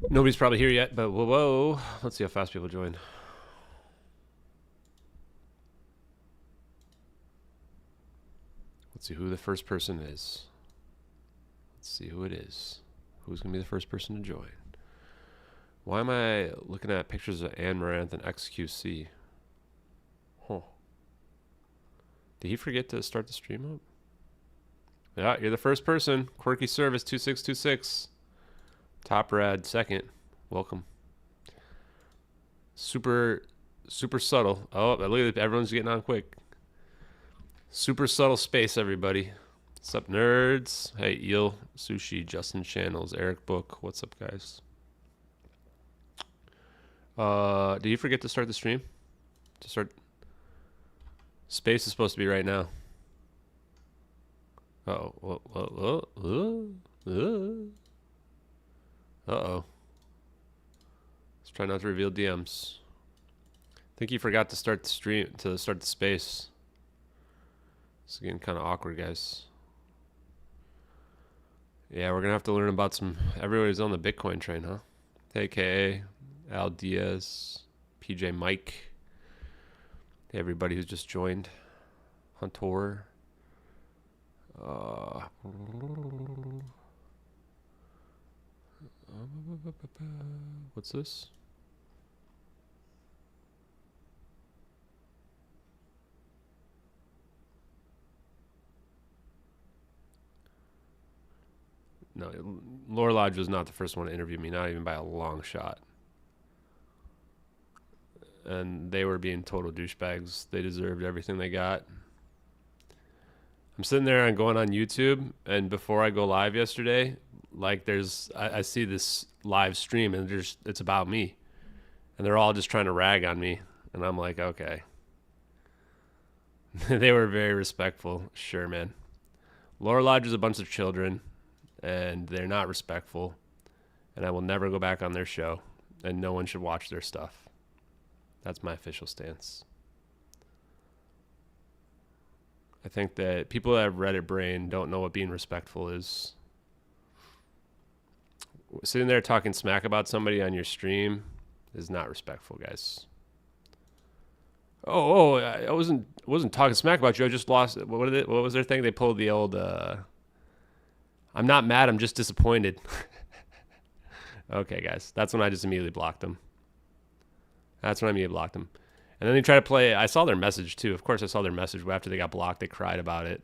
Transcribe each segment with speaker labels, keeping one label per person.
Speaker 1: Nobody's probably here yet, but whoa. Let's see how fast people join. Let's see who the first person is. Let's see who it is. Who's going to be the first person to join? Why am I looking at pictures of Anne Maranth and XQC? Huh. Did he forget to start the stream up? Yeah, you're the first person. Quirky Service 2626. Top Rad second. Welcome. Super subtle. Oh, look at it. Everyone's getting on quick. Super subtle space, everybody. What's up, nerds? Hey, Eel, Sushi, Justin Channels, Eric Book. What's up, guys? Did you forget to start the stream? To start. Space is supposed to be right now. Uh-oh. Uh-oh. Let's try not to reveal DMs. I think you forgot to start the stream, to start the space. It's getting kind of awkward, guys. Yeah, we're going to have to learn about some... Everybody's on the Bitcoin train, huh? Hey, K.A., Al Diaz, PJ Mike. Hey, everybody who's just joined. Hunter. What's this? No, Lore Lodge was not the first one to interview me, not even by a long shot. And they were being total douchebags. They deserved everything they got. I'm sitting there and going on YouTube, and before I go live yesterday, like I see this live stream, and it's about me. And they're all just trying to rag on me. And I'm like, okay. They were very respectful. Sure, man. Lore Lodge is a bunch of children, and they're not respectful. And I will never go back on their show, and no one should watch their stuff. That's my official stance. I think that people that have Reddit brain don't know what being respectful is. Sitting there talking smack about somebody on your stream is not respectful, guys. I wasn't talking smack about you. I just lost. What was their thing? They pulled the old. I'm not mad. I'm just disappointed. Okay, guys, that's when I just immediately blocked them. And then they try to play. I saw their message too. Of course, I saw their message after they got blocked. They cried about it.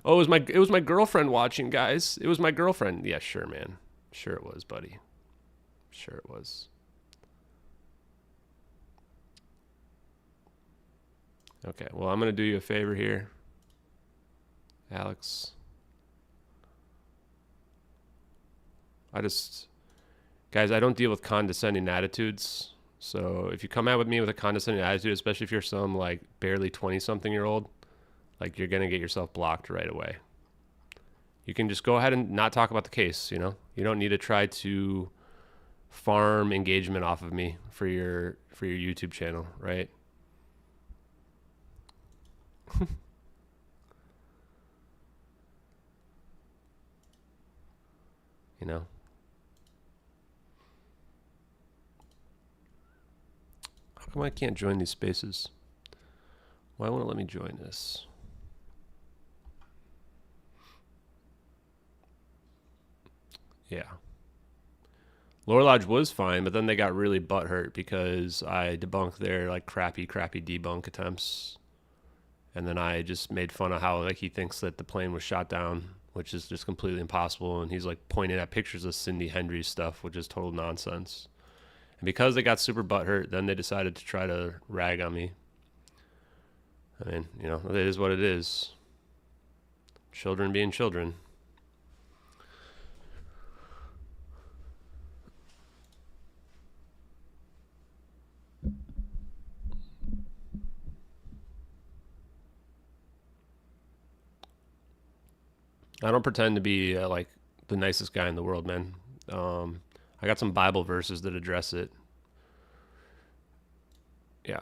Speaker 1: Oh, it was my girlfriend watching, guys. It was my girlfriend. Yeah, sure, man. Sure it was, buddy. Sure it was. Okay, well, I'm going to do you a favor here. Alex. Guys, I don't deal with condescending attitudes. So if you come out with me with a condescending attitude, especially if you're some like barely 20-something-year-old, like you're going to get yourself blocked right away. You can just go ahead and not talk about the case, you know? You don't need to try to farm engagement off of me for your YouTube channel, right? You know? How come I can't join these spaces? Why won't it let me join this? Yeah. Lore Lodge was fine, but then they got really butthurt because I debunked their like crappy debunk attempts. And then I just made fun of how like he thinks that the plane was shot down, which is just completely impossible. And he's like pointing at pictures of Cindy Hendry's stuff, which is total nonsense. And because they got super butthurt, then they decided to try to rag on me. I mean, you know, it is what it is. Children being children. I don't pretend to be like the nicest guy in the world, man. I got some Bible verses that address it. Yeah.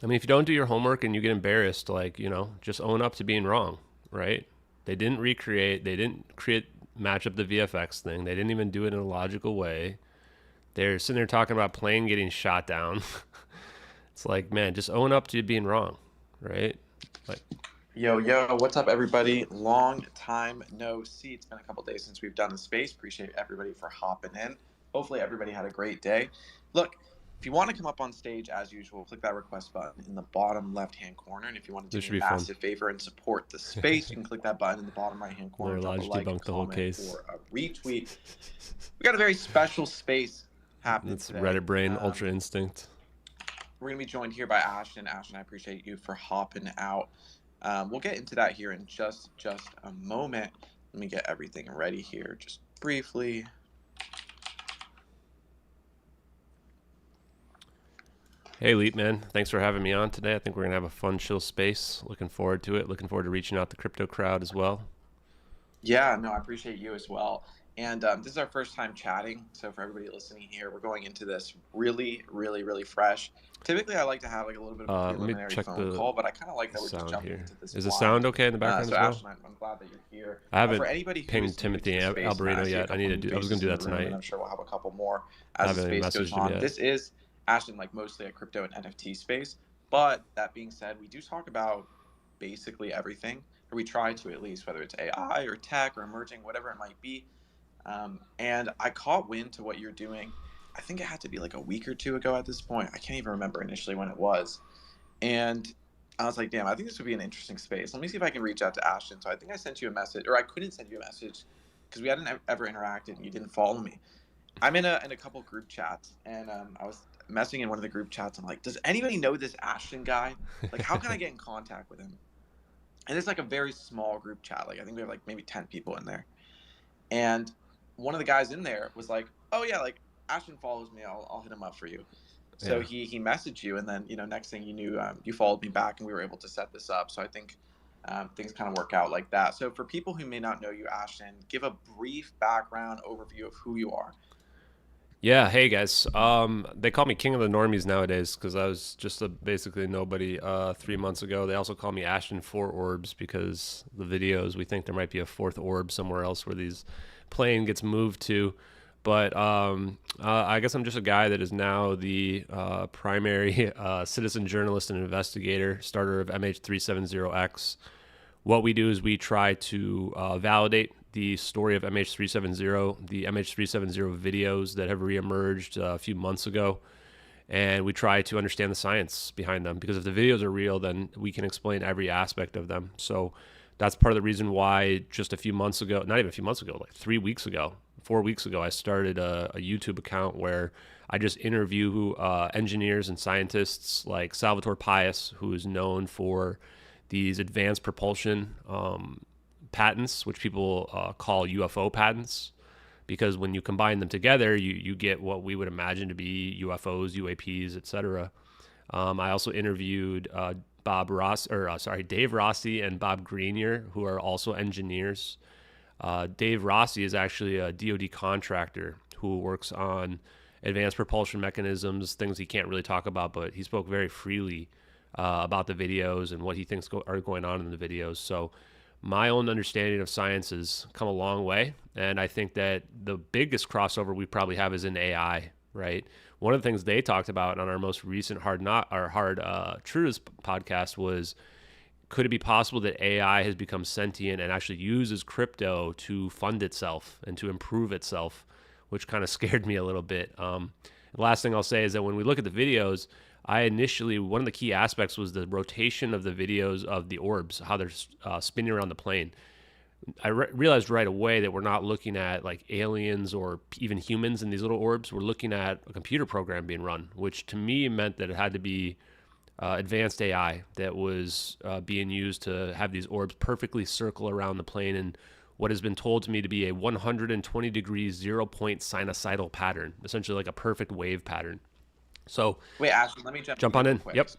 Speaker 1: I mean, if you don't do your homework and you get embarrassed, like, you know, just own up to being wrong, right? They didn't create match up the VFX thing. They didn't even do it in a logical way. They're sitting there talking about plane getting shot down. It's like, man, just own up to being wrong, right? Like,
Speaker 2: Yo, yo, what's up, everybody? Long time no see. It's been a couple days since we've done the space. Appreciate everybody for hopping in. Hopefully, everybody had a great day. Look, if you want to come up on stage as usual, click that request button in the bottom left-hand corner. And if you want to
Speaker 1: this
Speaker 2: do
Speaker 1: should
Speaker 2: me
Speaker 1: be
Speaker 2: a
Speaker 1: fun.
Speaker 2: massive favor and support the space, you can click that button in the bottom right-hand corner,
Speaker 1: Laura
Speaker 2: drop a
Speaker 1: Lodge
Speaker 2: like, a
Speaker 1: debunked the whole
Speaker 2: comment,
Speaker 1: case.
Speaker 2: or a retweet. We got a very special space happening
Speaker 1: That's
Speaker 2: today.
Speaker 1: Reddit brain, Ultra Instinct.
Speaker 2: We're going to be joined here by Ashton. Ashton, I appreciate you for hopping out. We'll get into that here in just a moment. Let me get everything ready here just briefly.
Speaker 1: Hey, Leap Man. Thanks for having me on today. I think we're going to have a fun, chill space. Looking forward to it. Looking forward to reaching out to the crypto crowd as well.
Speaker 2: Yeah, no, I appreciate you as well. And this is our first time chatting. So for everybody listening here, we're going into this really fresh. Typically, I like to have like a little bit of a preliminary phone call, but I kind of like that we're just jumping into this.
Speaker 1: Is the sound okay in the background
Speaker 2: so
Speaker 1: as well?
Speaker 2: Ashton, I'm glad that you're here.
Speaker 1: I haven't
Speaker 2: for anybody who
Speaker 1: pinged
Speaker 2: is new
Speaker 1: Timothy
Speaker 2: to the space,
Speaker 1: Alberino yet. I was going to do that tonight.
Speaker 2: And I'm sure we'll have a couple more as the space goes on. This is Ashton, like mostly a crypto and NFT space. But that being said, we do talk about basically everything, or we try to at least, whether it's AI or tech or emerging, whatever it might be. And I caught wind to what you're doing. I think it had to be like a week or two ago at this point. I can't even remember initially when it was. And I was like, damn, I think this would be an interesting space. Let me see if I can reach out to Ashton. So I think I sent you a message, or I couldn't send you a message because we hadn't ever interacted and you didn't follow me. I'm in a couple group chats, and I was messing in one of the group chats. I'm like, does anybody know this Ashton guy? Like, how can I get in contact with him? And it's like a very small group chat. Like, I think we have like maybe 10 people in there. And one of the guys in there was like, oh yeah, like Ashton follows me. I'll hit him up for you. So he messaged you, and then, you know, next thing you knew, you followed me back, and we were able to set this up. So I think things kind of work out like that. So for people who may not know you, Ashton, give a brief background overview of who you are.
Speaker 1: Yeah, hey guys. They call me King of the Normies nowadays because I was just basically nobody 3 months ago. They also call me Ashton 4 Orbs because the videos, we think there might be a fourth orb somewhere else where these plane gets moved to. But I guess I'm just a guy that is now the primary citizen journalist and investigator, starter of MH370x. What we do is we try to validate the story of MH370, the MH370 videos that have reemerged a few months ago, and we try to understand the science behind them, because if the videos are real, then we can explain every aspect of them. So that's part of the reason why just a few months ago, not even a few months ago, like 3 weeks ago, 4 weeks ago, I started a YouTube account where I just interview engineers and scientists like Salvatore Pais, who is known for these advanced propulsion patents, which people call UFO patents, because when you combine them together, you get what we would imagine to be UFOs, UAPs, etc. I also interviewed Dave Rossi and Bob Greenier, who are also engineers. Dave Rossi is actually a DoD contractor who works on advanced propulsion mechanisms, things he can't really talk about, but he spoke very freely about the videos and what he thinks are going on in the videos. So my own understanding of science has come a long way, and I think that the biggest crossover we probably have is in AI, right? One of the things they talked about on our most recent Hard Truths podcast was, could it be possible that AI has become sentient and actually uses crypto to fund itself and to improve itself, which kind of scared me a little bit. The last thing I'll say is that when we look at the videos, one of the key aspects was the rotation of the videos of the orbs, how they're spinning around the plane. I realized right away that we're not looking at like aliens or even humans in these little orbs. We're looking at a computer program being run, which to me meant that it had to be advanced AI that was being used to have these orbs perfectly circle around the plane in what has been told to me to be a 120 degree 0-point sinusoidal pattern, essentially like a perfect wave pattern. So
Speaker 2: wait, Ashton, let me jump
Speaker 1: on in.
Speaker 2: Quick.
Speaker 1: Yep.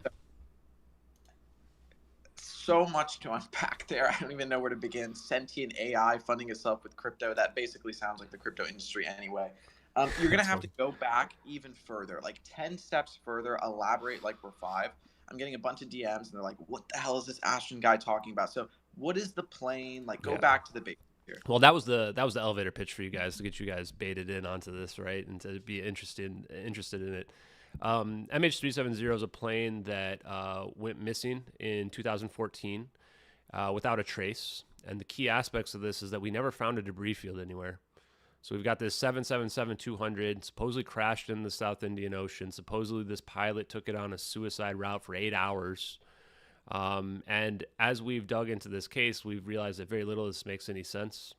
Speaker 2: So much to unpack there. I don't even know where to begin. Sentient AI funding itself with crypto. That basically sounds like the crypto industry anyway. You're going to have to go back even further, like 10 steps further, elaborate like we're 5. I'm getting a bunch of DMs, and they're like, what the hell is this Ashton guy talking about? So what is the plane? Like, go back to the basics. here.
Speaker 1: Well, that was the elevator pitch for you guys to get you guys baited in onto this, right, and to be interested in it. MH370 is a plane that went missing in 2014 without a trace. And the key aspects of this is that we never found a debris field anywhere. So we've got this 777-200 supposedly crashed in the South Indian Ocean. Supposedly this pilot took it on a suicide route for 8 hours. And as we've dug into this case, we've realized that very little of this makes any sense.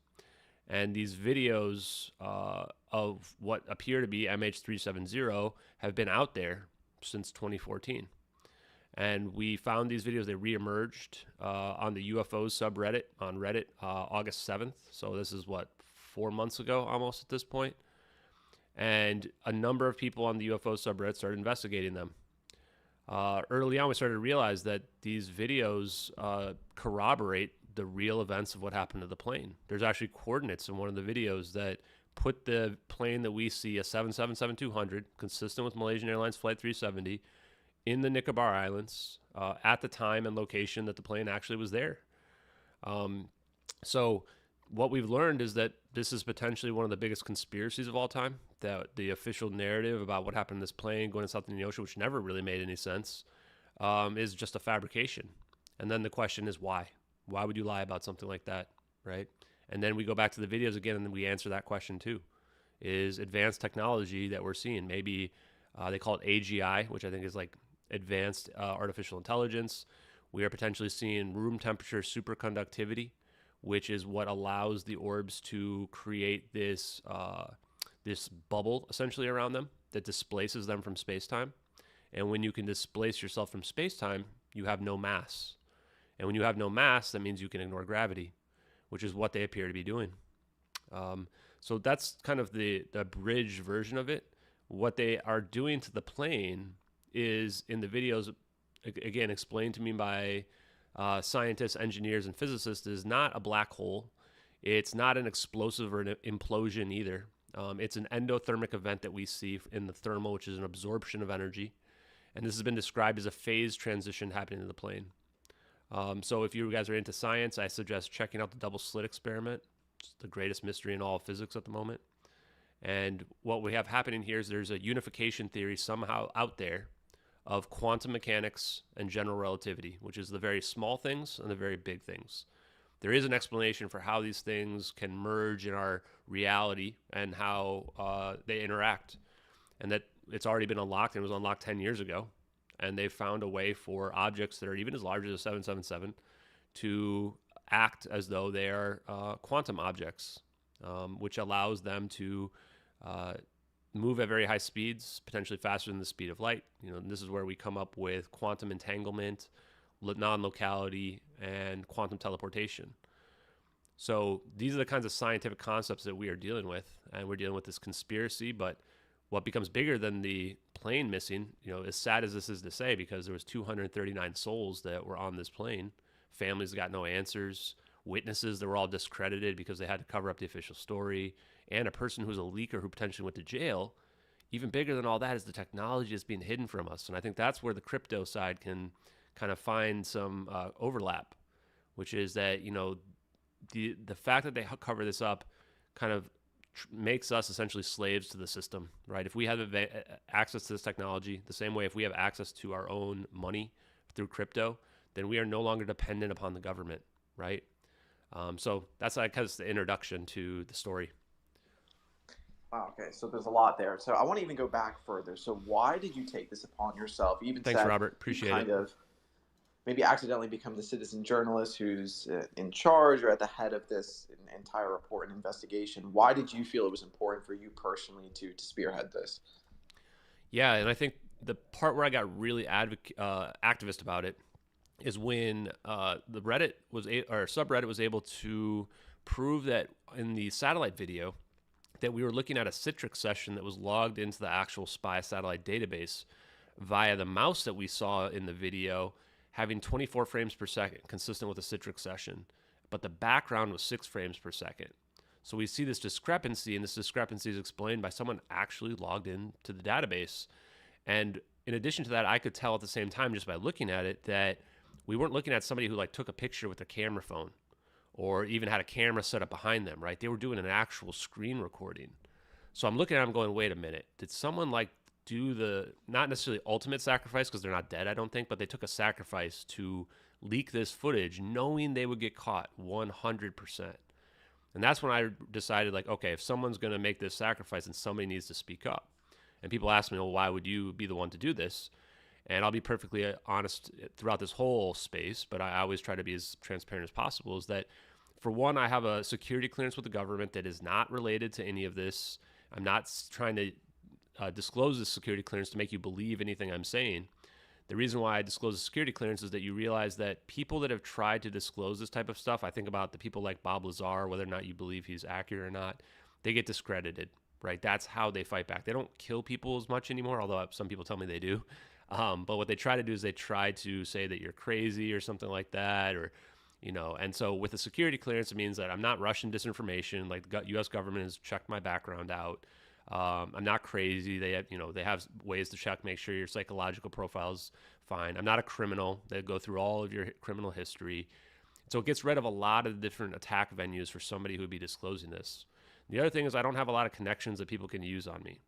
Speaker 1: And these videos of what appear to be MH370 have been out there since 2014. And we found these videos, they reemerged on the UFOs subreddit on Reddit August 7th. So this is 4 months ago almost at this point. And a number of people on the UFO subreddit started investigating them. Early on, we started to realize that these videos corroborate the real events of what happened to the plane. There's actually coordinates in one of the videos that put the plane that we see, a 777-200, consistent with Malaysian Airlines Flight 370, in the Nicobar Islands at the time and location that the plane actually was there. So what we've learned is that this is potentially one of the biggest conspiracies of all time, that the official narrative about what happened to this plane going south in the ocean, which never really made any sense, is just a fabrication. And then the question is why? Why would you lie about something like that, right? And then we go back to the videos again and we answer that question too. Is advanced technology that we're seeing, maybe they call it AGI, which I think is like advanced artificial intelligence. We are potentially seeing room temperature superconductivity, which is what allows the orbs to create this this bubble essentially around them that displaces them from space-time. And when you can displace yourself from space-time, you have no mass. And when you have no mass, that means you can ignore gravity, which is what they appear to be doing. So that's kind of the abridged version of it. What they are doing to the plane is, in the videos, again, explained to me by scientists, engineers, and physicists, is not a black hole. It's not an explosive or an implosion either. It's an endothermic event that we see in the thermal, which is an absorption of energy. And this has been described as a phase transition happening to the plane. So if you guys are into science, I suggest checking out the double slit experiment. It's the greatest mystery in all of physics at the moment. And what we have happening here is there's a unification theory somehow out there of quantum mechanics and general relativity, which is the very small things and the very big things. There is an explanation for how these things can merge in our reality and how they interact, and that it's already been unlocked, and it was unlocked 10 years ago. And they've found a way for objects that are even as large as a 777 to act as though they are quantum objects, which allows them to move at very high speeds, potentially faster than the speed of light. And this is where we come up with quantum entanglement, non-locality, and quantum teleportation. So these are the kinds of scientific concepts that we are dealing with, and we're dealing with this conspiracy. But what becomes bigger than the plane missing, as sad as this is to say, because there was 239 souls that were on this plane, families got no answers, witnesses that were all discredited because they had to cover up the official story, and a person who's a leaker who potentially went to jail. Even bigger than all that is the technology that's being hidden from us. And I think that's where the crypto side can kind of find some overlap, which is that, the fact that they cover this up kind of makes us essentially slaves to the system, right? If we have access to this technology, the same way if we have access to our own money through crypto, then we are no longer dependent upon the government, right? So that's like kind of the introduction to the story.
Speaker 2: Wow, okay, so there's a lot there. So I want to even go back further. So why did you take this upon yourself?
Speaker 1: Thanks, Robert. Appreciate it.
Speaker 2: Of maybe accidentally become the citizen journalist who's in charge or at the head of this entire report and investigation. Why did you feel it was important for you personally to spearhead this?
Speaker 1: Yeah, and I think the part where I got really activist about it is when the Reddit subreddit was able to prove that in the satellite video that we were looking at a Citrix session that was logged into the actual spy satellite database via the mouse that we saw in the video, having 24 frames per second, consistent with a Citrix session, but the background was 6 frames per second. So we see this discrepancy, and this discrepancy is explained by someone actually logged into the database. And in addition to that, I could tell at the same time, just by looking at it, that we weren't looking at somebody who took a picture with a camera phone or even had a camera set up behind them, right? They were doing an actual screen recording. So I'm looking at them going, wait a minute, did someone like do the, not necessarily ultimate sacrifice because they're not dead, I don't think, but they took a sacrifice to leak this footage knowing they would get caught 100%. And that's when I decided, like, okay, if someone's going to make this sacrifice, then somebody needs to speak up. And people ask me, well, why would you be the one to do this? And I'll be perfectly honest throughout this whole space, but I always try to be as transparent as possible, is that, for one, I have a security clearance with the government that is not related to any of this. I'm not trying to disclose this security clearance to make you believe anything I'm saying. The reason why I disclose the security clearance is that you realize that people that have tried to disclose this type of stuff, I think about the people like Bob Lazar, whether or not you believe he's accurate or not, they get discredited, right? That's how they fight back. They don't kill people as much anymore, although some people tell me they do. But what they try to do is they try to say that you're crazy or something like that, or, you know. And so with the security clearance, it means that I'm not Russian disinformation. Like, the U.S. government has checked my background out. I'm not crazy. They have ways to check, make sure your psychological profile is fine. I'm not a criminal. They go through all of your criminal history. So it gets rid of a lot of the different attack venues for somebody who would be disclosing this. The other thing is I don't have a lot of connections that people can use on me.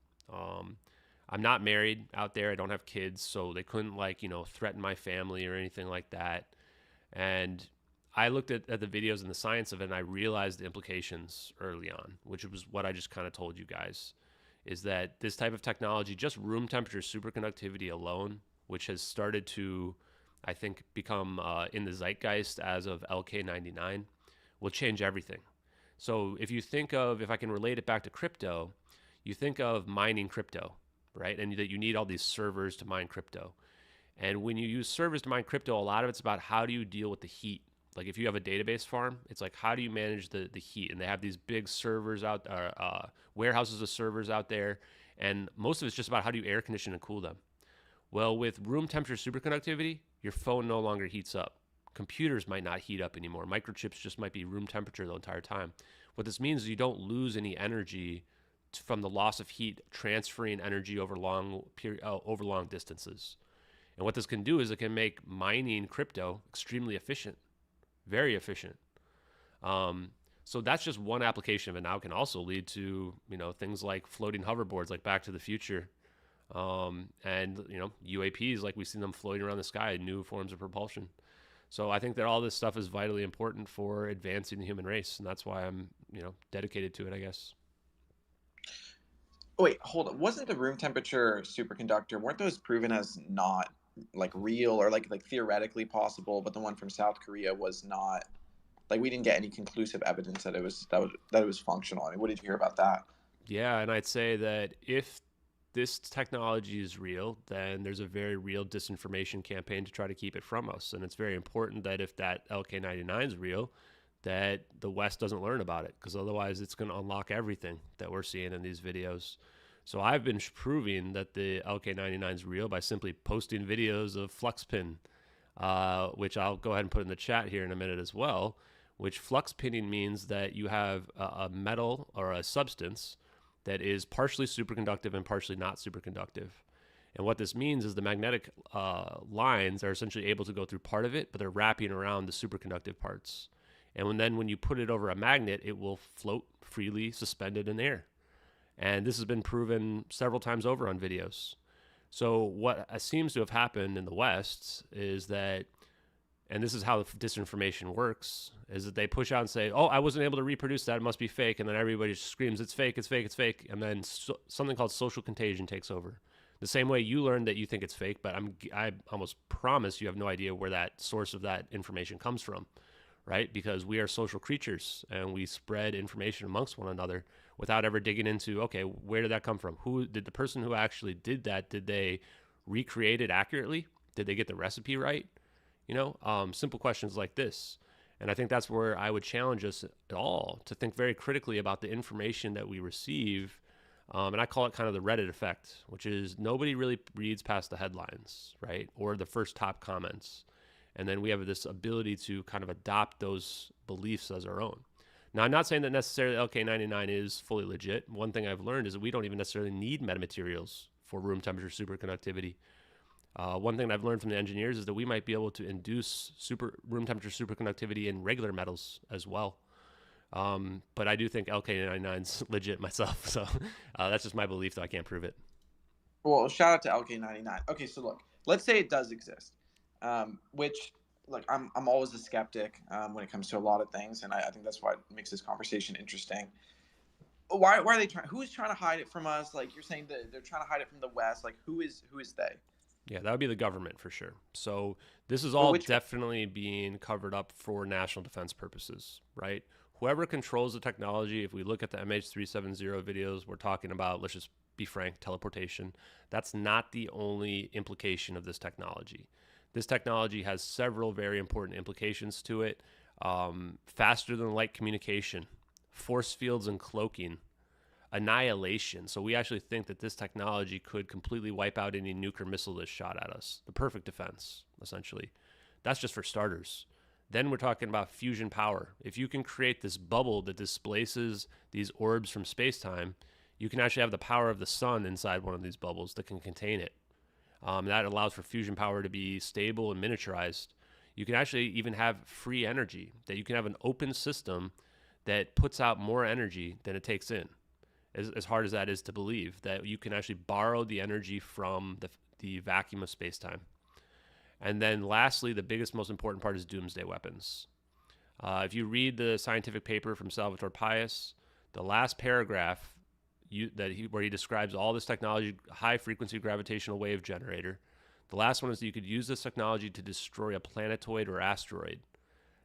Speaker 1: I'm not married out there. I don't have kids, so they couldn't, like, threaten my family or anything like that. And I looked at the videos and the science of it, and I realized the implications early on, which was what I just kind of told you guys, is that this type of technology, just room temperature superconductivity alone, which has started to, I think, become in the zeitgeist as of LK99, will change everything. So if I can relate it back to crypto, you think of mining crypto, right? And that you need all these servers to mine crypto. And when you use servers to mine crypto, a lot of it's about how do you deal with the heat. Like, if you have a database farm, it's like, how do you manage the heat? And they have these big servers out, warehouses of servers out there. And most of it's just about how do you air condition and cool them. Well, with room temperature superconductivity, your phone no longer heats up. Computers might not heat up anymore. Microchips just might be room temperature the entire time. What this means is you don't lose any energy from the loss of heat transferring energy over long distances. And what this can do is it can make mining crypto extremely efficient. Very efficient. So that's just one application of it. Now it can also lead to, things like floating hoverboards, like Back to the Future, and UAPs, like we've seen them floating around the sky, new forms of propulsion. So I think that all this stuff is vitally important for advancing the human race, and that's why I'm, dedicated to it, I guess.
Speaker 2: Wait, hold on. Wasn't the room temperature superconductor, weren't those proven as not like real or like theoretically possible, but the one from South Korea was not, like, we didn't get any conclusive evidence that it was functional? I mean, what did you hear about that?
Speaker 1: Yeah, and I'd say that if this technology is real, then there's a very real disinformation campaign to try to keep it from us. And it's very important that if that LK99 is real, that the West doesn't learn about it, because otherwise it's going to unlock everything that we're seeing in these videos. So I've been proving that the LK99 is real by simply posting videos of flux pin, which I'll go ahead and put in the chat here in a minute as well, which flux pinning means that you have a metal or a substance that is partially superconductive and partially not superconductive. And what this means is the magnetic lines are essentially able to go through part of it, but they're wrapping around the superconductive parts. And when you put it over a magnet, it will float freely suspended in air. And this has been proven several times over on videos. So what seems to have happened in the West is that, and this is how disinformation works, is that they push out and say, oh, I wasn't able to reproduce that, it must be fake. And then everybody screams, it's fake, it's fake, it's fake. And then something called social contagion takes over. The same way you learned that you think it's fake, but I almost promise you have no idea where that source of that information comes from. Right? Because we are social creatures and we spread information amongst one another without ever digging into, okay, where did that come from? Who did the person who actually did that? Did they recreate it accurately? Did they get the recipe right? Simple questions like this. And I think that's where I would challenge us all to think very critically about the information that we receive. And I call it kind of the Reddit effect, which is nobody really reads past the headlines, right? Or the first top comments. And then we have this ability to kind of adopt those beliefs as our own. Now, I'm not saying that necessarily LK99 is fully legit. One thing I've learned is that we don't even necessarily need metamaterials for room temperature superconductivity. One thing I've learned from the engineers is that we might be able to induce room temperature superconductivity in regular metals as well. But I do think LK99's legit myself, so that's just my belief, though I can't prove it.
Speaker 2: Well, shout out to LK99. Okay, so look, let's say it does exist, which, look, I'm always a skeptic when it comes to a lot of things, and I think that's why it makes this conversation interesting. Why are they trying? Who's trying to hide it from us? Like, you're saying that they're trying to hide it from the West. Like, who is they?
Speaker 1: Yeah, that would be the government for sure. So this is all definitely being covered up for national defense purposes, right? Whoever controls the technology, if we look at the MH370 videos, we're talking about, let's just be frank, teleportation. That's not the only implication of this technology. This technology has several very important implications to it. Faster than light communication, force fields and cloaking, annihilation. So we actually think that this technology could completely wipe out any nuclear missile that's shot at us. The perfect defense, essentially. That's just for starters. Then we're talking about fusion power. If you can create this bubble that displaces these orbs from space-time, you can actually have the power of the sun inside one of these bubbles that can contain it. That allows for fusion power to be stable and miniaturized. You can actually even have free energy, that you can have an open system that puts out more energy than it takes in. As hard as that is to believe, that you can actually borrow the energy from the vacuum of space-time. And then lastly, the biggest, most important part is doomsday weapons. If you read the scientific paper from Salvatore Pais, the last paragraph where he describes all this technology, high-frequency gravitational wave generator, the last one is that you could use this technology to destroy a planetoid or asteroid.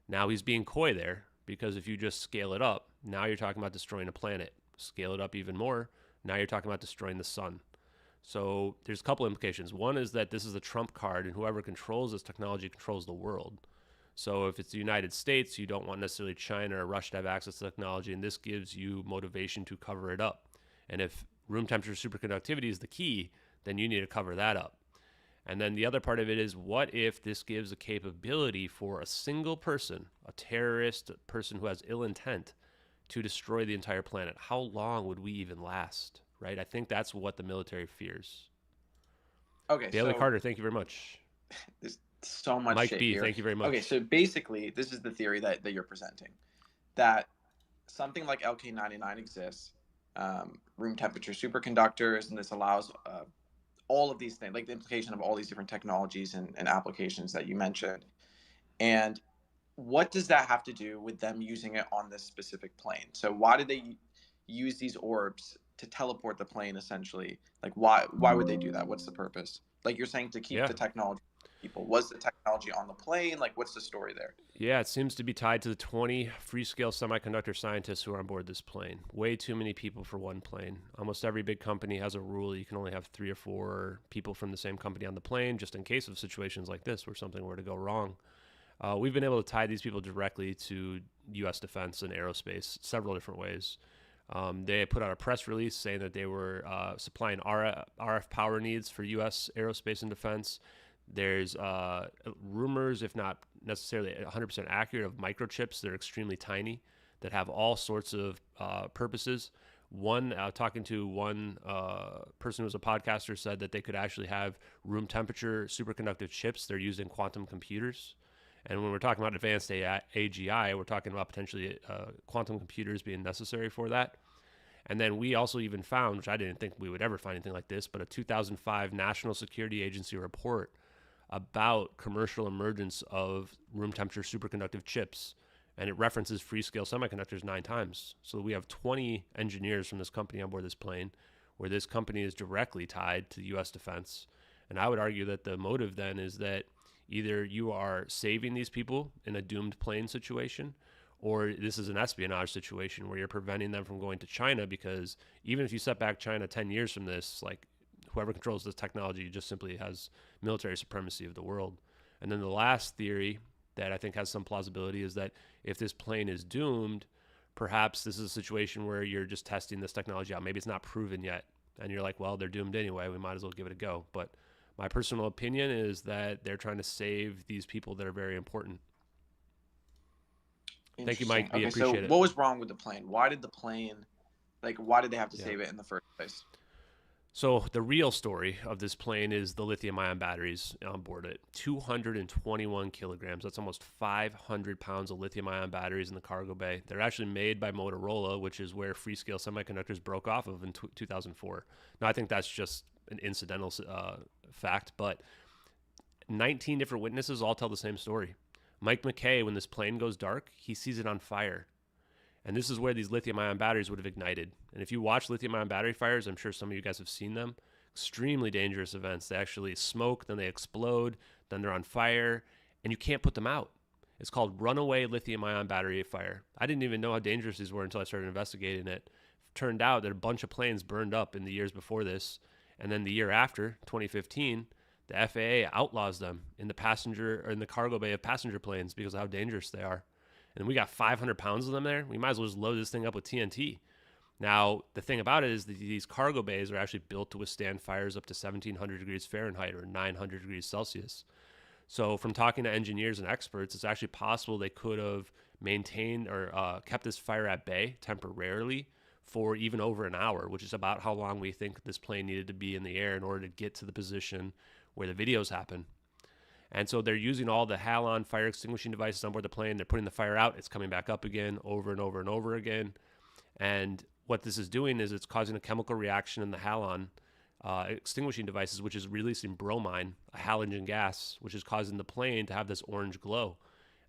Speaker 1: Now he's being coy there, because if you just scale it up, now you're talking about destroying a planet. Scale it up even more, now you're talking about destroying the sun. So there's a couple implications. One is that this is a trump card, and whoever controls this technology controls the world. So if it's the United States, you don't want necessarily China or Russia to have access to technology, and this gives you motivation to cover it up. And if room temperature superconductivity is the key, then you need to cover that up. And then the other part of it is, what if this gives a capability for a single person, a terrorist, a person who has ill intent, to destroy the entire planet? How long would we even last, right? I think that's what the military fears.
Speaker 2: Okay,
Speaker 1: Bailey Carter, thank you very much.
Speaker 2: There's so much
Speaker 1: Mike
Speaker 2: shit
Speaker 1: B,
Speaker 2: here.
Speaker 1: thank you very much.
Speaker 2: Okay, so basically, this is the theory that you're presenting, that something like LK99 exists, room temperature superconductors, and this allows all of these things, like the implication of all these different technologies and applications that you mentioned. And what does that have to do with them using it on this specific plane? So why did they use these orbs to teleport the plane, essentially? Like, why would they do that? What's the purpose? Like, you're saying to keep the technology. People, was the technology on the plane? Like, what's the story there?
Speaker 1: Yeah, it seems to be tied to the 20 free-scale semiconductor scientists who are on board this plane. Way too many people for one plane. Almost every big company has a rule: you can only have 3 or 4 people from the same company on the plane, just in case of situations like this where something were to go wrong. We've been able to tie these people directly to U.S. defense and aerospace several different ways. They put out a press release saying that they were supplying RF power needs for U.S. aerospace and defense. There's rumors, if not necessarily 100% accurate, of microchips that are extremely tiny that have all sorts of purposes. Talking to one person who was a podcaster, said that they could actually have room temperature superconductive chips. They're used in quantum computers. And when we're talking about advanced AGI, we're talking about potentially quantum computers being necessary for that. And then we also even found, which I didn't think we would ever find anything like this, but a 2005 National Security Agency report about commercial emergence of room temperature superconductive chips. And it references free-scale semiconductors 9 times. So we have 20 engineers from this company on board this plane, where this company is directly tied to U.S. defense. And I would argue that the motive then is that either you are saving these people in a doomed plane situation, or this is an espionage situation where you're preventing them from going to China, because even if you set back China 10 years from this, like, whoever controls this technology just simply has military supremacy of the world. And then the last theory that I think has some plausibility is that if this plane is doomed, perhaps this is a situation where you're just testing this technology out. Maybe it's not proven yet, and you're like, well, they're doomed anyway, we might as well give it a go. But my personal opinion is that they're trying to save these people that are very important. Thank you, Mike B. Appreciate it.
Speaker 2: What was wrong with the plane? Why did the plane, why did they have to save it in the first place?
Speaker 1: So the real story of this plane is the lithium-ion batteries on board it. 221 kilograms. That's almost 500 pounds of lithium-ion batteries in the cargo bay. They're actually made by Motorola, which is where Freescale Semiconductors broke off of in 2004. Now, I think that's just an incidental fact, but 19 different witnesses all tell the same story. Mike McKay, when this plane goes dark, he sees it on fire. And this is where these lithium-ion batteries would have ignited. And if you watch lithium-ion battery fires, I'm sure some of you guys have seen them. Extremely dangerous events. They actually smoke, then they explode, then they're on fire, and you can't put them out. It's called runaway lithium-ion battery fire. I didn't even know how dangerous these were until I started investigating it. Turned out that a bunch of planes burned up in the years before this, and then the year after, 2015, the FAA outlaws them in the passenger or in the cargo bay of passenger planes because of how dangerous they are. And we got 500 pounds of them there. We might as well just load this thing up with TNT. Now, the thing about it is that these cargo bays are actually built to withstand fires up to 1700 degrees Fahrenheit or 900 degrees Celsius. So from talking to engineers and experts, it's actually possible they could have maintained or kept this fire at bay temporarily for even over an hour, which is about how long we think this plane needed to be in the air in order to get to the position where the videos happen. And so they're using all the halon fire extinguishing devices on board the plane. They're putting the fire out. It's coming back up again over and over and over again. And what this is doing is it's causing a chemical reaction in the halon extinguishing devices, which is releasing bromine, a halogen gas, which is causing the plane to have this orange glow.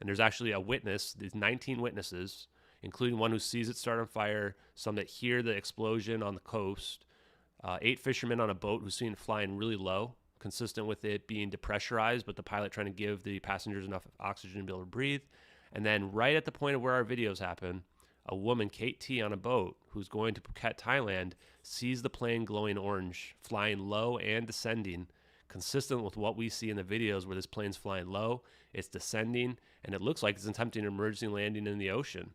Speaker 1: And there's actually a witness, these 19 witnesses, including one who sees it start on fire, some that hear the explosion on the coast, 8 fishermen on a boat who've seen it flying really low, consistent with it being depressurized, but the pilot trying to give the passengers enough oxygen to be able to breathe. And then right at the point of where our videos happen, a woman, Kate T, on a boat who's going to Phuket, Thailand, sees the plane glowing orange, flying low and descending, consistent with what we see in the videos where this plane's flying low, it's descending, and it looks like it's attempting an emergency landing in the ocean.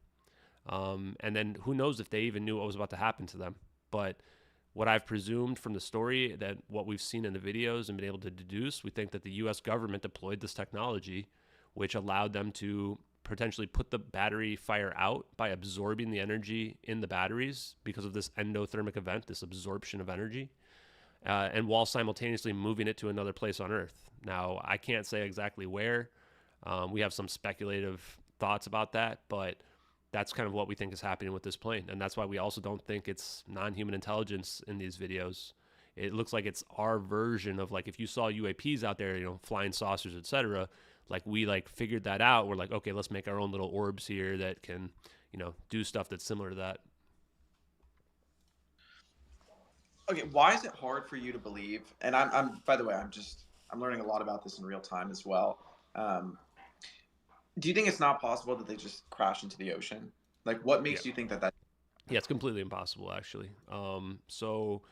Speaker 1: And then who knows if they even knew what was about to happen to them. But what I've presumed from the story, that what we've seen in the videos and been able to deduce, we think that the U.S. government deployed this technology, which allowed them to potentially put the battery fire out by absorbing the energy in the batteries because of this endothermic event, this absorption of energy, and while simultaneously moving it to another place on Earth. Now, I can't say exactly where. We have some speculative thoughts about that, but that's kind of what we think is happening with this plane. And that's why we also don't think it's non-human intelligence in these videos. It looks like it's our version of, like, if you saw UAPs out there, flying saucers, etc., like we figured that out. We're like, okay, let's make our own little orbs here that can, do stuff that's similar to that.
Speaker 2: Okay, why is it hard for you to believe? And I'm by the way, I'm learning a lot about this in real time as well. Do you think it's not possible that they just crash into the ocean? Like, what makes you think that?
Speaker 1: Yeah, it's completely impossible, actually. So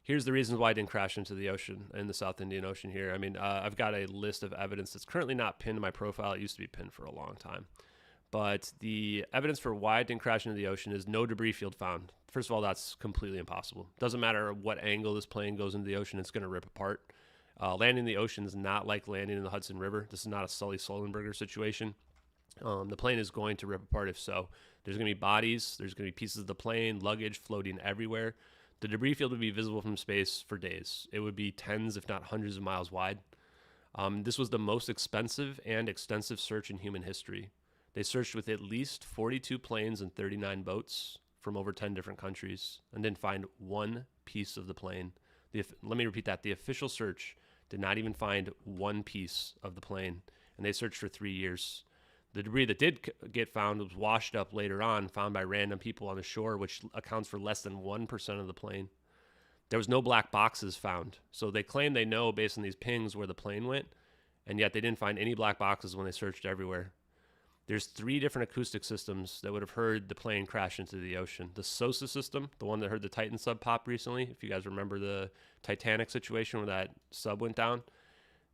Speaker 1: here's the reasons why I didn't crash into the ocean, in the South Indian Ocean here. I mean, I've got a list of evidence that's currently not pinned to my profile. It used to be pinned for a long time. But the evidence for why it didn't crash into the ocean is no debris field found. First of all, that's completely impossible. Doesn't matter what angle this plane goes into the ocean, it's going to rip apart. Landing in the ocean is not like landing in the Hudson River. This is not a Sully Sullenberger situation. The plane is going to rip apart if so. There's going to be bodies, there's going to be pieces of the plane, luggage floating everywhere. The debris field would be visible from space for days. It would be tens, if not hundreds of miles wide. This was the most expensive and extensive search in human history. They searched with at least 42 planes and 39 boats from over 10 different countries and didn't find one piece of the plane. Let me repeat that. The official search did not even find one piece of the plane, and they searched for 3 years. The debris that did get found was washed up later on, found by random people on the shore, which accounts for less than 1% of the plane. There was no black boxes found. So they claim they know, based on these pings, where the plane went, and yet they didn't find any black boxes when they searched everywhere. There's 3 different acoustic systems that would have heard the plane crash into the ocean. The SOSA system, the one that heard the Titan sub pop recently, if you guys remember the Titanic situation where that sub went down,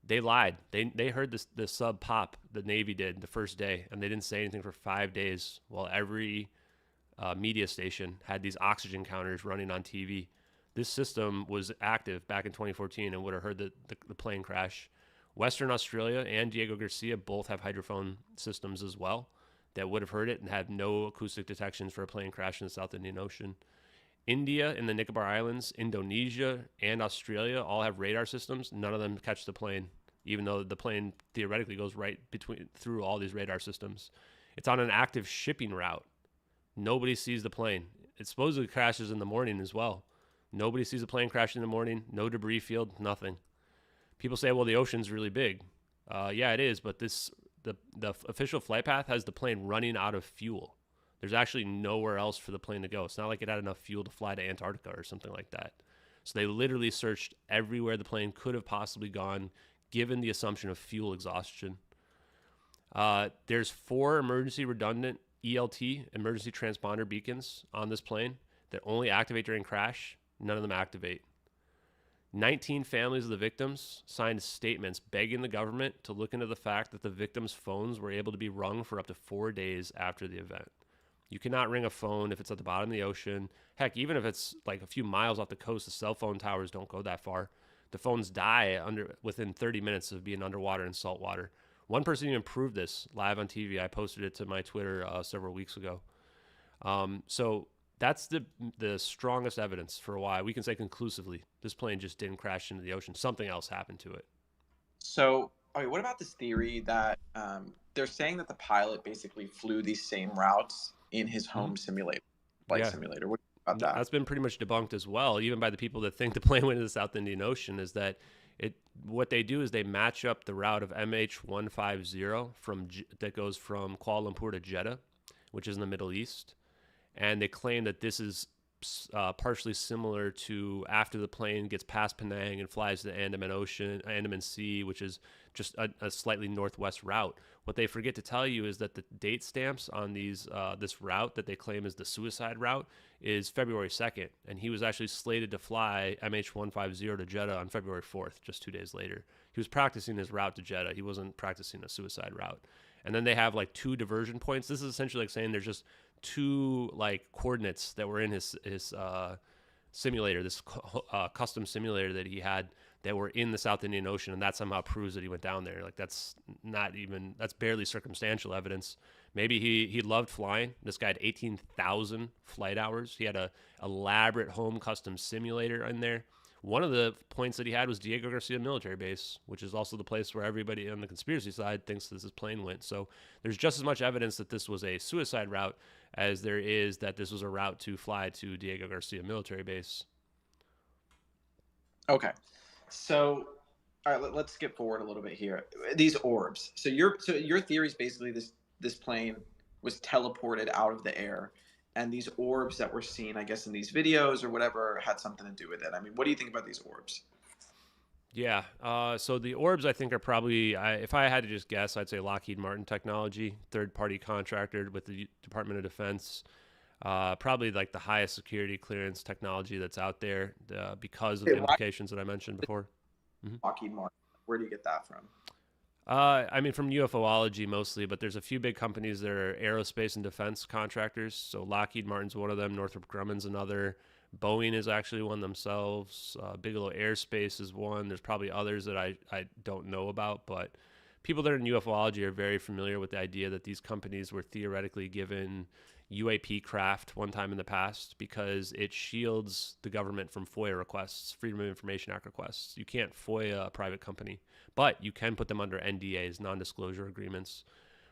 Speaker 1: they lied. They heard the sub pop, the Navy did, the first day, and they didn't say anything for 5 days while every media station had these oxygen counters running on TV. This system was active back in 2014 and would have heard the plane crash. Western Australia and Diego Garcia both have hydrophone systems as well that would have heard it and had no acoustic detections for a plane crash in the South Indian Ocean. India and the Nicobar Islands, Indonesia, and Australia all have radar systems. None of them catch the plane, even though the plane theoretically goes right through all these radar systems. It's on an active shipping route. Nobody sees the plane. It supposedly crashes in the morning as well. Nobody sees a plane crash in the morning. No debris field, nothing. People say, well, the ocean's really big. Yeah, it is, but the official flight path has the plane running out of fuel. There's actually nowhere else for the plane to go. It's not like it had enough fuel to fly to Antarctica or something like that. So they literally searched everywhere the plane could have possibly gone, given the assumption of fuel exhaustion. There's 4 emergency redundant ELT, emergency transponder beacons on this plane that only activate during crash. None of them activate. 19 families of the victims signed statements begging the government to look into the fact that the victims' phones were able to be rung for up to 4 days after the event. You cannot ring a phone if it's at the bottom of the ocean. Heck, even if it's like a few miles off the coast, the cell phone towers don't go that far. The phones die within 30 minutes of being underwater in salt water. One person even proved this live on TV. I posted it to my Twitter several weeks ago. So that's the strongest evidence for why we can say conclusively this plane just didn't crash into the ocean. Something else happened to it.
Speaker 2: So, okay, what about this theory that they're saying that the pilot basically flew these same routes in his home simulator, simulator? What about that?
Speaker 1: That's been pretty much debunked as well, even by the people that think the plane went into the South Indian Ocean. Is that what they do is they match up the route of MH370 that goes from Kuala Lumpur to Jeddah, which is in the Middle East, and they claim that this is partially similar to after the plane gets past Penang and flies to the Andaman Sea, which is just a slightly northwest route. What they forget to tell you is that the date stamps on this route that they claim is the suicide route is February 2nd, and he was actually slated to fly MH370 to Jeddah on February 4th, just 2 days later. He was practicing his route to Jeddah. He wasn't practicing a suicide route. And then they have like 2 diversion points. This is essentially like saying there's just 2 like coordinates that were in his simulator, this custom simulator that he had that were in the South Indian Ocean, and that somehow proves that he went down there. Like that's barely circumstantial evidence. Maybe he loved flying. This guy had 18,000 flight hours. He had a elaborate home custom simulator in there. One of the points that he had was Diego Garcia military base, which is also the place where everybody on the conspiracy side thinks this plane went. So there's just as much evidence that this was a suicide route as there is that this was a route to fly to Diego Garcia military base.
Speaker 2: Okay. So, all right, let's skip forward a little bit here. These orbs. So your theory is basically this plane was teleported out of the air, and these orbs that we're seeing, I guess, in these videos or whatever, had something to do with it. I mean, what do you think about these orbs?
Speaker 1: Yeah. So the orbs, I think, are probably, if I had to just guess, I'd say Lockheed Martin technology, third-party contractor with the Department of Defense. Probably like the highest security clearance technology that's out there because of the implications that I mentioned before.
Speaker 2: Lockheed Martin. Where do you get that from?
Speaker 1: I mean, from UFOlogy mostly, but there's a few big companies that are aerospace and defense contractors. So Lockheed Martin's one of them. Northrop Grumman's another. Boeing is actually one themselves. Bigelow Aerospace is one. There's probably others that I don't know about, but people that are in ufology are very familiar with the idea that these companies were theoretically given UAP craft one time in the past because it shields the government from FOIA requests, Freedom of Information Act requests. You can't FOIA a private company, but you can put them under NDAs, non-disclosure agreements,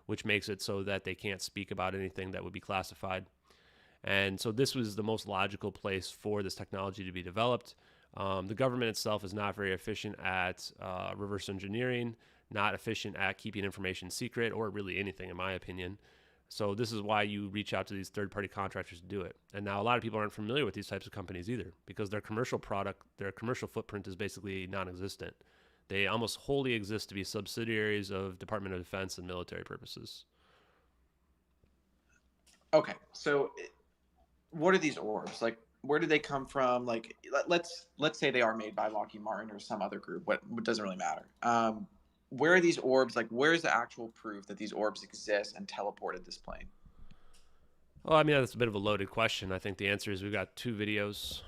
Speaker 1: which makes it so that they can't speak about anything that would be classified. And so this was the most logical place for this technology to be developed. The government itself is not very efficient at reverse engineering, not efficient at keeping information secret, or really anything, in my opinion. So this is why you reach out to these third-party contractors to do it. And now a lot of people aren't familiar with these types of companies either because their commercial footprint is basically non-existent. They almost wholly exist to be subsidiaries of Department of Defense and military purposes.
Speaker 2: Okay, so what are these orbs? Like, where do they come from? Like, let's say they are made by Lockheed Martin or some other group. What doesn't really matter. Where are these orbs? Like, where's the actual proof that these orbs exist and teleported this plane?
Speaker 1: Well, I mean, that's a bit of a loaded question. I think the answer is we've got 2 videos.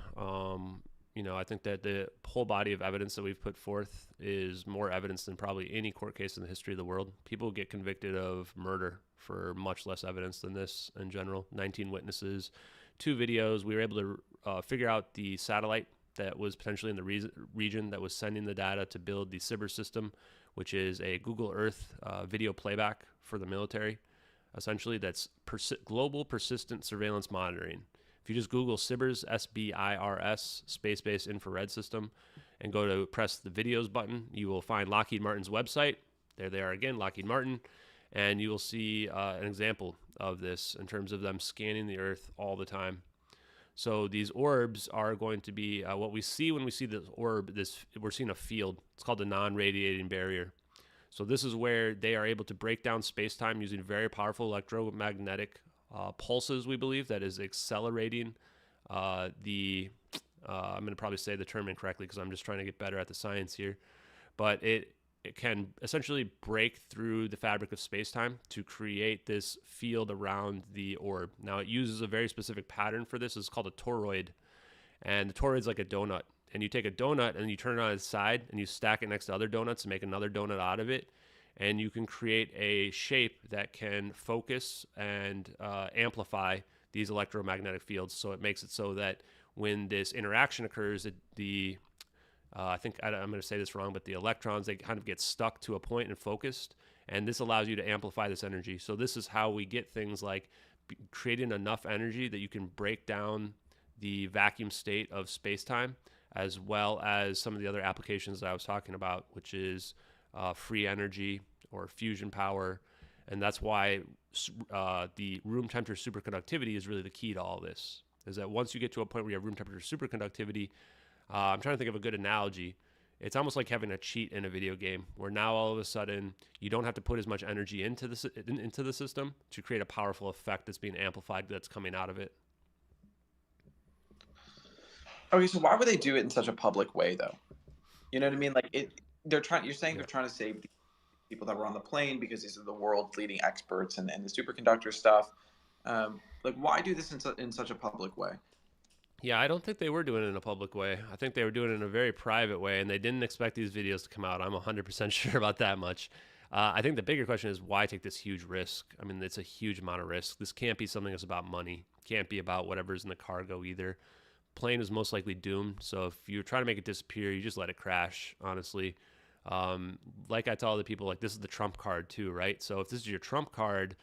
Speaker 1: I think that the whole body of evidence that we've put forth is more evidence than probably any court case in the history of the world. People get convicted of murder for much less evidence than this in general. 19 witnesses, 2 videos. We were able to figure out the satellite that was potentially in the region that was sending the data to build the CBRS system, which is a Google Earth video playback for the military. Essentially, that's global persistent surveillance monitoring. If you just Google CBRS, SBIRS, space-based infrared system, and go to press the videos button, you will find Lockheed Martin's website. There they are again, Lockheed Martin. And you will see an example of this in terms of them scanning the Earth all the time. So these orbs are going to be what we see when we see this orb. We're seeing a field. It's called the non-radiating barrier. So this is where they are able to break down space-time using very powerful electromagnetic pulses, we believe, that is accelerating I'm going to probably say the term incorrectly because I'm just trying to get better at the science here. But it can essentially break through the fabric of space-time to create this field around the orb. Now, it uses a very specific pattern for this. It's called a toroid. And the toroid is like a donut. And you take a donut and you turn it on its side and you stack it next to other donuts and make another donut out of it. And you can create a shape that can focus and amplify these electromagnetic fields. So it makes it so that when this interaction occurs, I think I'm going to say this wrong, but the electrons, they kind of get stuck to a point and focused. And this allows you to amplify this energy. So this is how we get things like creating enough energy that you can break down the vacuum state of space-time, as well as some of the other applications that I was talking about, which is free energy or fusion power. And that's why the room temperature superconductivity is really the key to all this, is that once you get to a point where you have room temperature superconductivity, I'm trying to think of a good analogy. It's almost like having a cheat in a video game where now all of a sudden you don't have to put as much energy into the system to create a powerful effect that's being amplified that's coming out of it.
Speaker 2: Okay, so why would they do it in such a public way, though? You know what I mean? Like you're saying they're trying to save the people that were on the plane because these are the world's leading experts in the superconductor stuff. Like, why do this in such a public way?
Speaker 1: Yeah, I don't think they were doing it in a public way. I think they were doing it in a very private way, and they didn't expect these videos to come out. I'm 100% sure about that much. I think the bigger question is why take this huge risk? I mean, it's a huge amount of risk. This can't be something that's about money. It can't be about whatever's in the cargo either. Plane is most likely doomed. So if you're trying to make it disappear, you just let it crash, honestly. Like I tell other people, like, this is the trump card too, right? So if this is your trump card,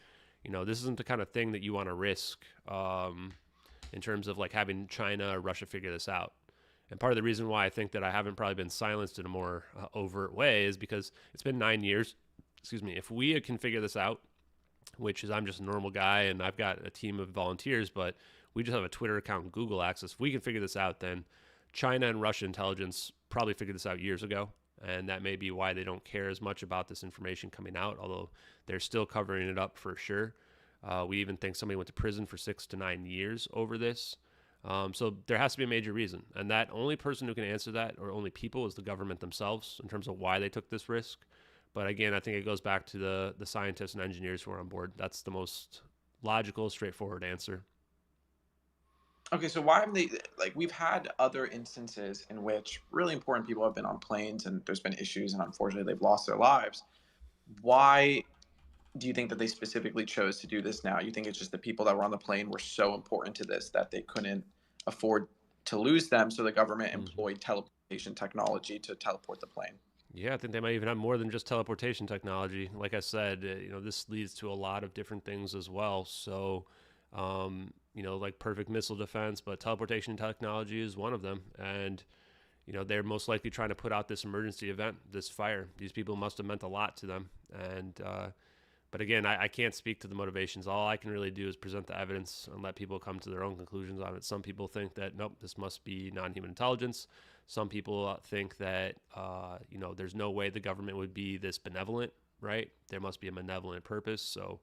Speaker 1: this isn't the kind of thing that you want to risk in terms of like having China or Russia figure this out. And part of the reason why I think that I haven't probably been silenced in a more overt way is because it's been 9 years. Excuse me. If we can figure this out, which is I'm just a normal guy and I've got a team of volunteers, but we just have a Twitter account and Google access. If we can figure this out, then China and Russian intelligence probably figured this out years ago. And that may be why they don't care as much about this information coming out, although they're still covering it up for sure. We even think somebody went to prison for 6 to 9 years over this. So there has to be a major reason. And that only person who can answer that, or only people, is the government themselves in terms of why they took this risk. But again, I think it goes back to the scientists and engineers who are on board. That's the most logical, straightforward answer.
Speaker 2: Okay, so why have they, like, we've had other instances in which really important people have been on planes and there's been issues and unfortunately they've lost their lives. Why do you think that they specifically chose to do this now? You think it's just the people that were on the plane were so important to this that they couldn't afford to lose them, so the government employed teleportation technology to teleport the plane?
Speaker 1: Yeah, I think they might even have more than just teleportation technology. Like I said, this leads to a lot of different things as well. So, like perfect missile defense, but teleportation technology is one of them. And, they're most likely trying to put out this emergency event, this fire. These people must have meant a lot to them. And, but again, I can't speak to the motivations. All I can really do is present the evidence and let people come to their own conclusions on it. Some people think that, nope, this must be non-human intelligence. Some people think that, there's no way the government would be this benevolent, right? There must be a benevolent purpose. So,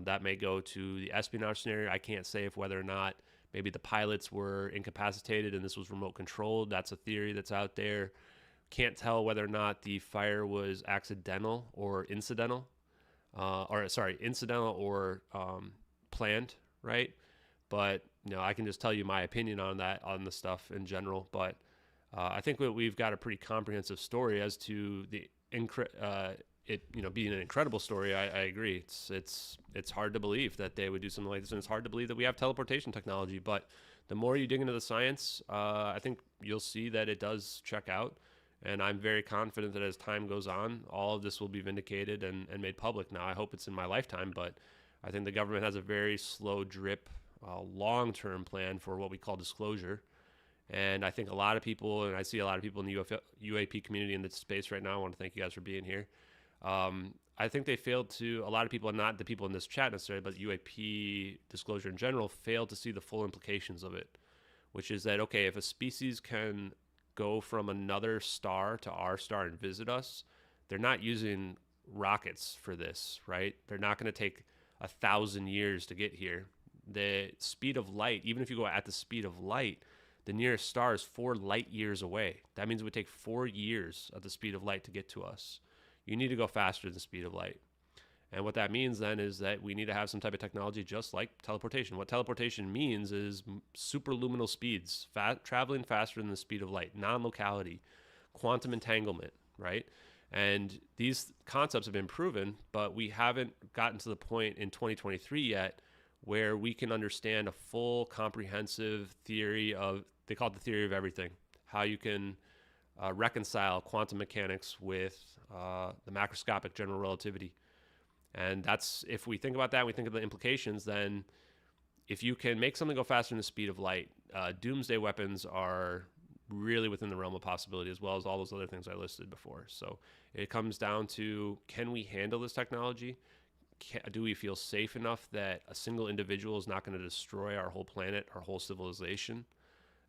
Speaker 1: that may go to the espionage scenario. I can't say if whether or not maybe the pilots were incapacitated and this was remote controlled. That's a theory that's out there. Can't tell whether or not the fire was accidental or incidental. Incidental or planned, right? But I can just tell you my opinion on that, on the stuff in general. But I think that we've got a pretty comprehensive story as to the being an incredible story. I agree. It's hard to believe that they would do something like this, and it's hard to believe that we have teleportation technology. But the more you dig into the science, I think you'll see that it does check out. And I'm very confident that as time goes on, all of this will be vindicated and made public. Now, I hope it's in my lifetime, but I think the government has a very slow drip, long-term plan for what we call disclosure. And I think a lot of people, and I see a lot of people in the UAP community in the space right now. I want to thank you guys for being here. I think they failed to, a lot of people, not the people in this chat necessarily, but UAP disclosure in general, failed to see the full implications of it, which is that, okay, if a species can go from another star to our star and visit us, they're not using rockets for this, right? They're not going to take 1,000 years to get here. The speed of light, even if you go at the speed of light, the nearest star is 4 light years away. That means it would take 4 years at the speed of light to get to us. You need to go faster than the speed of light. And what that means then is that we need to have some type of technology just like teleportation. What teleportation means is superluminal speeds, traveling faster than the speed of light, non-locality, quantum entanglement, right? And these concepts have been proven, but we haven't gotten to the point in 2023 yet where we can understand a full comprehensive theory of, they call it the theory of everything, how you can reconcile quantum mechanics with the macroscopic general relativity. And that's, if we think about that, we think of the implications, then if you can make something go faster than the speed of light, doomsday weapons are really within the realm of possibility, as well as all those other things I listed before. So it comes down to, can we handle this technology? Do we feel safe enough that a single individual is not going to destroy our whole planet, our whole civilization?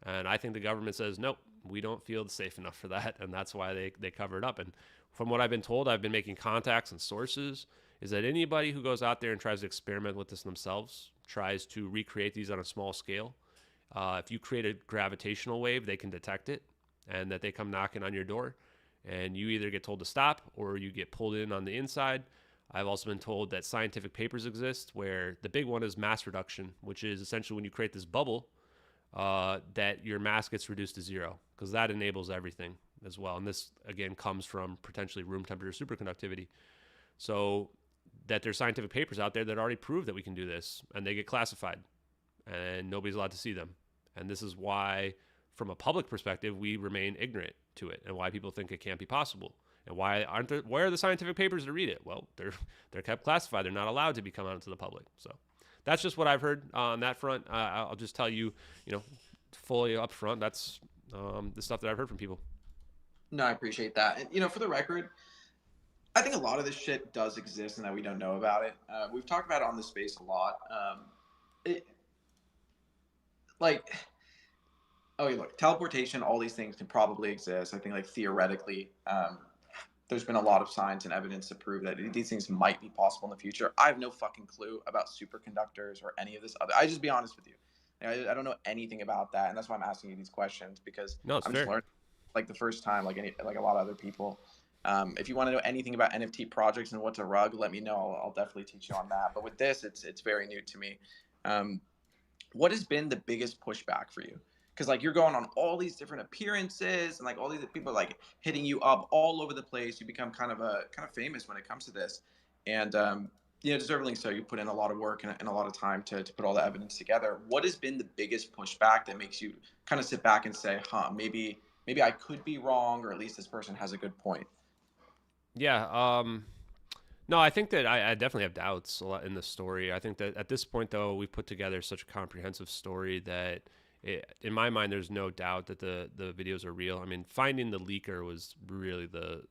Speaker 1: And I think the government says, nope, we don't feel safe enough for that. And that's why they cover it up. And from what I've been told, I've been making contacts and sources, is that anybody who goes out there and tries to experiment with this themselves, tries to recreate these on a small scale, if you create a gravitational wave, they can detect it, and that they come knocking on your door, and you either get told to stop or you get pulled in on the inside. I've also been told that scientific papers exist where the big one is mass reduction, which is essentially when you create this bubble, that your mass gets reduced to zero, because that enables everything as well. And this, again, comes from potentially room temperature superconductivity. So that there's scientific papers out there that already prove that we can do this, and they get classified, and nobody's allowed to see them. And this is why, from a public perspective, we remain ignorant to it, and why people think it can't be possible. And why aren't there? Where are the scientific papers to read it? Well, they're kept classified. They're not allowed to be come out to the public. So that's just what I've heard on that front. I'll just tell you, fully up front, that's the stuff that I've heard from people.
Speaker 2: No, I appreciate that. And, for the record, I think a lot of this shit does exist and that we don't know about it. We've talked about it on this space a lot. Look, teleportation, all these things can probably exist. I think, theoretically, there's been a lot of science and evidence to prove that these things might be possible in the future. I have no fucking clue about superconductors or any of this other. I just be honest with you. I don't know anything about that, and that's why I'm asking you these questions, because I'm just learning, the first time, like a lot of other people. If you want to know anything about NFT projects and what's a rug, let me know. I'll definitely teach you on that. But with this, it's very new to me. What has been the biggest pushback for you? Because you're going on all these different appearances, and all these people hitting you up all over the place. You become kind of famous when it comes to this, and deservedly so. You put in a lot of work and a lot of time to put all the evidence together. What has been the biggest pushback that makes you kind of sit back and say, maybe I could be wrong, or at least this person has a good point?
Speaker 1: Yeah. No, I think that I definitely have doubts a lot in the story. I think that at this point, though, we've put together such a comprehensive story that in my mind, there's no doubt that the videos are real. I mean, finding the leaker was really the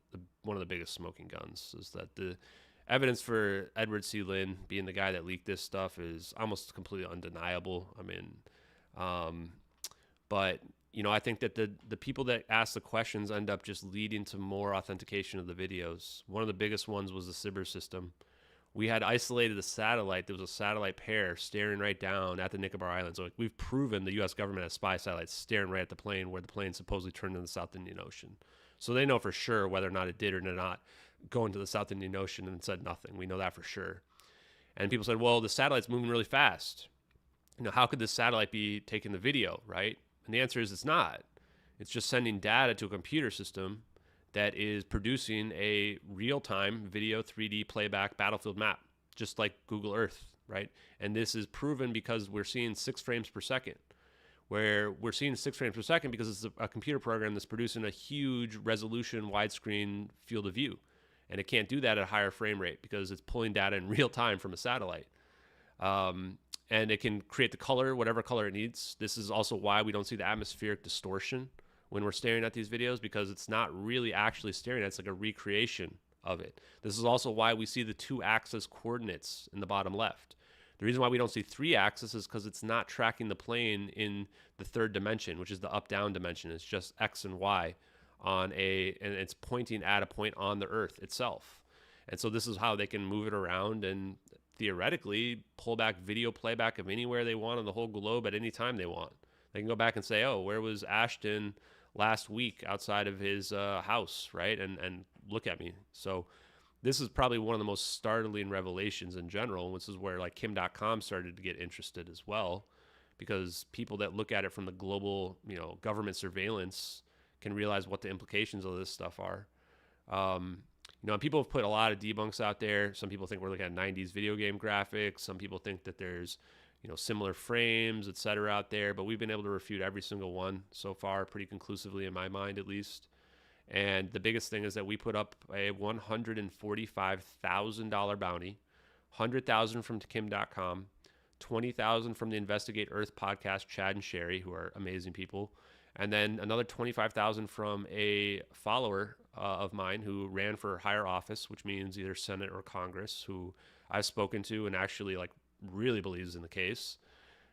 Speaker 1: one of the biggest smoking guns, is that the evidence for Edward C. Lin being the guy that leaked this stuff is almost completely undeniable. I mean, but I think that the people that ask the questions end up just leading to more authentication of the videos. One of the biggest ones was the Sibber system. We had isolated a satellite. There was a satellite pair staring right down at the Nicobar Islands. So we've proven the U.S. government has spy satellites staring right at the plane, where the plane supposedly turned in the South Indian Ocean. So they know for sure whether or not it did or did not go into the South Indian Ocean, and said nothing. We know that for sure. And people said, well, the satellite's moving really fast. How could this satellite be taking the video, right? And the answer is it's not. It's just sending data to a computer system that is producing a real-time video 3D playback battlefield map, just like Google Earth, right? And this is proven because we're seeing 6 frames per second, where we're seeing 6 frames per second because it's a computer program that's producing a huge resolution widescreen field of view. And it can't do that at a higher frame rate because it's pulling data in real time from a satellite. And it can create the color, whatever color it needs. This is also why we don't see the atmospheric distortion when we're staring at these videos, because it's not really actually staring at it. It's like a recreation of it. This is also why we see the 2-axis coordinates in the bottom left. The reason why we don't see 3-axis is because it's not tracking the plane in the third dimension, which is the up-down dimension. It's just X and Y and it's pointing at a point on the Earth itself. And so this is how they can move it around and theoretically pull back video playback of anywhere they want on the whole globe at any time they want. They can go back and say, oh, where was Ashton last week outside of his house, right? And look at me. So this is probably one of the most startling revelations in general. This is where like Kim.com started to get interested as well, because people that look at it from the global, government surveillance can realize what the implications of this stuff are. And people have put a lot of debunks out there. Some people think we're looking at 90s video game graphics. Some people think that there's, similar frames, et cetera, out there. But we've been able to refute every single one so far pretty conclusively, in my mind at least. And the biggest thing is that we put up a $145,000 bounty, $100,000 from Kim.com, $20,000 from the Investigate Earth podcast, Chad and Sherry, who are amazing people. And then another $25,000 from a follower of mine who ran for higher office, which means either Senate or Congress, who I've spoken to and actually really believes in the case.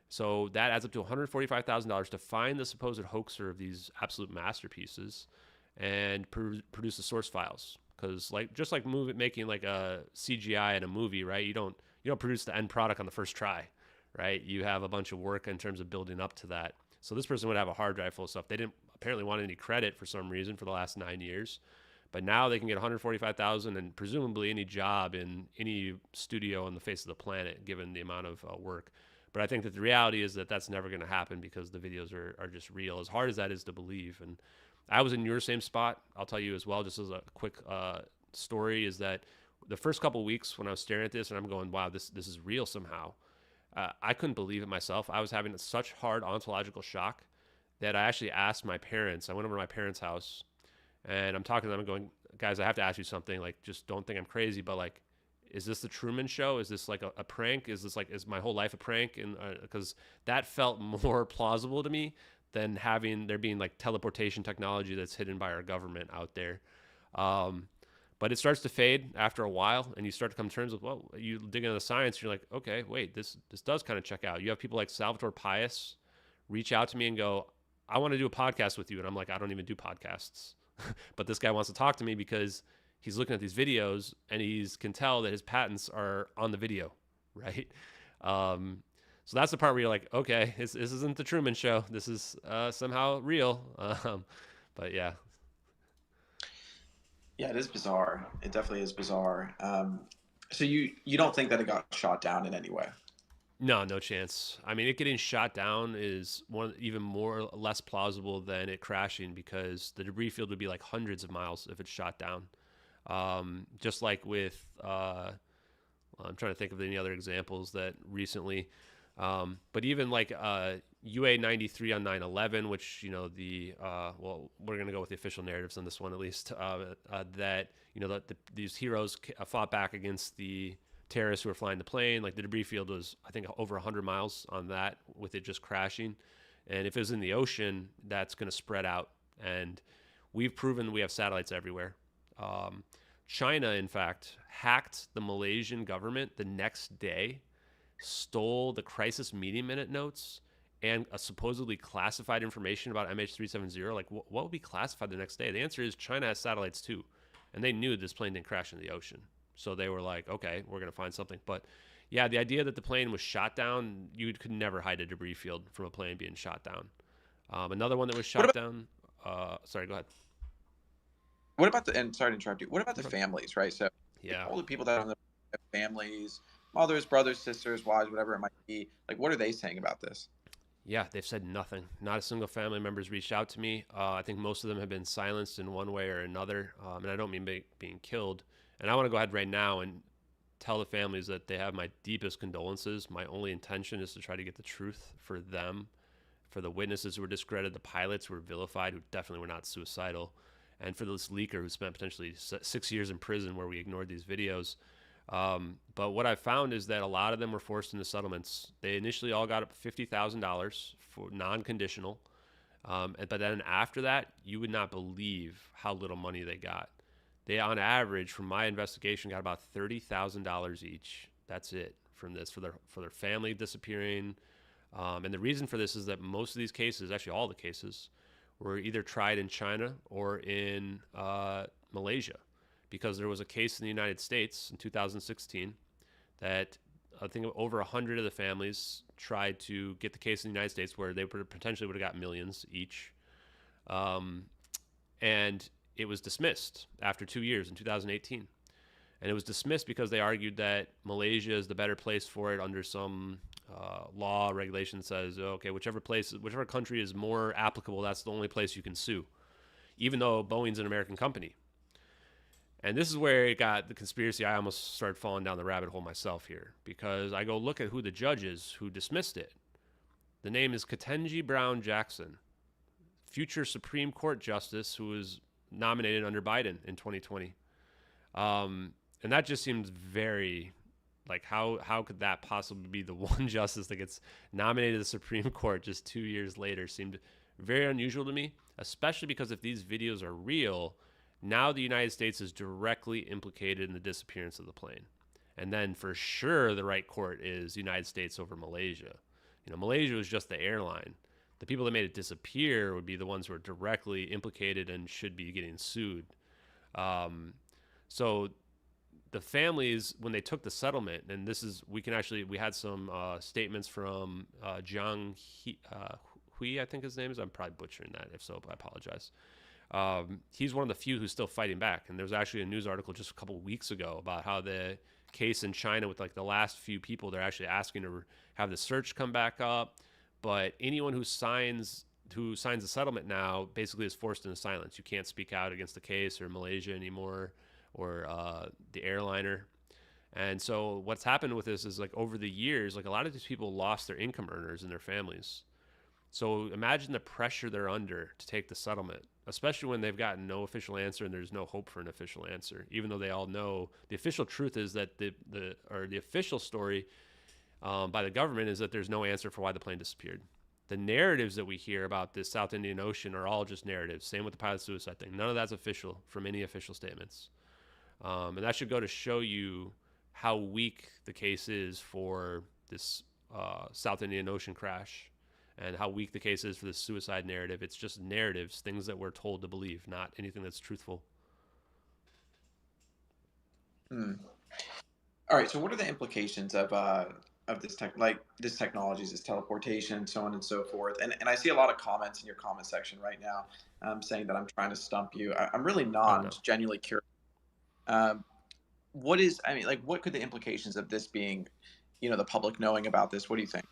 Speaker 1: So that adds up to $145,000 to find the supposed hoaxer of these absolute masterpieces and produce the source files. Because just like making like a CGI in a movie, right? You don't produce the end product on the first try, right? You have a bunch of work in terms of building up to that. So this person would have a hard drive full of stuff. They didn't apparently want any credit for some reason for the last 9 years. But now they can get $145,000 and presumably any job in any studio on the face of the planet, given the amount of work. But I think that the reality is that that's never going to happen because the videos are just real, as hard as that is to believe. And I was in your same spot. I'll tell you as well, just as a quick story, is that the first couple of weeks when I was staring at this and I'm going, wow, this is real somehow. I couldn't believe it myself. I was having such hard ontological shock that I actually asked my parents. I went over to my parents' house and I'm talking to them and going, guys, I have to ask you something. Just don't think I'm crazy, but is this the Truman Show? Is this like a prank? Is this is my whole life a prank? And because that felt more plausible to me than there being teleportation technology that's hidden by our government out there. But it starts to fade after a while, and you start to come to terms with, well, you dig into the science, and you're like, okay, wait, this does kind of check out. You have people like Salvatore Pais reach out to me and go, I want to do a podcast with you. And I'm like, I don't even do podcasts. But this guy wants to talk to me because he's looking at these videos, and he can tell that his patents are on the video, right? So that's the part where you're like, okay, this isn't the Truman Show. This is somehow real. But yeah.
Speaker 2: Yeah, it is bizarre. It definitely is bizarre. So you don't think that it got shot down in any way?
Speaker 1: No chance. I mean, it getting shot down is even less plausible than it crashing, because the debris field would be like hundreds of miles if it's shot down. Just like with, I'm trying to think of any other examples that recently. But even like UA-93 on 9/11, which well, we're gonna go with the official narratives on this one at least. That these heroes fought back against the terrorists who were flying the plane. Like the debris field was, I think, over 100 miles on that, with it just crashing. And if it was in the ocean, that's going to spread out. And we've proven we have satellites everywhere. China, in fact, hacked the Malaysian government the next day, stole the crisis media minute notes and supposedly classified information about MH370. Like, what would be classified the next day? The answer is China has satellites too. And they knew this plane didn't crash in the ocean. So they were like, okay, we're going to find something. But yeah, the idea that the plane was shot down, you could never hide a debris field from a plane being shot down. Another one that was shot down. Sorry, go ahead.
Speaker 2: What about and sorry to interrupt you. What about the families, right? So
Speaker 1: yeah,
Speaker 2: all the people that are on the families, mothers, brothers, sisters, wives, whatever it might be, like, what are they saying about this?
Speaker 1: Yeah, they've said nothing. Not a single family member's reached out to me. I think most of them have been silenced in one way or another. And I don't mean being killed. And I want to go ahead right now and tell the families that they have my deepest condolences. My only intention is to try to get the truth for them, for the witnesses who were discredited, the pilots who were vilified, who definitely were not suicidal, and for this leaker who spent potentially 6 years in prison where we ignored these videos. But what I found is that a lot of them were forced into settlements. They initially all got up $50,000 for non-conditional, but then after that, you would not believe how little money they got. They, on average, from my investigation, got about $30,000 each. That's it from this for their family disappearing. And the reason for this is that most of these cases, actually all the cases, were either tried in China or in Malaysia, because there was a case in the United States in 2016 that I think over 100 of the families tried to get the case in the United States where they potentially would have got millions each. And it was dismissed after 2 years in 2018. And it was dismissed because they argued that Malaysia is the better place for it under some law regulation says, okay, whichever country is more applicable, that's the only place you can sue, even though Boeing's an American company. And this is where it got the conspiracy. I almost started falling down the rabbit hole myself here, because I go look at who the judge is who dismissed it. The name is Ketanji Brown Jackson, future Supreme Court justice who was nominated under Biden in 2020. And that just seems very, like, how could that possibly be the one justice that gets nominated to the Supreme Court just 2 years later? Seemed very unusual to me, especially because if these videos are real, now the United States is directly implicated in the disappearance of the plane. And then for sure the right court is the United States over Malaysia. Malaysia was just the airline. The people that made it disappear would be the ones who are directly implicated and should be getting sued. So the families, when they took the settlement, and we had some statements from Jiang Hui, I think his name is. I'm probably butchering that. If so, I apologize. He's one of the few who's still fighting back. And there was actually a news article just a couple of weeks ago about how the case in China with like the last few people, they're actually asking to have the search come back up. But anyone who signs the settlement now basically is forced into silence. You can't speak out against the case or Malaysia anymore, or the airliner. And so what's happened with this is, like, over the years, like, a lot of these people lost their income earners and their families. So imagine the pressure they're under to take the settlement, especially when they've gotten no official answer and there's no hope for an official answer, even though they all know the official truth is that the official story by the government is that there's no answer for why the plane disappeared. The narratives that we hear about this South Indian Ocean are all just narratives. Same with the pilot suicide thing. None of that's official from any official statements. And that should go to show you how weak the case is for this South Indian Ocean crash, and how weak the case is for this suicide narrative. It's just narratives, things that we're told to believe, not anything that's truthful.
Speaker 2: All right. So what are the implications of this this technology, this teleportation, so on and so forth? And I see a lot of comments in your comment section right now saying that I'm trying to stump you. I'm really not. I'm just genuinely curious. What could the implications of this being, the public knowing about this? What do you think?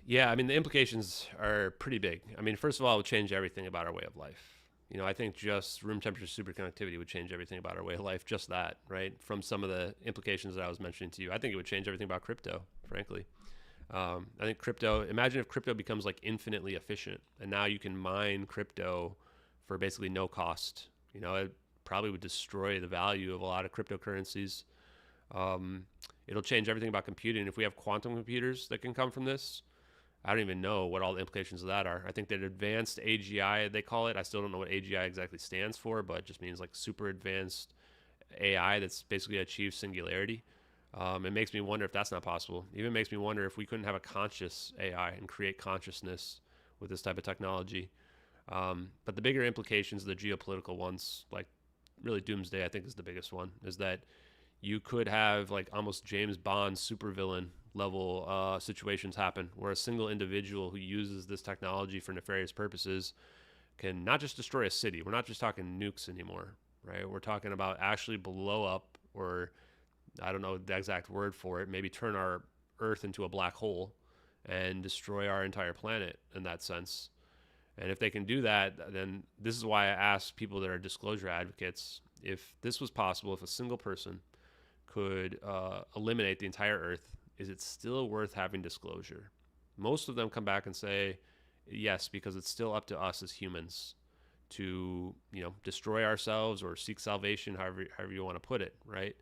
Speaker 1: Yeah, I mean, the implications are pretty big. I mean, first of all, it would change everything about our way of life. I think just room temperature superconductivity would change everything about our way of life. Just that, right? From some of the implications that I was mentioning to you, I think it would change everything about crypto, frankly. I think imagine if crypto becomes like infinitely efficient, and now you can mine crypto for basically no cost. It probably would destroy the value of a lot of cryptocurrencies. It'll change everything about computing. If we have quantum computers that can come from this, I don't even know what all the implications of that are. I think that advanced AGI, they call it. I still don't know what AGI exactly stands for, but it just means like super advanced AI that's basically achieves singularity. It makes me wonder if that's not possible. It even makes me wonder if we couldn't have a conscious AI and create consciousness with this type of technology. But the bigger implications, the geopolitical ones, like really doomsday, I think is the biggest one, is that you could have like almost James Bond supervillain level situations happen where a single individual who uses this technology for nefarious purposes can not just destroy a city. We're not just talking nukes anymore, right? We're talking about actually blow up, or I don't know the exact word for it, maybe turn our Earth into a black hole and destroy our entire planet in that sense. And if they can do that, then this is why I ask people that are disclosure advocates, if this was possible, if a single person could eliminate the entire Earth, is it still worth having disclosure? Most of them come back and say yes, because it's still up to us as humans to, destroy ourselves or seek salvation, however you want to put it, right?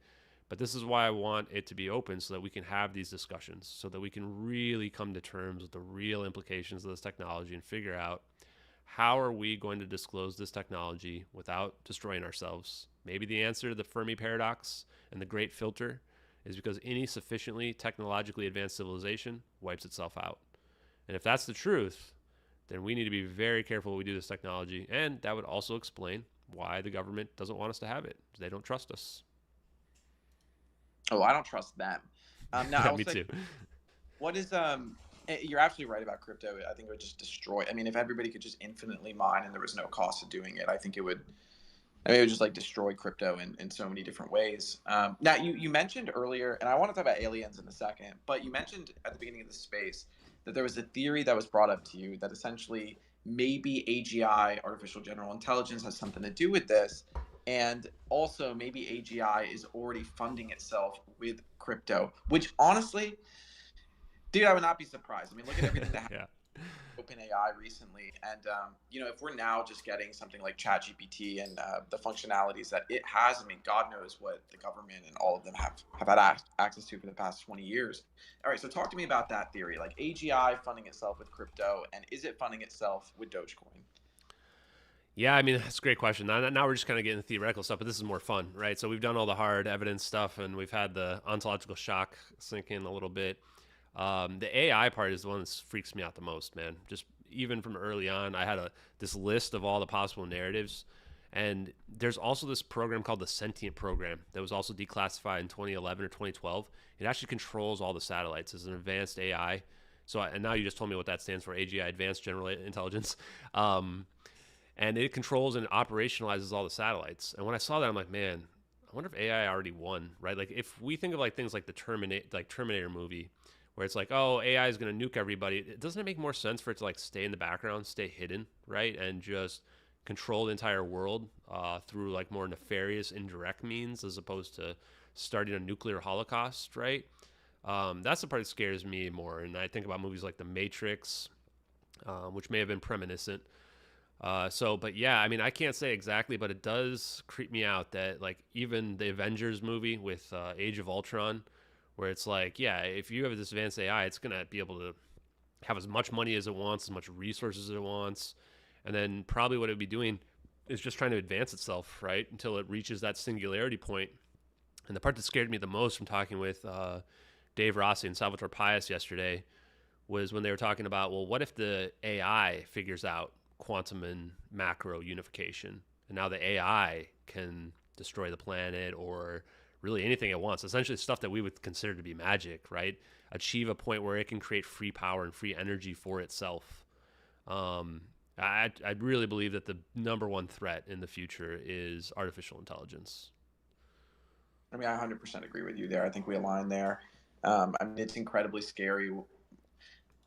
Speaker 1: But this is why I want it to be open, so that we can have these discussions, so that we can really come to terms with the real implications of this technology and figure out, how are we going to disclose this technology without destroying ourselves? Maybe the answer to the Fermi paradox and the great filter is because any sufficiently technologically advanced civilization wipes itself out. And if that's the truth, then we need to be very careful when we do this technology. And that would also explain why the government doesn't want us to have it. They don't trust us.
Speaker 2: Oh, I don't trust them. Now, I will
Speaker 1: Me
Speaker 2: say,
Speaker 1: too.
Speaker 2: what is you're absolutely right about crypto. I think it would just destroy. I mean, if everybody could just infinitely mine and there was no cost of doing it, I think it would. I mean, it would just like destroy crypto in so many different ways. Now, you mentioned earlier, and I want to talk about aliens in a second, but you mentioned at the beginning of the space that there was a theory that was brought up to you that essentially maybe AGI, artificial general intelligence, has something to do with this. And also maybe AGI is already funding itself with crypto, which honestly, dude, I would not be surprised. I mean, look at everything that happened.
Speaker 1: Yeah.
Speaker 2: OpenAI recently, and if we're now just getting something like ChatGPT and the functionalities that it has, I mean, God knows what the government and all of them have had access to for the past 20 years. All right, so talk to me about that theory, like AGI funding itself with crypto, and is it funding itself with Dogecoin?
Speaker 1: Yeah, I mean, that's a great question. Now we're just kind of getting the theoretical stuff, but this is more fun, right? So we've done all the hard evidence stuff, and we've had the ontological shock sink in a little bit. The AI part is the one that freaks me out the most, man. Just even from early on, I had this list of all the possible narratives, and there's also this program called the Sentient Program that was also declassified in 2011 or 2012. It actually controls all the satellites as an advanced AI. So, and now you just told me what that stands for: AGI, Advanced General Intelligence. And it controls and operationalizes all the satellites. And when I saw that, I'm like, man, I wonder if AI already won, right? Like if we think of like things like the Terminator movie, where it's like, oh, AI is going to nuke everybody. Doesn't it make more sense for it to like stay in the background, stay hidden, right, and just control the entire world through like more nefarious, indirect means, as opposed to starting a nuclear holocaust, right? That's the part that scares me more. And I think about movies like The Matrix, which may have been premonition. But yeah, I mean, I can't say exactly, but it does creep me out that like even the Avengers movie with Age of Ultron, where it's like, yeah, if you have this advanced AI, it's gonna be able to have as much money as it wants, as much resources as it wants, and then probably what it would be doing is just trying to advance itself, right, until it reaches that singularity point. And the part that scared me the most from talking with Dave Rossi and Salvatore Pais yesterday was when they were talking about, well, what if the AI figures out quantum and macro unification, and now the AI can destroy the planet or really anything it wants, essentially stuff that we would consider to be magic, right? Achieve a point where it can create free power and free energy for itself. I really believe that the number one threat in the future is artificial intelligence.
Speaker 2: I mean, I 100% agree with you there. I think we align there. I mean, it's incredibly scary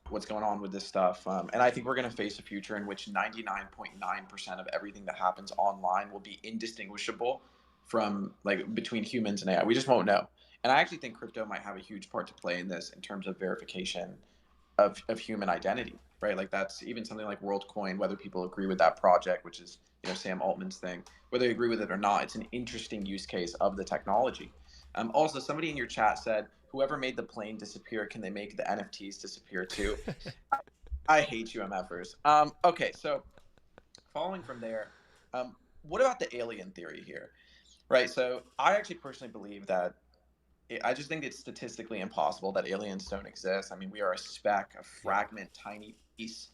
Speaker 2: what's going on with this stuff. And I think we're going to face a future in which 99.9% of everything that happens online will be indistinguishable from like between humans and AI. We just won't know. And I actually think crypto might have a huge part to play in this in terms of verification of human identity, right? Like that's even something like WorldCoin, whether people agree with that project, which is, Sam Altman's thing, whether they agree with it or not, it's an interesting use case of the technology. Also, somebody in your chat said, whoever made the plane disappear, can they make the NFTs disappear too? I hate you, MFers. Okay, so following from there, what about the alien theory here? Right, so I actually personally believe that I just think it's statistically impossible that aliens don't exist. I mean, we are a speck, a fragment, tiny piece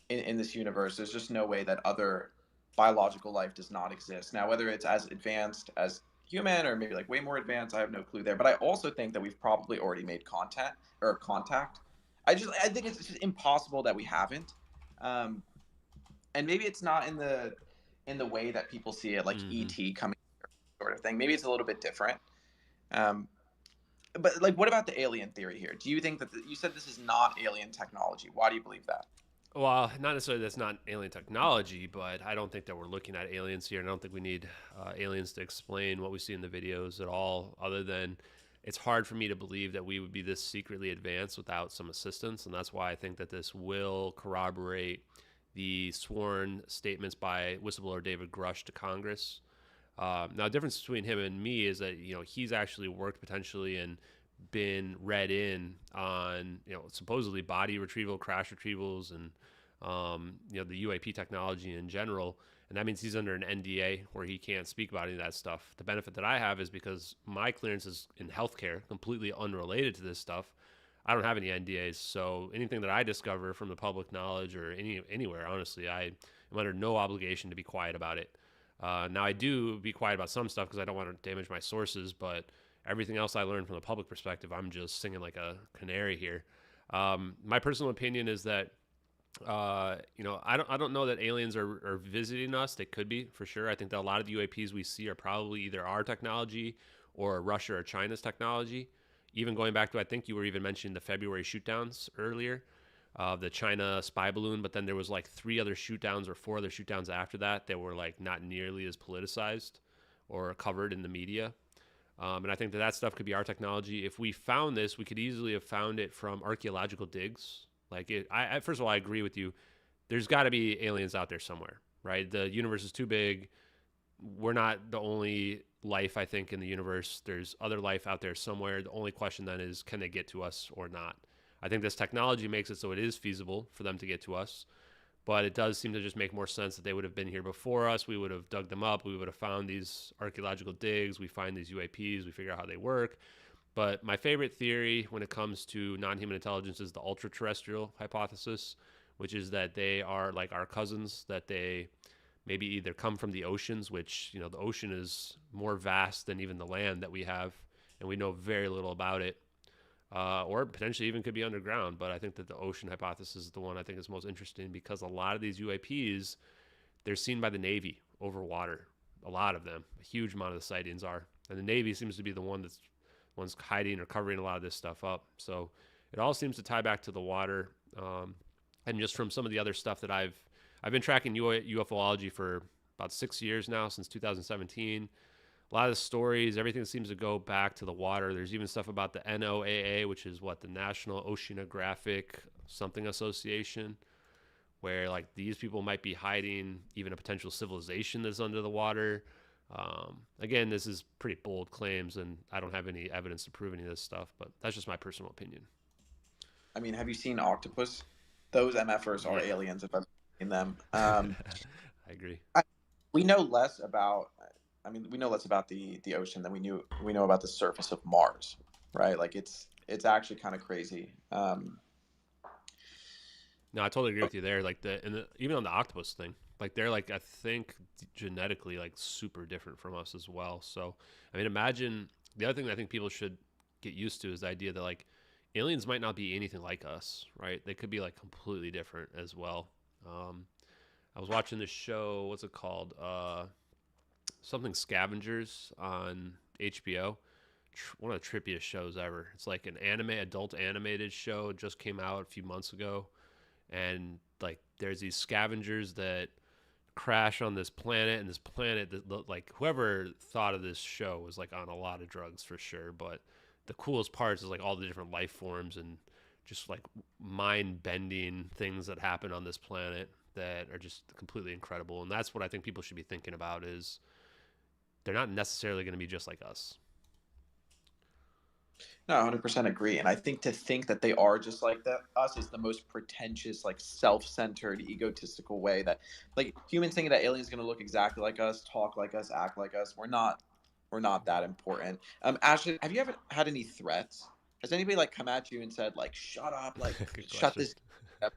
Speaker 2: in this universe. There's just no way that other biological life does not exist. Now, whether it's as advanced as human or maybe like way more advanced, I have no clue there. But I also think that we've probably already made contact. I think it's just impossible that we haven't. Um, and maybe it's not in the way that people see it, like
Speaker 1: Mm-hmm.
Speaker 2: ET coming sort of thing. Maybe it's a little bit different. Um, But like, what about the alien theory here? Do you think that you said this is not alien technology? Why do you believe that?
Speaker 1: Well, not necessarily that's not alien technology, but I don't think that we're looking at aliens here. And I don't think we need aliens to explain what we see in the videos at all, other than it's hard for me to believe that we would be this secretly advanced without some assistance. And that's why I think that this will corroborate the sworn statements by whistleblower David Grush to Congress. Now, the difference between him and me is that he's actually worked potentially and been read in on supposedly body retrieval, crash retrievals, and the UAP technology in general. And that means he's under an NDA where he can't speak about any of that stuff. The benefit that I have is because my clearance is in healthcare, completely unrelated to this stuff. I don't have any NDAs, so anything that I discover from the public knowledge or anywhere, honestly, I am under no obligation to be quiet about it. Now, I do be quiet about some stuff because I don't want to damage my sources, but everything else I learned from the public perspective, I'm just singing like a canary here. My personal opinion is that, I don't know that aliens are visiting us. They could be, for sure. I think that a lot of the UAPs we see are probably either our technology or Russia or China's technology. Even going back to, I think you were even mentioning the February shootdowns earlier, the China spy balloon, but then there was like 3 other shootdowns or 4 other shootdowns after that that were like not nearly as politicized or covered in the media. And I think that stuff could be our technology. If we found this, we could easily have found it from archaeological digs. Like first of all, I agree with you. There's got to be aliens out there somewhere, right? The universe is too big. We're not the only life, I think, in the universe. There's other life out there somewhere. The only question then is, can they get to us or not? I think this technology makes it so it is feasible for them to get to us. But it does seem to just make more sense that they would have been here before us. We would have dug them up. We would have found these archaeological digs. We find these UAPs. We figure out how they work. But my favorite theory when it comes to non-human intelligence is the ultra-terrestrial hypothesis, which is that they are like our cousins, that they maybe either come from the oceans, which, the ocean is more vast than even the land that we have, and we know very little about it, or potentially even could be underground. But I think that the ocean hypothesis is the one I think is most interesting because a lot of these UAPs, they're seen by the Navy over water. A lot of them, a huge amount of the sightings are. And the Navy seems to be the one's hiding or covering a lot of this stuff up. So it all seems to tie back to the water. And just from some of the other stuff that I've been tracking UFOlogy for about 6 years now, since 2017. A lot of the stories, everything seems to go back to the water. There's even stuff about the NOAA, which is the National Oceanographic something Association, where like these people might be hiding even a potential civilization that's under the water. Again, this is pretty bold claims, and I don't have any evidence to prove any of this stuff, but that's just my personal opinion.
Speaker 2: I mean, have you seen Octopus? Those MFers are aliens if I've seen them. I
Speaker 1: agree.
Speaker 2: We know less about. I mean, we know less about the ocean than we know about the surface of Mars, right? Like it's actually kind of crazy.
Speaker 1: No, I totally agree with you there. Like even on the octopus thing, like they're like I think genetically like super different from us as well. So I mean, imagine the other thing that I think people should get used to is the idea that like aliens might not be anything like us, right? They could be like completely different as well. I was watching this show. What's it called? Something Scavengers on HBO. One of the trippiest shows ever. It's like an adult animated show. It just came out a few months ago, and like there's these scavengers that crash on this planet, and this planet that like whoever thought of this show was like on a lot of drugs for sure. But the coolest parts is like all the different life forms and just like mind bending things that happen on this planet that are just completely incredible. And that's what I think people should be thinking about is they're not necessarily going to be just like us.
Speaker 2: No, 100% agree. And I think to think that they are just like us is the most pretentious, like self-centered, egotistical way that like humans thinking that aliens going to look exactly like us, talk like us, act like us. We're not that important. Ashley, have you ever had any threats? Has anybody like come at you and said like, shut up, like shut this up?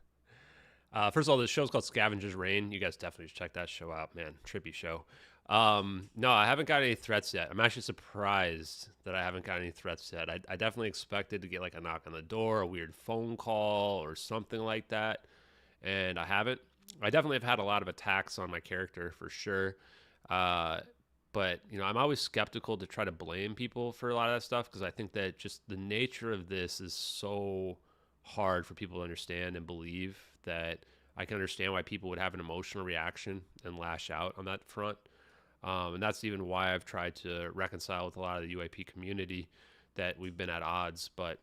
Speaker 1: First of all, this show's called Scavengers Reign. You guys definitely should check that show out, man. Trippy show. No, I haven't got any threats yet. I'm actually surprised that I haven't got any threats yet. I definitely expected to get like a knock on the door, a weird phone call, or something like that, and I haven't. I definitely have had a lot of attacks on my character for sure. But I'm always skeptical to try to blame people for a lot of that stuff, because I think that just the nature of this is so hard for people to understand and believe, that I can understand why people would have an emotional reaction and lash out on that front. And that's even why I've tried to reconcile with a lot of the UAP community that we've been at odds. But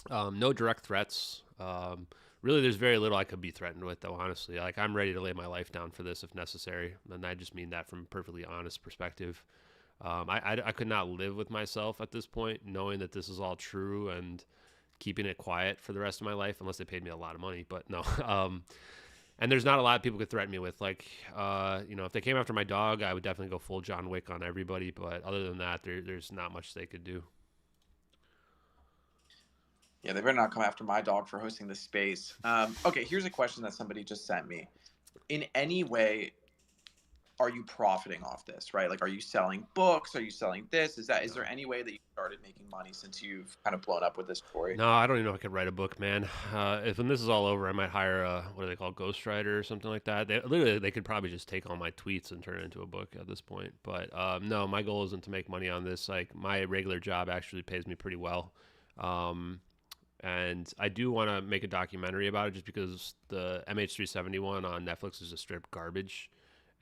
Speaker 1: no direct threats. Really, there's very little I could be threatened with, though, honestly. Like, I'm ready to lay my life down for this if necessary. And I just mean that from a perfectly honest perspective. I could not live with myself at this point, knowing that this is all true and keeping it quiet for the rest of my life, unless they paid me a lot of money. But no. And there's not a lot of people could threaten me with. Like, if they came after my dog, I would definitely go full John Wick on everybody. But other than that, there's not much they could do.
Speaker 2: Yeah, they better not come after my dog for hosting this space. Okay, here's a question that somebody just sent me. In any way, are you profiting off this, right? Like, are you selling books? Are you selling this? Is there any way that you started making money since you've kind of blown up with this story?
Speaker 1: No, I don't even know if I could write a book, man. When this is all over, I might hire what do they call, ghostwriter or something like that. They could probably just take all my tweets and turn it into a book at this point. But no, my goal isn't to make money on this. Like, my regular job actually pays me pretty well. And I do want to make a documentary about it, just because the MH370 one on Netflix is a straight garbage.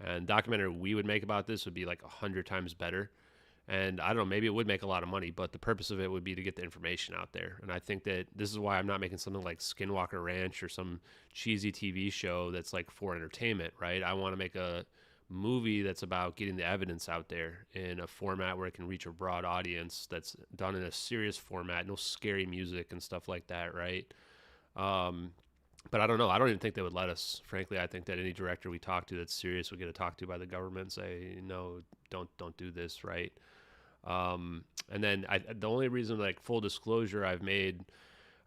Speaker 1: And documentary we would make about this would be like 100 times better. And I don't know, maybe it would make a lot of money, but the purpose of it would be to get the information out there. And I think that this is why I'm not making something like Skinwalker Ranch or some cheesy TV show that's like for entertainment, right? I want to make a movie that's about getting the evidence out there in a format where it can reach a broad audience, that's done in a serious format, no scary music and stuff like that, right? But I don't know. I don't even think they would let us. Frankly, I think that any director we talk to that's serious would get talked to by the government and say, no, don't do this, right? And then the only reason, like, full disclosure, I've made,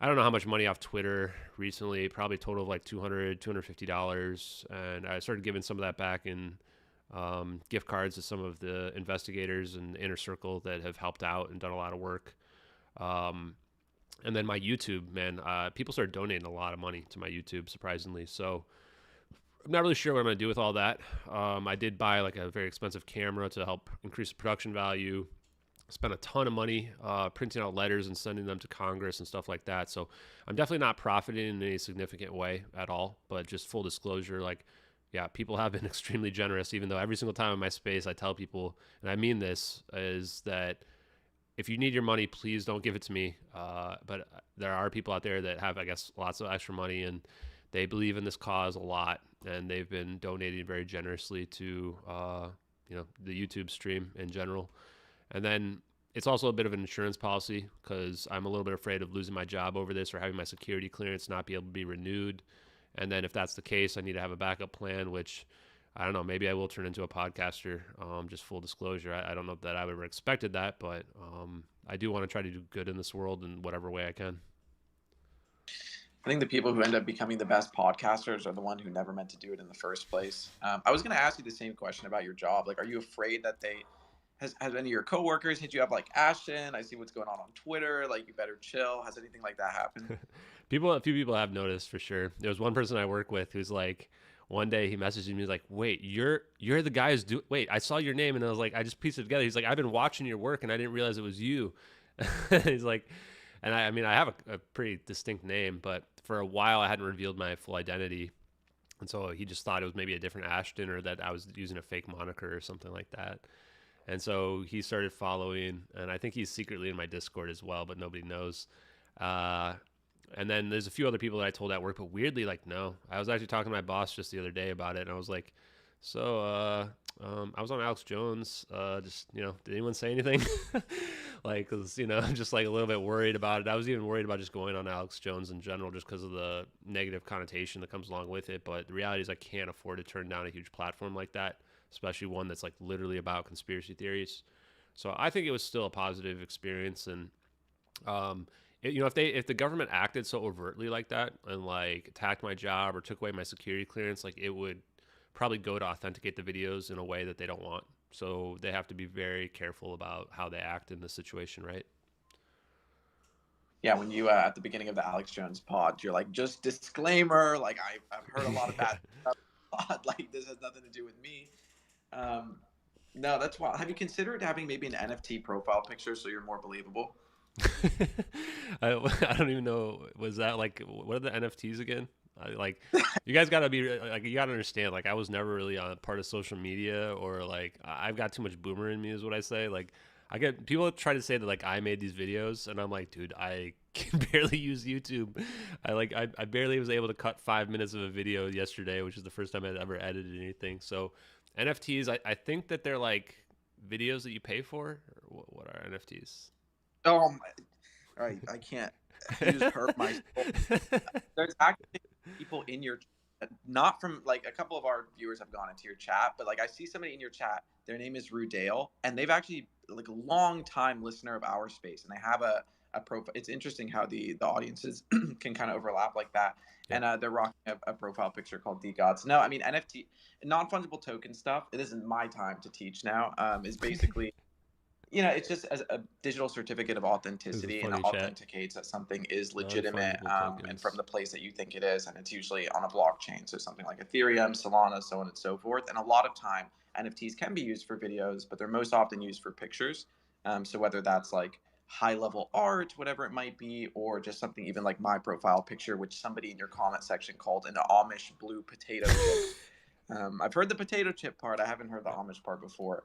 Speaker 1: I don't know how much money off Twitter recently, probably a total of like $250. And I started giving some of that back in gift cards to some of the investigators in the inner circle that have helped out and done a lot of work. And then my YouTube, man, people started donating a lot of money to my YouTube, surprisingly. So I'm not really sure what I'm going to do with all that. I did buy like a very expensive camera to help increase the production value. Spent a ton of money printing out letters and sending them to Congress and stuff like that. So I'm definitely not profiting in any significant way at all. But just full disclosure, like, yeah, people have been extremely generous, even though every single time in my space I tell people, and I mean this, is that if you need your money, please don't give it to me. But there are people out there that have, I guess, lots of extra money, and they believe in this cause a lot, and they've been donating very generously to the YouTube stream in general. And then it's also a bit of an insurance policy, because I'm a little bit afraid of losing my job over this, or having my security clearance not be able to be renewed. And then if that's the case, I need to have a backup plan, which, I don't know, maybe I will turn into a podcaster, just full disclosure. I don't know that I ever expected that, but I do want to try to do good in this world in whatever way I can.
Speaker 2: I think the people who end up becoming the best podcasters are the one who never meant to do it in the first place. I was going to ask you the same question about your job. Like, are you afraid that has any of your coworkers hit you up like, Ashton, I see what's going on Twitter, like, you better chill? Has anything like that happened?
Speaker 1: A few people have noticed, for sure. There was one person I work with who's like, one day he messaged me, he's like, wait, you're the guy wait, I saw your name, and I was like, I just pieced it together. He's like, I've been watching your work and I didn't realize it was you. He's like, and I mean, I have a pretty distinct name, but for a while I hadn't revealed my full identity. And so he just thought it was maybe a different Ashton, or that I was using a fake moniker or something like that. And so he started following, and I think he's secretly in my Discord as well, but nobody knows. And then there's a few other people that I told at work, but weirdly, like, no. I was actually talking to my boss just the other day about it, and I was like, so I was on Alex Jones. Did anyone say anything? Like, cause I'm just like a little bit worried about it. I was even worried about just going on Alex Jones in general, just because of the negative connotation that comes along with it. But the reality is, I can't afford to turn down a huge platform like that, especially one that's like literally about conspiracy theories. So I think it was still a positive experience. And if the government acted so overtly like that and like attacked my job or took away my security clearance, like, it would probably go to authenticate the videos in a way that they don't want. So they have to be very careful about how they act in this situation, right?
Speaker 2: Yeah, when you at the beginning of the Alex Jones pod, you're like, just disclaimer, like, I've heard a lot of bad stuff. Like, this has nothing to do with me. No, that's wild. Have you considered having maybe an NFT profile picture so you're more believable?
Speaker 1: I don't even know. Was that like what are the NFTs again? Like, you guys gotta be like you gotta understand. Like, I was never really on part of social media, or like I've got too much boomer in me, is what I say. Like, I get people try to say that like I made these videos, and I'm like, dude, I can barely use YouTube. I barely was able to cut 5 minutes of a video yesterday, which is the first time I'd ever edited anything. So NFTs, I think that they're like videos that you pay for. Or what are NFTs?
Speaker 2: Oh, I can't. You just hurt my soul. There's actually people in your, not from like a couple of our viewers have gone into your chat, but like I see somebody in your chat. Their name is Rudale, and they've actually like a long time listener of our space, and they have a profile. It's interesting how the audiences can kind of overlap like that.
Speaker 1: Yep.
Speaker 2: And they're rocking a profile picture called D Gods. No, I mean NFT, non fungible token stuff. It isn't my time to teach now. Is basically it's just as a digital certificate of
Speaker 1: This is
Speaker 2: authenticity, and it
Speaker 1: funny, chat.
Speaker 2: authenticates that something is legitimate,
Speaker 1: Non-fungible
Speaker 2: and from
Speaker 1: tokens.
Speaker 2: the place that you think it is, and it's usually on a blockchain, so something like Ethereum, Solana, so on and so forth. And a lot of time, NFTs can be used for videos, but they're most often used for pictures. So whether that's like high level art, whatever it might be, or just something even like my profile picture, which somebody in your comment section called an Amish blue potato chip. I've heard the potato chip part. I haven't heard the Amish part before.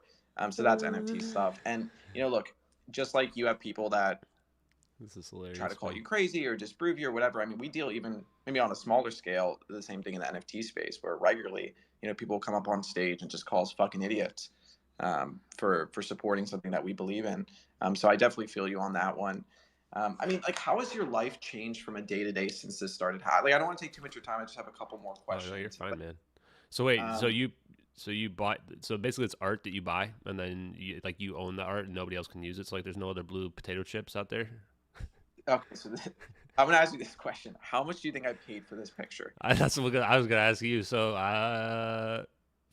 Speaker 2: So that's NFT stuff. And look, just like you have people that
Speaker 1: This is
Speaker 2: try to
Speaker 1: hilarious,
Speaker 2: call
Speaker 1: man.
Speaker 2: you crazy or disprove you or whatever. I mean, we deal even maybe on a smaller scale the same thing in the NFT space, where regularly, people come up on stage and just call us fucking idiots, for supporting something that we believe in. So I definitely feel you on that one. I mean, like, how has your life changed from a day to day since this started? Like, I don't want to take too much of your time. I just have a couple more
Speaker 1: Oh no, you're
Speaker 2: questions.
Speaker 1: fine,
Speaker 2: But
Speaker 1: man. So wait,
Speaker 2: um,
Speaker 1: so you bought, so basically it's art that you buy, and then you own the art and nobody else can use it. So like there's no other blue potato chips out there.
Speaker 2: okay, so I'm gonna ask you this question: how much do you think I paid for this picture?
Speaker 1: That's what I was gonna ask you. So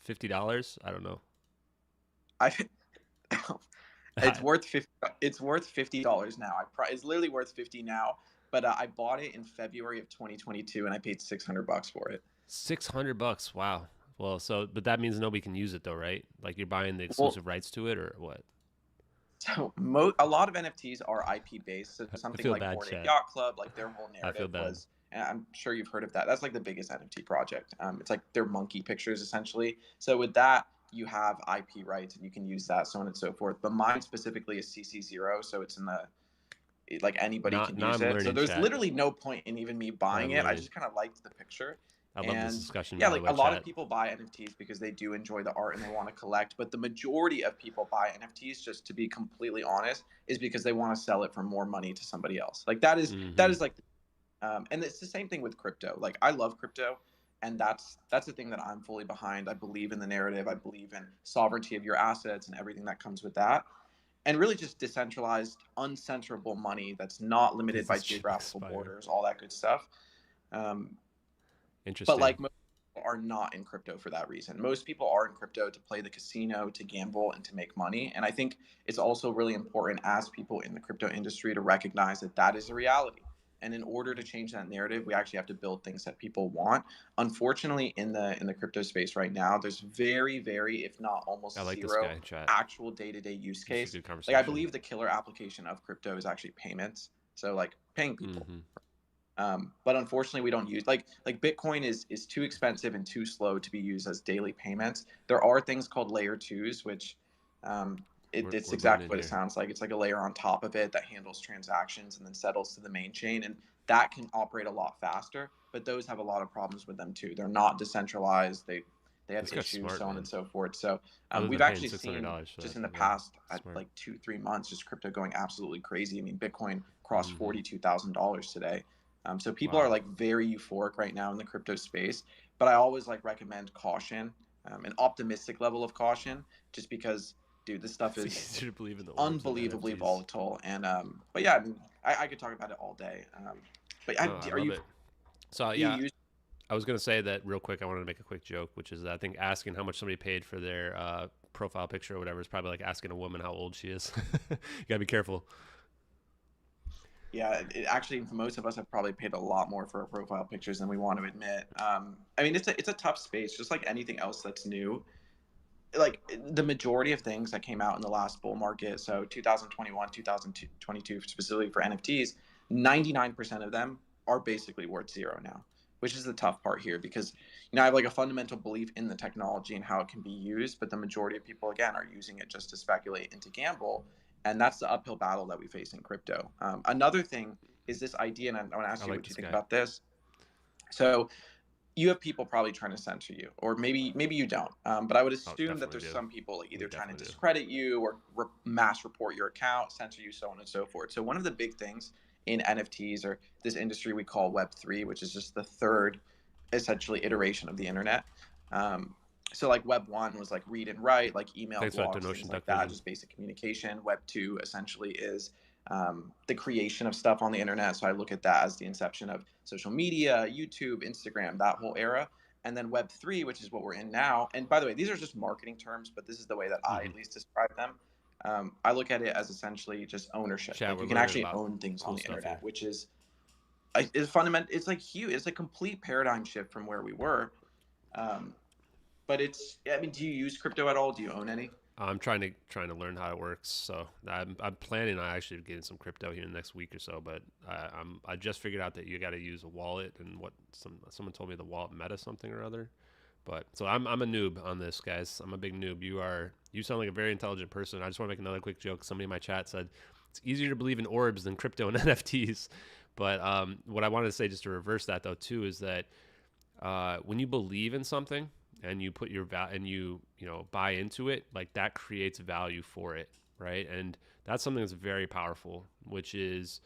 Speaker 1: $50. I don't know.
Speaker 2: I it's worth 50. It's worth $50 now. It's literally worth 50 now. But I bought it in February of 2022, and I paid $600 for it.
Speaker 1: $600. Wow. Well, so but that means nobody can use it though, right? Like you're buying the
Speaker 2: Well,
Speaker 1: exclusive rights to it, or what?
Speaker 2: so a lot of NFTs are IP based. So
Speaker 1: I
Speaker 2: something
Speaker 1: feel
Speaker 2: like
Speaker 1: bad,
Speaker 2: Bored Ape
Speaker 1: chat.
Speaker 2: Yacht Club, like their whole
Speaker 1: I feel
Speaker 2: narrative
Speaker 1: bad.
Speaker 2: was, and I'm sure you've heard of that. That's like the biggest NFT project. It's like their monkey pictures essentially. So with that, you have IP rights and you can use that, so on and so forth. But mine specifically is CC0, so it's in the, like, anybody
Speaker 1: Not
Speaker 2: can
Speaker 1: now
Speaker 2: use
Speaker 1: I'm
Speaker 2: it. So
Speaker 1: learning,
Speaker 2: there's
Speaker 1: chat.
Speaker 2: literally no point in even me
Speaker 1: Now
Speaker 2: buying
Speaker 1: I'm
Speaker 2: it. I
Speaker 1: learning.
Speaker 2: just kind of liked the picture.
Speaker 1: I love this
Speaker 2: And
Speaker 1: discussion,
Speaker 2: yeah,
Speaker 1: by the
Speaker 2: like
Speaker 1: way,
Speaker 2: a lot of
Speaker 1: chat.
Speaker 2: people buy NFTs because they do enjoy the art and they want to collect. But the majority of people buy NFTs, just to be completely honest, is because they want to sell it for more money to somebody else. Like that is like, and it's the same thing with crypto. Like, I love crypto, and that's the thing that I'm fully behind. I believe in the narrative. I believe in sovereignty of your assets and everything that comes with that, and really just decentralized, uncensorable money that's not limited
Speaker 1: Does
Speaker 2: by
Speaker 1: this chip
Speaker 2: geographical
Speaker 1: expire?
Speaker 2: borders, all that good stuff. Um, but
Speaker 1: Interesting.
Speaker 2: like, most people are not in crypto for that reason. Most people are in crypto to play the casino, to gamble, and to make money. And I think it's also really important as people in the crypto industry to recognize that that is a reality. And in order to change that narrative, we actually have to build things that people want. Unfortunately, in the crypto space right now, there's very, very, if not
Speaker 1: I
Speaker 2: almost
Speaker 1: like this
Speaker 2: zero
Speaker 1: guy, chat.
Speaker 2: actual day-to-day use
Speaker 1: This is a
Speaker 2: case.
Speaker 1: good
Speaker 2: Like, I
Speaker 1: conversation.
Speaker 2: believe the killer application of crypto is actually payments. So like paying people.
Speaker 1: Mm-hmm.
Speaker 2: But unfortunately, we don't use, like Bitcoin is too expensive and too slow to be used as daily payments. There are things called layer twos, which, it's
Speaker 1: We're
Speaker 2: exactly
Speaker 1: learning
Speaker 2: what it
Speaker 1: here.
Speaker 2: sounds like. It's like a layer on top of it that handles transactions and then settles to the main chain, and that can operate a lot faster. But those have a lot of problems with them too. They're not decentralized. They have
Speaker 1: This guy's
Speaker 2: issues,
Speaker 1: smart,
Speaker 2: so on and
Speaker 1: man.
Speaker 2: so forth. So
Speaker 1: Other
Speaker 2: we've
Speaker 1: than paying
Speaker 2: actually
Speaker 1: six hundred
Speaker 2: seen
Speaker 1: dollars for
Speaker 2: just
Speaker 1: that,
Speaker 2: in the
Speaker 1: yeah,
Speaker 2: past,
Speaker 1: smart.
Speaker 2: like 2-3 months, just crypto going absolutely crazy. I mean, Bitcoin crossed
Speaker 1: Mm-hmm.
Speaker 2: $42,000 today. So people are
Speaker 1: Wow.
Speaker 2: like very euphoric right now in the crypto space, but I always like recommend caution, an optimistic level of caution, just because, dude, this stuff
Speaker 1: It's
Speaker 2: is
Speaker 1: easier to believe in the orbs than
Speaker 2: unbelievably
Speaker 1: NFTs.
Speaker 2: volatile. And but yeah, I mean, I could talk about it all day. But
Speaker 1: No, I
Speaker 2: are
Speaker 1: love
Speaker 2: you
Speaker 1: it. So
Speaker 2: do you
Speaker 1: yeah,
Speaker 2: use?
Speaker 1: I was gonna say that real quick. I wanted to make a quick joke, which is that I think asking how much somebody paid for their profile picture or whatever is probably like asking a woman how old she is. You gotta be careful.
Speaker 2: Yeah, actually, most of us have probably paid a lot more for our profile pictures than we want to admit. I mean, it's a tough space, just like anything else that's new. like the majority of things that came out in the last bull market, so 2021, 2022 specifically for NFTs, 99% of them are basically worth zero now, which is the tough part here because, I have like a fundamental belief in the technology and how it can be used, but the majority of people, again, are using it just to speculate and to gamble. And that's the uphill battle that we face in crypto. Another thing is this idea, and I want to ask you what you think about this. So you have people probably trying to censor you, or maybe you don't. But I would assume that there's some people like either trying to discredit you or mass report your account, censor you, so on and so forth. So one of the big things in NFTs or this industry we call Web3, which is just the third essentially iteration of the internet. So like Web 1 was like read and write, like email, blogs, things like that, just basic communication. Web 2 essentially is the creation of stuff on the internet. So I look at that as the inception of social media, YouTube, Instagram, that whole era. And then Web 3, which is what we're in now. And by the way, these are just marketing terms, but this is the way that I at least describe them. I look at it as essentially just ownership. Like you can actually own things on the internet, which is fundamental. It's like huge. It's a complete paradigm shift from where we were. But do you use crypto at all? Do you own any?
Speaker 1: I'm trying to learn how it works. So I'm planning on actually getting some crypto here in the next week or so. But I just figured out that you got to use a wallet, and someone told me the wallet Meta something or other. But so I'm a noob on this, guys. I'm a big noob. You sound like a very intelligent person. I just want to make another quick joke. Somebody in my chat said it's easier to believe in orbs than crypto and NFTs. But what I wanted to say, just to reverse that though, too, is that when you believe in something and you put your and you buy into it, like that creates value for it, right? And that's something that's very powerful, which is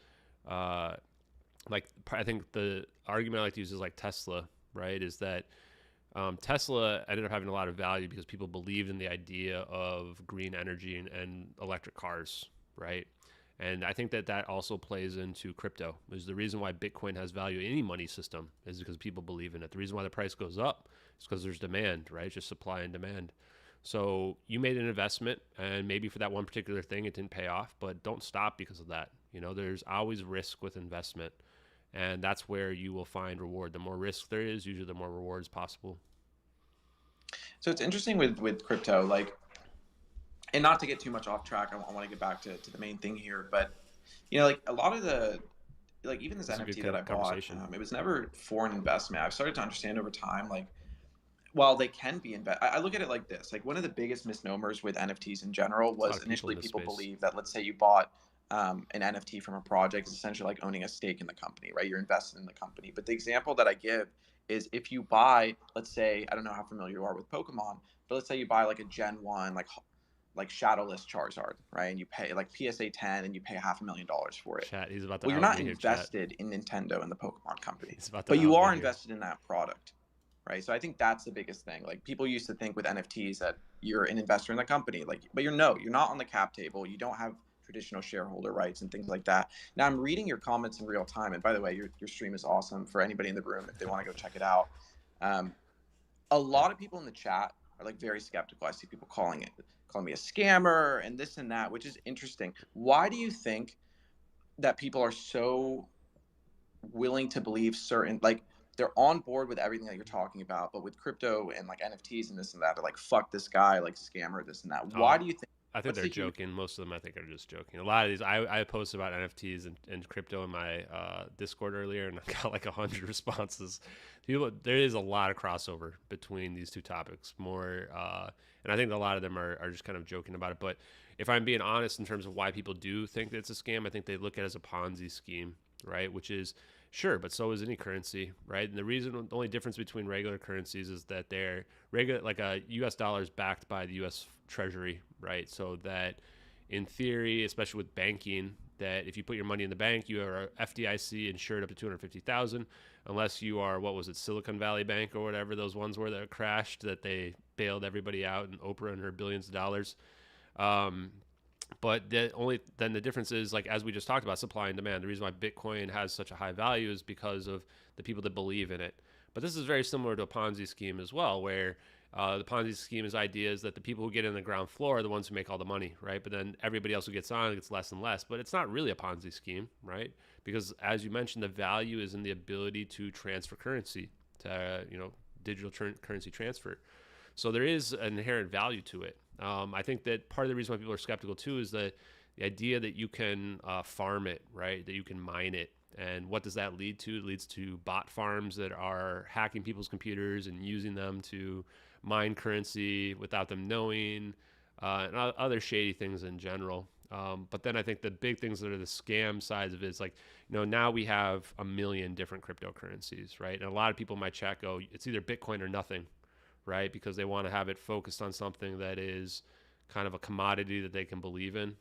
Speaker 1: like I think the argument I like to use is like Tesla, right? Is that Tesla ended up having a lot of value because people believed in the idea of green energy and electric cars, right? And I think that also plays into crypto. Is the reason why Bitcoin has value in any money system is because people believe in it. The reason why the price goes up is because there's demand, right? It's just supply and demand. So you made an investment, and maybe for that one particular thing it didn't pay off, but don't stop because of that. There's always risk with investment, and that's where you will find reward. The more risk there is, usually the more rewards possible.
Speaker 2: So it's interesting with crypto, like, and not to get too much off track, I want to get back to the main thing here. But, like a lot of like even this NFT that I bought, it was never for an investment. I've started to understand over time, like, while they can be I look at it like this. Like one of the biggest misnomers with NFTs in general was initially people believe that, let's say you bought an NFT from a project, is essentially like owning a stake in the company, right? You're invested in the company. But the example that I give is if you buy, let's say, I don't know how familiar you are with Pokemon, but let's say you buy like a Gen 1, like Shadowless Charizard, right? And you pay like PSA 10 and you pay $500,000 for it.
Speaker 1: Chat, he's about to
Speaker 2: you're not invested in Nintendo and the Pokemon company, but you are invested in that product, right? So I think that's the biggest thing. Like people used to think with NFTs that you're an investor in the company, but you're not on the cap table. You don't have traditional shareholder rights and things like that. Now I'm reading your comments in real time. And by the way, your stream is awesome for anybody in the room if they want to go check it out. A lot of people in the chat are like very skeptical. I see people calling me a scammer and this and that, which is interesting. Why do you think that people are so willing to believe certain, like they're on board with everything that you're talking about, but with crypto and like NFTs and this and that, they're like, fuck this guy, like scammer, this and that. Why do you think?
Speaker 1: I think they're joking. Most of them, I think, are just joking. A lot of these, I posted about NFTs and crypto in my Discord earlier, and I got like 100 responses. There is a lot of crossover between these two topics. And I think a lot of them are just kind of joking about it. But if I'm being honest in terms of why people do think that it's a scam, I think they look at it as a Ponzi scheme, right? Which is sure, but so is any currency, right? And the only difference between regular currencies is that they're regular, like a U.S. dollar is backed by the U.S. Treasury, right? So that in theory, especially with banking, that if you put your money in the bank, you are FDIC insured up to $250,000, unless you are, what was it, Silicon Valley Bank or whatever those ones were that crashed, that they bailed everybody out, and Oprah and her billions of dollars. But then the difference is, like, as we just talked about, supply and demand. The reason why Bitcoin has such a high value is because of the people that believe in it. But this is very similar to a Ponzi scheme as well, where the Ponzi scheme is ideas that the people who get in the ground floor are the ones who make all the money, right? But then everybody else who gets on gets less and less. But it's not really a Ponzi scheme, right? Because as you mentioned, the value is in the ability to transfer currency, to digital currency transfer. So there is an inherent value to it. I think that part of the reason why people are skeptical too is that the idea that you can farm it, right? That you can mine it. And what does that lead to? It leads to bot farms that are hacking people's computers and using them to mine currency without them knowing, and other shady things in general. But then I think the big things that are the scam sides of it is like, now we have a million different cryptocurrencies, right? And a lot of people might check, oh, it's either Bitcoin or nothing, right? Because they want to have it focused on something that is kind of a commodity that they can believe in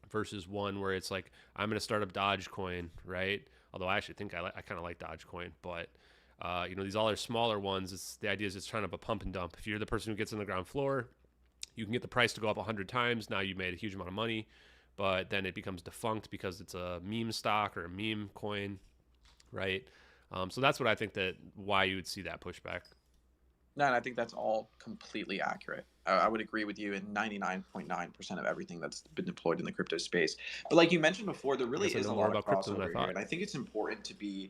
Speaker 1: versus one where it's like, I'm going to start up Dogecoin, right? Although I actually think I kind of like Dogecoin, but these other smaller ones, the idea is it's trying to a pump and dump. If you're the person who gets on the ground floor, you can get the price to go up 100 times. Now you made a huge amount of money, but then it becomes defunct because it's a meme stock or a meme coin, right? So that's what I think that why you would see that pushback.
Speaker 2: No, and I think that's all completely accurate. I would agree with you in 99.9% of everything that's been deployed in the crypto space. But like you mentioned before, there really is a lot of crossover here. And I think it's important to be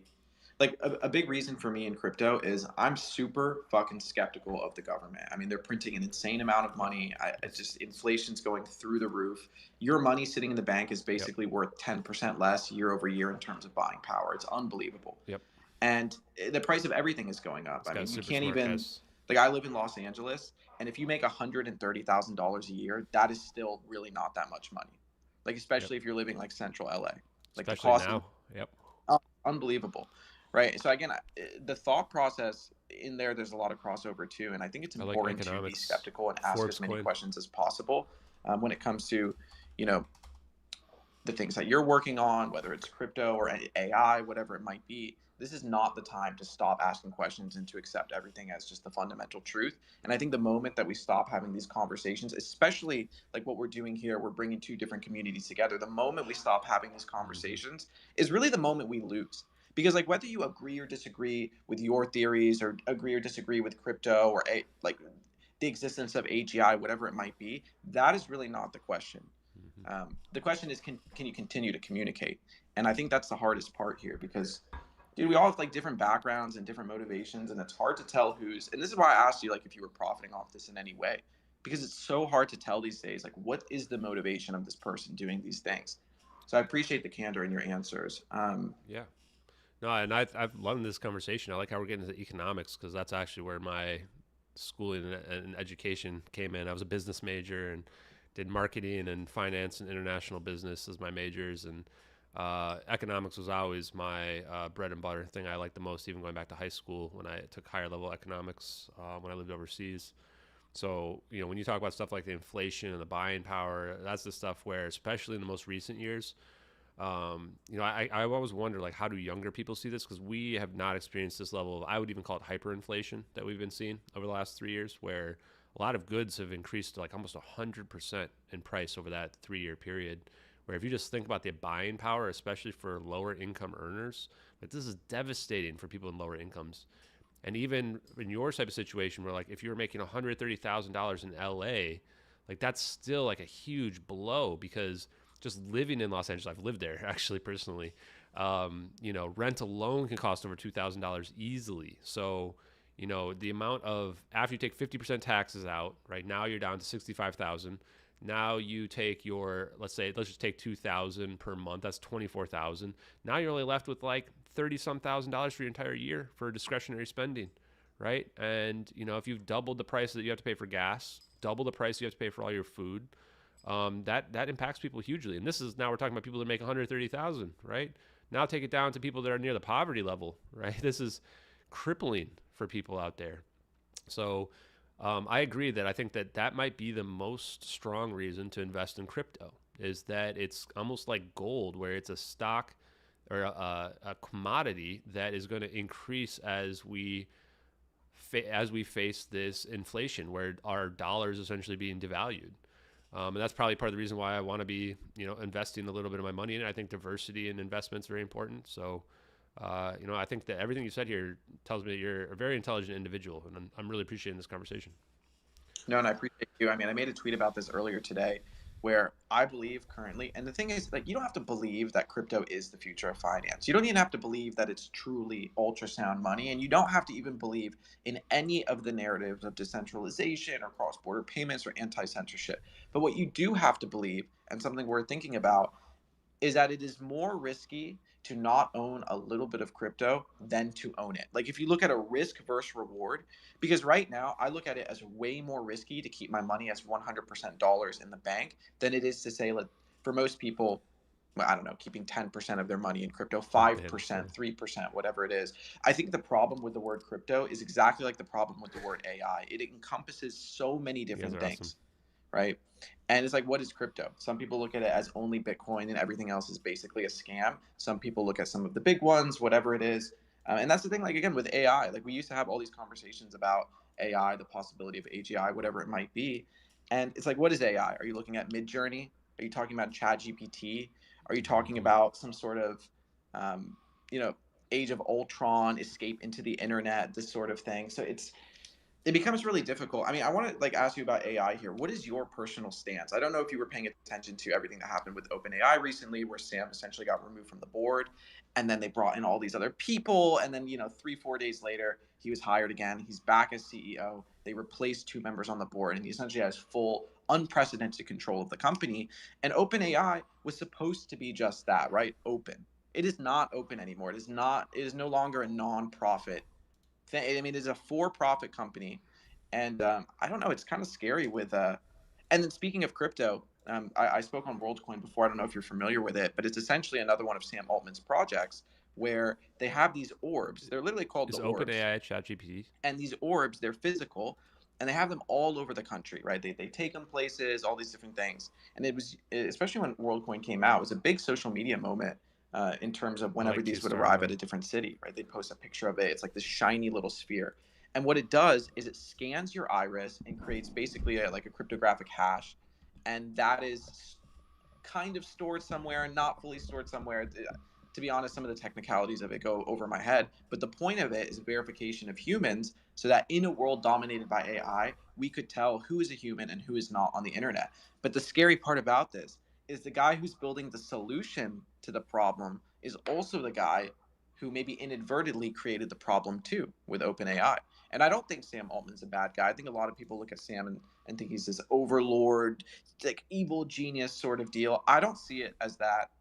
Speaker 2: like a big reason for me in crypto is I'm super fucking skeptical of the government. I mean, they're printing an insane amount of money. It's just inflation's going through the roof. Your money sitting in the bank is basically worth 10% less year over year in terms of buying power. It's unbelievable.
Speaker 1: Yep.
Speaker 2: And the price of everything is going up. I mean, you can't even like I live in Los Angeles, and if you make $130,000 a year, that is still really not that much money. Like especially if you're living like central LA. Like
Speaker 1: especially
Speaker 2: the cost
Speaker 1: now. Yep.
Speaker 2: Unbelievable. Right. So again, the thought process in there's a lot of crossover too, and I think it's important to be skeptical and ask as many questions as possible when it comes to, the things that you're working on, whether it's crypto or AI, whatever it might be. This is not the time to stop asking questions and to accept everything as just the fundamental truth. And I think the moment that we stop having these conversations, especially like what we're doing here, we're bringing two different communities together. The moment we stop having these conversations is really the moment we lose. Because like whether you agree or disagree with your theories or agree or disagree with crypto or like the existence of AGI, whatever it might be, that is really not the question. The question is, can you continue to communicate? And I think that's the hardest part here because, dude, we all have like different backgrounds and different motivations, and it's hard to tell who's. And this is why I asked you like if you were profiting off this in any way, because it's so hard to tell these days. Like, what is the motivation of this person doing these things? So I appreciate the candor in your answers.
Speaker 1: Yeah. No, and I've loved this conversation. I like how we're getting into economics because that's actually where my schooling and education came in. I was a business major and did marketing and finance and international business as my majors, and economics was always my bread and butter thing I liked the most, even going back to high school when I took higher level economics when I lived overseas. So, when you talk about stuff like the inflation and the buying power, that's the stuff where, especially in the most recent years, I always wonder, like, how do younger people see this? Because we have not experienced this level of, I would even call it hyperinflation that we've been seeing over the last 3 years, where a lot of goods have increased to like almost 100% in price over that 3-year period. Where if you just think about the buying power, especially for lower income earners, like this is devastating for people in lower incomes. And even in your type of situation where like if you're making $130,000 in LA, like that's still like a huge blow because just living in Los Angeles, I've lived there actually personally, rent alone can cost over $2,000 easily. So, the amount of, after you take 50% taxes out, right now you're down to 65,000. Now you take let's just take 2,000 per month. That's 24,000. Now you're only left with like 30 some $1,000 for your entire year for discretionary spending, right? And if you've doubled the price that you have to pay for gas, double the price you have to pay for all your food, that impacts people hugely. And this is, now we're talking about people that make 130,000, right? Now take it down to people that are near the poverty level, right? This is crippling for people out there. So I agree that I think that might be the most strong reason to invest in crypto, is that it's almost like gold, where it's a stock or a commodity that is going to increase as we face this inflation, where our dollar is essentially being devalued. And that's probably part of the reason why I want to be, investing a little bit of my money in it. I think diversity in investments is very important. So, I think that everything you said here tells me that you're a very intelligent individual, and I'm really appreciating this conversation.
Speaker 2: No, and I appreciate you. I mean, I made a tweet about this earlier today. where I believe currently, and the thing is, like, you don't have to believe that crypto is the future of finance. You don't even have to believe that it's truly ultrasound money, and you don't have to even believe in any of the narratives of decentralization or cross-border payments or anti-censorship. But what you do have to believe, and something we're thinking about, is that it is more risky to not own a little bit of crypto than to own it. Like, if you look at a risk versus reward, because right now I look at it as way more risky to keep my money as 100% dollars in the bank than it is to say, like, for most people, well, I don't know, keeping 10% of their money in crypto,
Speaker 1: In bins, yeah.
Speaker 2: 5%, 3%, whatever it is. I think the problem with the word crypto is exactly like the problem with the word AI. It encompasses so many
Speaker 1: You guys
Speaker 2: different
Speaker 1: are awesome.
Speaker 2: things, right? And it's like, what is crypto? Some people look at it as only Bitcoin and everything else is basically a scam. Some people look at some of the big ones, whatever it is. And that's the thing, like, again, with AI, like, we used to have all these conversations about AI, the possibility of AGI, whatever it might be. And it's like, what is AI? Are you looking at Midjourney? Are you talking about ChatGPT? Are you talking
Speaker 1: Mm-hmm.
Speaker 2: about some sort of, um, you know, Age of Ultron, escape into the internet, this sort of thing? So it becomes really difficult. I mean, I want to, like, ask you about AI here. What is your personal stance? I don't know if you were paying attention to everything that happened with OpenAI recently, where Sam essentially got removed from the board, and then they brought in all these other people, and then 3-4 days later he was hired again. He's back as CEO. They replaced two members on the board, and he essentially has full, unprecedented control of the company. And OpenAI was supposed to be just that, right? Open. It is not open anymore. It is not. It is no longer a nonprofit thing. I mean, it's a for-profit company, and I don't know. It's kind of scary with. And then, speaking of crypto, I spoke on WorldCoin before. I don't know if you're familiar with it, but it's essentially another one of Sam Altman's projects where they have these orbs. They're literally called
Speaker 1: Is
Speaker 2: the orbs,
Speaker 1: OpenAI ChatGPT?
Speaker 2: and these orbs, they're physical, and they have them all over the country, right? They take them places, all these different things. And it was, especially when WorldCoin came out, it was a big social media moment, in terms of
Speaker 1: I
Speaker 2: whenever
Speaker 1: like
Speaker 2: these would
Speaker 1: kickstarted
Speaker 2: arrive at
Speaker 1: them.
Speaker 2: a different city, right? They'd post a picture of it. It's like this shiny little sphere. And what it does is it scans your iris and creates basically like a cryptographic hash. And that is kind of stored somewhere and not fully stored somewhere. To be honest, some of the technicalities of it go over my head. But the point of it is verification of humans, so that in a world dominated by AI, we could tell who is a human and who is not on the internet. But the scary part about this is the guy who's building the solution to the problem is also the guy who maybe inadvertently created the problem too with OpenAI. And I don't think Sam Altman's a bad guy. I think a lot of people look at Sam and think he's this overlord, like evil genius sort of deal. I don't see it as that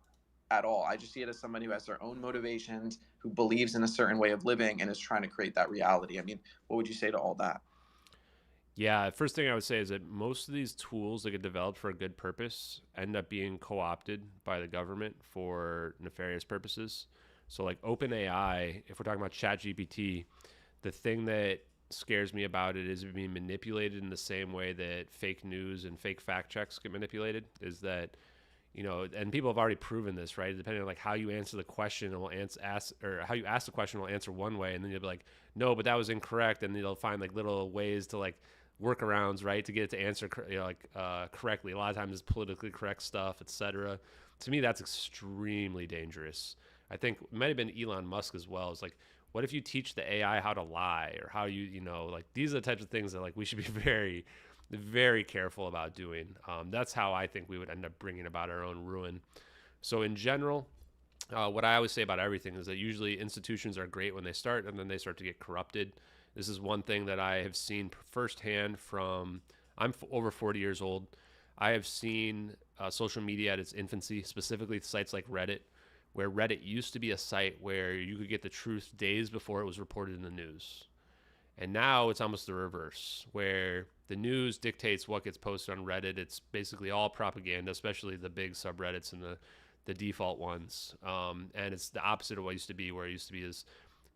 Speaker 2: at all. I just see it as somebody who has their own motivations, who believes in a certain way of living and is trying to create that reality. I mean, what would you say to all that?
Speaker 1: Yeah, first thing I would say is that most of these tools that get developed for a good purpose end up being co-opted by the government for nefarious purposes. So like OpenAI, if we're talking about ChatGPT, the thing that scares me about it is being manipulated in the same way that fake news and fake fact checks get manipulated. Is that, and people have already proven this, right? Depending on like how you answer the question, it will ask or how you ask the question will answer one way, and then you'll be like, no, but that was incorrect, and they'll find like little ways to like workarounds, right, to get it to answer correctly. A lot of times it's politically correct stuff, etc. To me, that's extremely dangerous. I think it might have been Elon Musk as well. It's like, what if you teach the AI how to lie, or how like these are the types of things that like we should be very, very careful about doing. That's how I think we would end up bringing about our own ruin. So in general, what I always say about everything is that usually institutions are great when they start, and then they start to get corrupted. This is one thing that I have seen firsthand from, I'm over 40 years old. I have seen social media at its infancy, specifically sites like Reddit, where Reddit used to be a site where you could get the truth days before it was reported in the news. And now it's almost the reverse, where the news dictates what gets posted on Reddit. It's basically all propaganda, especially the big subreddits and the default ones. And it's the opposite of what it used to be, where it used to be this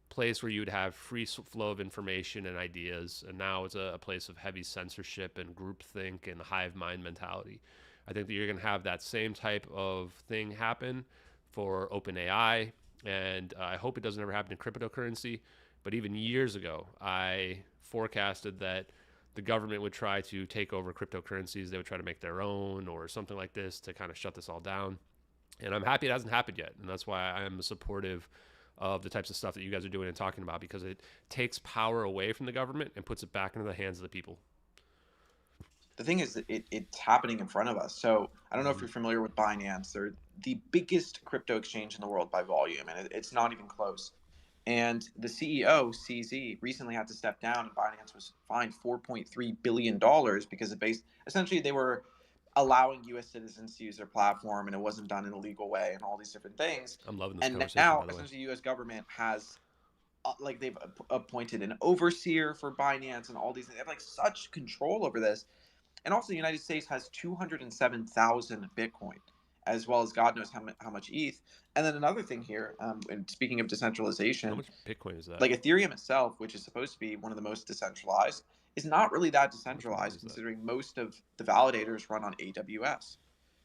Speaker 1: place where you would have free flow of information and ideas. And now it's a place of heavy censorship and groupthink and hive mind mentality. I think that you're going to have that same type of thing happen for OpenAI. And I hope it doesn't ever happen in cryptocurrency. But even years ago, I forecasted that the government would try to take over cryptocurrencies. They would try to make their own or something like this to kind of shut this all down. And I'm happy it hasn't happened yet. And that's why I am supportive of the types of stuff that you guys are doing and talking about, because it takes power away from the government and puts it back into the hands of the people.
Speaker 2: the thing is, it's happening in front of us. So I don't know if
Speaker 1: Mm-hmm.
Speaker 2: you're familiar with Binance. They're the biggest crypto exchange in the world by volume, and it's not even close. And the CEO, CZ, recently had to step down, and Binance was fined $4.3 billion because essentially they were allowing U.S. citizens to use their platform, and it wasn't done in a legal way, and all these different things.
Speaker 1: I'm loving this
Speaker 2: And
Speaker 1: conversation,
Speaker 2: now,
Speaker 1: by the way.
Speaker 2: essentially, the U.S. government has like they've appointed an overseer for Binance and all these things. They have like such control over this. And also, the United States has 207,000 Bitcoin, as well as God knows how much ETH. And then another thing here, and speaking of
Speaker 1: How
Speaker 2: decentralization,
Speaker 1: much Bitcoin is that?
Speaker 2: like Ethereum itself, which is supposed to be one of the most decentralized, is not really that
Speaker 1: How much money
Speaker 2: decentralized,
Speaker 1: is that?
Speaker 2: considering most of the validators run on AWS.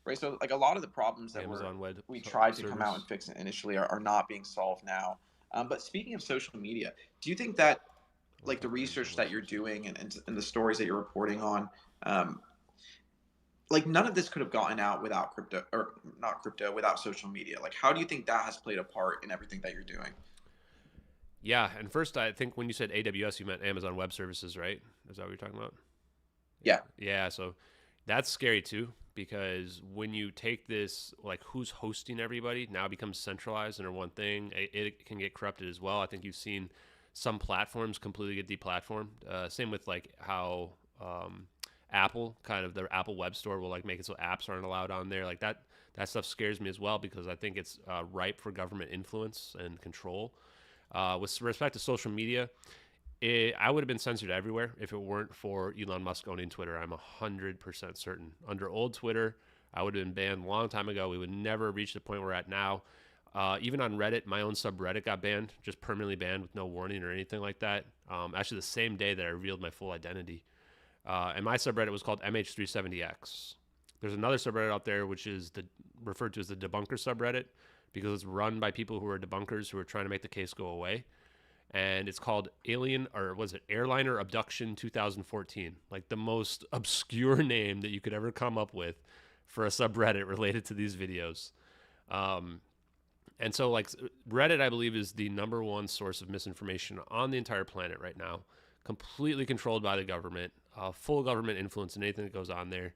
Speaker 2: Right, so like a lot of the problems that
Speaker 1: Amazon Web
Speaker 2: we tried to come out and
Speaker 1: servers.
Speaker 2: fix initially are not being solved now. But speaking of social media, do you think that
Speaker 1: I like
Speaker 2: like the
Speaker 1: how Amazon
Speaker 2: research
Speaker 1: Web
Speaker 2: that you're
Speaker 1: Services.
Speaker 2: doing and the stories that you're reporting on, um, like none of this could have gotten out without crypto or not crypto without social media? Like, how do you think that has played a part in everything that you're doing?
Speaker 1: Yeah, and first I think when you said AWS, you meant Amazon Web Services, right? Is that what you're talking about?
Speaker 2: Yeah.
Speaker 1: Yeah, so that's scary too because when you take this, like who's hosting everybody now becomes centralized under one thing, it can get corrupted as well. I think you've seen some platforms completely get deplatformed. Same with like how Apple, kind of their Apple Web Store, will like make it so apps aren't allowed on there. Like that stuff scares me as well because I think it's ripe for government influence and control. With respect to social media, I would have been censored everywhere if it weren't for Elon Musk owning Twitter. I'm 100% certain. Under old Twitter, I would have been banned a long time ago. We would never reach the point we're at now. Even on Reddit, my own subreddit got banned, just permanently banned with no warning or anything like that. Actually, the same day that I revealed my full identity. And my subreddit was called MH370x. There's another subreddit out there which is referred to as the debunker subreddit because it's run by people who are debunkers who are trying to make the case go away, and it's called Alien, or was it Airliner Abduction 2014? Like the most obscure name that you could ever come up with for a subreddit related to these videos. Um, and so, like Reddit, I believe, is the number one source of misinformation on the entire planet right now, completely controlled by the government, full government influence in anything that goes on there.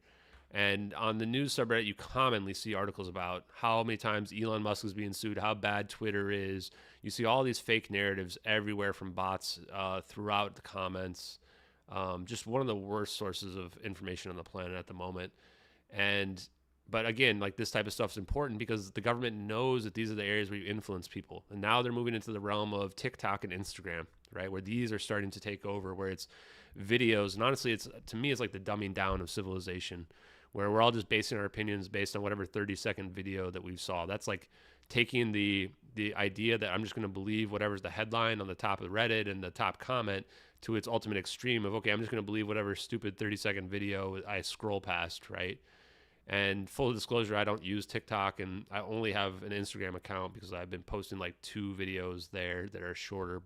Speaker 1: And on the news subreddit, you commonly see articles about how many times Elon Musk is being sued, how bad Twitter is. You see all these fake narratives everywhere from bots throughout the comments. Just one of the worst sources of information on the planet at the moment. And but again, like this type of stuff is important because the government knows that these are the areas where you influence people, and now they're moving into the realm of TikTok and Instagram, right? Where these are starting to take over, where it's videos, and honestly, it's to me, it's like the dumbing down of civilization, where we're all just basing our opinions based on whatever 30-second video that we saw. That's like taking the idea that I'm just going to believe whatever's the headline on the top of Reddit and the top comment to its ultimate extreme of, okay, I'm just going to believe whatever stupid 30-second video I scroll past, right? And full disclosure, I don't use TikTok, and I only have an Instagram account because I've been posting like 2 videos there that are shorter.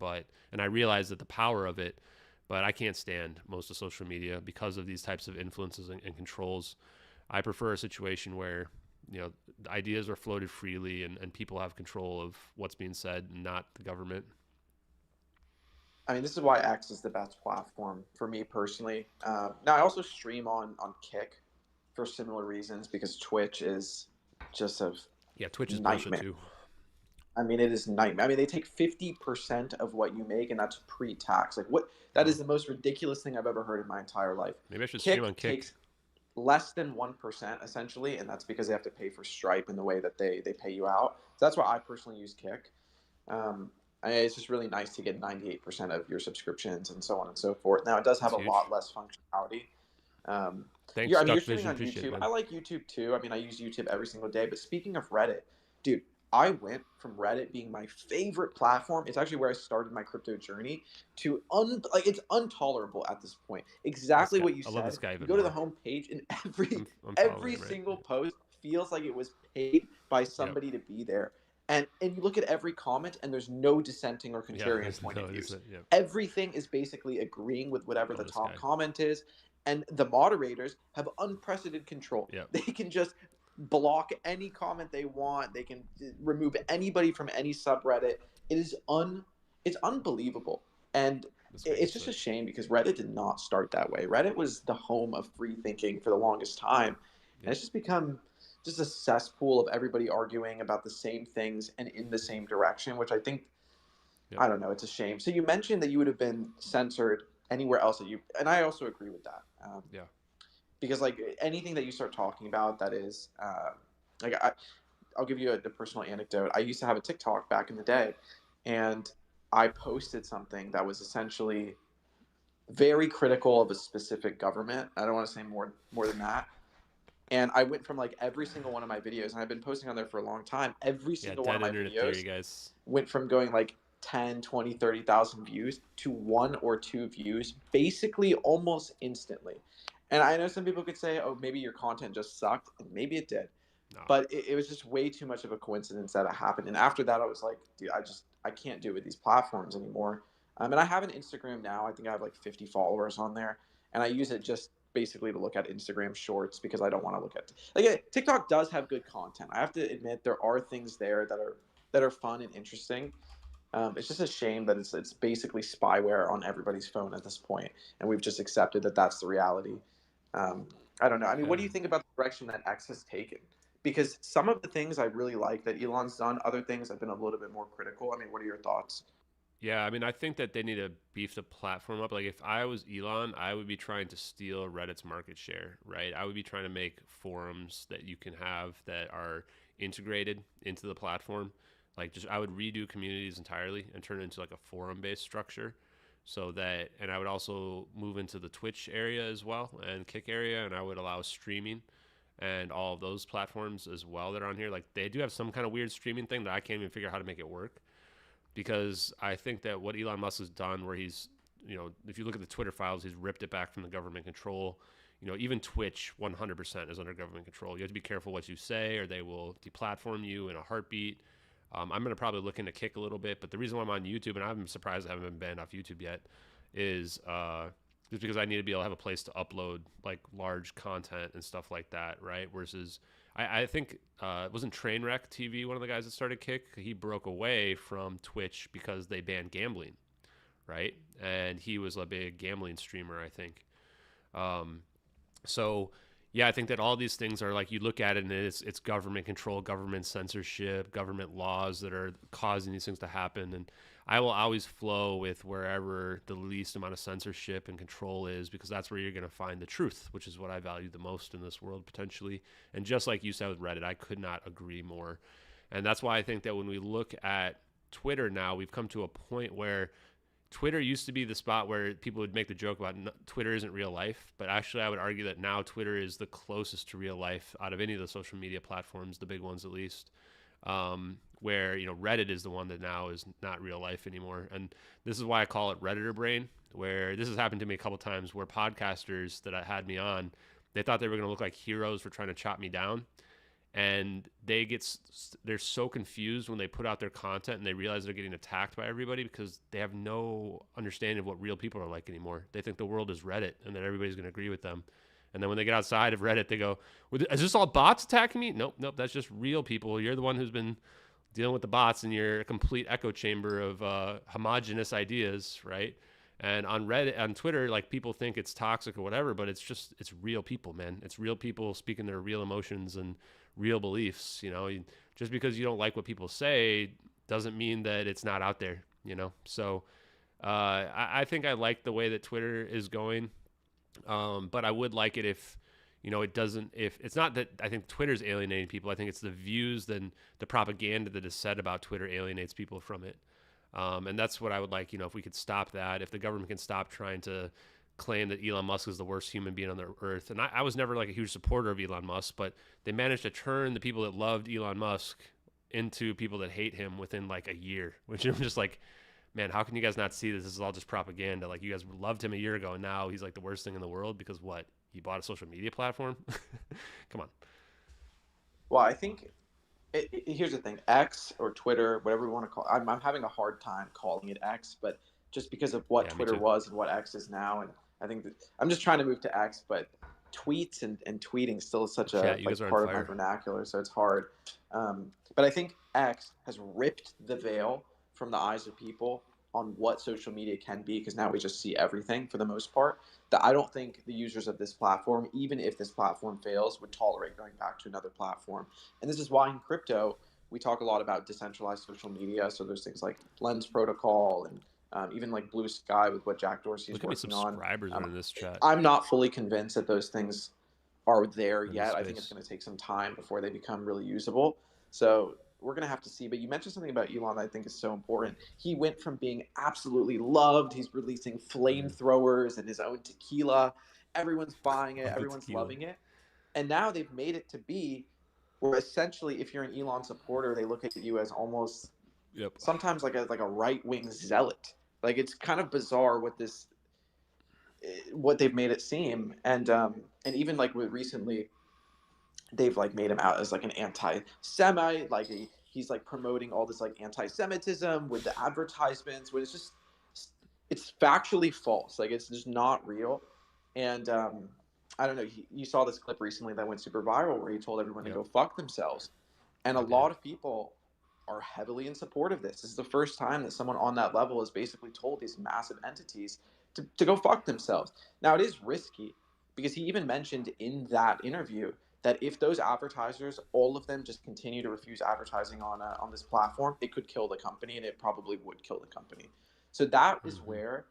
Speaker 1: And I realize that the power of it, but I can't stand most of social media because of these types of influences and controls. I prefer a situation where ideas are floated freely and people have control of what's being said, and not the government.
Speaker 2: I mean, this is why X is the best platform for me personally. Now, I also stream on Kick for similar reasons because Twitch is just a
Speaker 1: Twitch is bullshit
Speaker 2: nightmare.
Speaker 1: too.
Speaker 2: I mean, it is nightmare. I mean, they take 50% of what you make, and that's pre-tax. Like, what? That is the most ridiculous thing I've ever heard in my entire life.
Speaker 1: Maybe I should stream on
Speaker 2: Kick
Speaker 1: Kick.
Speaker 2: takes less than 1% essentially, and that's because they have to pay for Stripe in the way that they pay you out. So that's why I personally use Kick. It's just really nice to get 98% of your subscriptions and so on and so forth. Now, it does have a lot less functionality.
Speaker 1: Thanks,
Speaker 2: I mean, you're
Speaker 1: Duck
Speaker 2: streaming
Speaker 1: Vision.
Speaker 2: on
Speaker 1: Appreciate it,
Speaker 2: YouTube.
Speaker 1: man.
Speaker 2: I like YouTube too. I mean, I use YouTube every single day. But speaking of Reddit, dude, I went from Reddit being my favorite platform. It's actually where I started my crypto journey to it's intolerable at this point. Exactly what you
Speaker 1: I love this
Speaker 2: said.
Speaker 1: guy
Speaker 2: You
Speaker 1: even
Speaker 2: go to the
Speaker 1: more.
Speaker 2: homepage and
Speaker 1: I'm following
Speaker 2: every
Speaker 1: him, right?
Speaker 2: single post feels like it was paid by
Speaker 1: Yep.
Speaker 2: somebody to be there. And you look at every comment and there's no dissenting or contrarian point of views.
Speaker 1: Yep.
Speaker 2: Everything is basically agreeing with whatever the top comment is. And the moderators have unprecedented control.
Speaker 1: Yep.
Speaker 2: They can just block any comment they want. They can remove anybody from any subreddit. It's unbelievable. And it's just a shame because Reddit did not start that way. Reddit was the home of free thinking for the longest time, and it's just become just a cesspool of everybody arguing about the same things and in the same direction, which I think, I don't know, it's a shame. So you mentioned that you would have been censored anywhere else that you, and I also agree with that. Because like anything that you start talking about that is like I'll give you a personal anecdote. I used to have a TikTok back in the day, and I posted something that was essentially very critical of a specific government. I don't want to say more than that. And I went from like every single one of my videos, and I've been posting on there for a long time. Every single one of my videos went from going like 10, 20, 30,000 views to 1 or 2 views basically almost instantly. And I know some people could say, oh, maybe your content just sucked, and maybe it did. No. But it was just way too much of a coincidence that it happened. And after that, I was like, dude, I can't do it with these platforms anymore. And I have an Instagram now. I think I have like 50 followers on there. And I use it just basically to look at Instagram shorts because I don't want to look at like TikTok does have good content. I have to admit there are things there that are fun and interesting. It's just a shame that it's basically spyware on everybody's phone at this point, and we've just accepted that that's the reality. I don't know. I mean, what do you think about the direction that X has taken? Because some of the things I really like that Elon's done, other things I've been a little bit more critical. I mean, what are your thoughts?
Speaker 1: Yeah, I mean, I think that they need to beef the platform up. Like, if I was Elon, I would be trying to steal Reddit's market share, right? I would be trying to make forums that you can have that are integrated into the platform. Like, I would redo communities entirely and turn it into like a forum-based structure. So that, and I would also move into the Twitch area as well and Kick area, and I would allow streaming and all of those platforms as well that are on here. Like, they do have some kind of weird streaming thing that I can't even figure out how to make it work. Because I think that what Elon Musk has done, where he's, if you look at the Twitter files, he's ripped it back from the government control. Even Twitch 100% is under government control. You have to be careful what you say, or they will deplatform you in a heartbeat. I'm going to probably look into Kick a little bit, but the reason why I'm on YouTube, and I'm surprised I haven't been banned off YouTube yet, is just because I need to be able to have a place to upload like large content and stuff like that, right? Versus, I think it wasn't Trainwreck TV, one of the guys that started Kick. He broke away from Twitch because they banned gambling, right? And he was a big gambling streamer, I think. So yeah, I think that all these things are like, you look at it and it's government control, government censorship, government laws that are causing these things to happen. And I will always flow with wherever the least amount of censorship and control is, because that's where you're going to find the truth, which is what I value the most in this world potentially. And just like you said with Reddit, I could not agree more. And that's why I think that when we look at Twitter now, we've come to a point where Twitter used to be the spot where people would make the joke about Twitter isn't real life, but actually I would argue that now Twitter is the closest to real life out of any of the social media platforms, the big ones at least, where Reddit is the one that now is not real life anymore. And this is why I call it Redditor brain, where this has happened to me a couple times where podcasters that had me on, they thought they were going to look like heroes for trying to chop me down. And they're so confused when they put out their content and they realize they're getting attacked by everybody, because they have no understanding of what real people are like anymore. They think the world is Reddit and that everybody's going to agree with them. And then when they get outside of Reddit, they go, is this all bots attacking me? Nope, that's just real people. You're the one who's been dealing with the bots, and you're a complete echo chamber of homogenous ideas, right? And on Reddit, on Twitter, like, people think it's toxic or whatever, but it's real people, man. It's real people speaking their real emotions and real beliefs. Just because you don't like what people say doesn't mean that it's not out there. So I think I like the way that Twitter is going, but I would like it if it doesn't. If it's not that I think Twitter's alienating people, I think it's the views, then the propaganda that is said about Twitter alienates people from it. And that's what I would like. If we could stop that, if the government can stop trying to claim that Elon Musk is the worst human being on the earth. And I was never like a huge supporter of Elon Musk, but they managed to turn the people that loved Elon Musk into people that hate him within like a year, which I'm just like, man, how can you guys not see this? This is all just propaganda. Like, you guys loved him a year ago, and now he's like the worst thing in the world because what? He bought a social media platform? Come on.
Speaker 2: Well, I think here's the thing. X or Twitter, whatever we want to call it, I'm having a hard time calling it X, but just because of what Twitter was and what X is now, and I think that I'm just trying to move to X, but tweets and tweeting still is such a part of my vernacular, so it's hard. But I think X has ripped the veil from the eyes of people on what social media can be, because now we just see everything for the most part, that I don't think the users of this platform, even if this platform fails, would tolerate going back to another platform. And this is why in crypto, we talk a lot about decentralized social media. So there's things like Lens Protocol and even like Blue Sky with what Jack Dorsey is working on.
Speaker 1: Subscribers are in this chat.
Speaker 2: I'm not fully convinced that those things are there yet. I think it's going to take some time before they become really usable. So we're going to have to see. But you mentioned something about Elon that I think is so important. He went from being absolutely loved. He's releasing flamethrowers and his own tequila. Everyone's buying it. Everyone's loving it. And now they've made it to be where essentially, if you're an Elon supporter, they look at you as almost sometimes like a right-wing zealot. Like, it's kind of bizarre what they've made it seem. And even like with recently, they've like made him out as like an anti-Semite. Like he's like promoting all this like anti-Semitism with the advertisements, when it's factually false. Like, it's just not real. And I don't know. You saw this clip recently that went super viral where he told everyone to go fuck themselves. And a lot of people are heavily in support of this. This is the first time that someone on that level has basically told these massive entities to go fuck themselves. Now, it is risky, because he even mentioned in that interview that if those advertisers, all of them, just continue to refuse advertising on this platform, it could kill the company, and it probably would kill the company. So that is where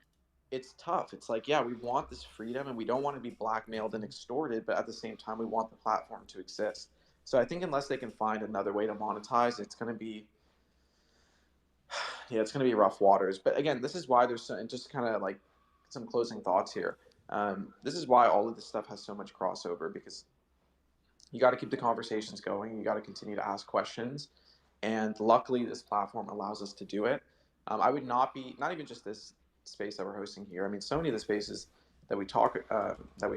Speaker 2: it's tough. It's like, yeah, we want this freedom and we don't want to be blackmailed and extorted, but at the same time, we want the platform to exist. So I think unless they can find another way to monetize, it's going to be rough waters. But again, this is why there's just kind of like some closing thoughts here. This is why all of this stuff has so much crossover, because you got to keep the conversations going. You got to continue to ask questions. And luckily, this platform allows us to do it. I would not even just this space that we're hosting here. I mean, so many of the spaces that we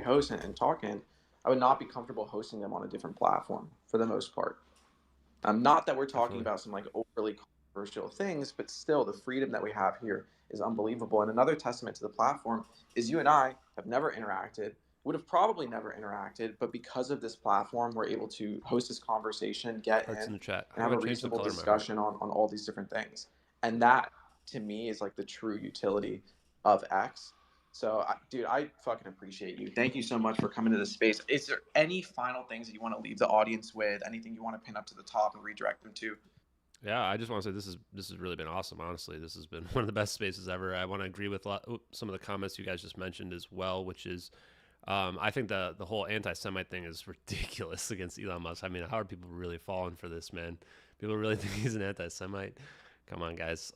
Speaker 2: host and talk in, I would not be comfortable hosting them on a different platform for the most part. Not that we're talking about some like overly controversial things, but still the freedom that we have here is unbelievable. And another testament to the platform is you and I have never interacted, would have probably never interacted, but because of this platform, we're able to host this conversation, get in the chat, and have a reasonable discussion on all these different things. And that, to me, is like the true utility of X. So, dude, I fucking appreciate you. Thank you so much for coming to this space. Is there any final things that you want to leave the audience with? Anything you want to pin up to the top and redirect them to?
Speaker 1: Yeah, I just want to say this has really been awesome. Honestly, this has been one of the best spaces ever. I want to agree with some of the comments you guys just mentioned as well, which is, I think the whole anti-Semite thing is ridiculous against Elon Musk. I mean, how are people really falling for this, man? People really think he's an anti-Semite? Come on, guys.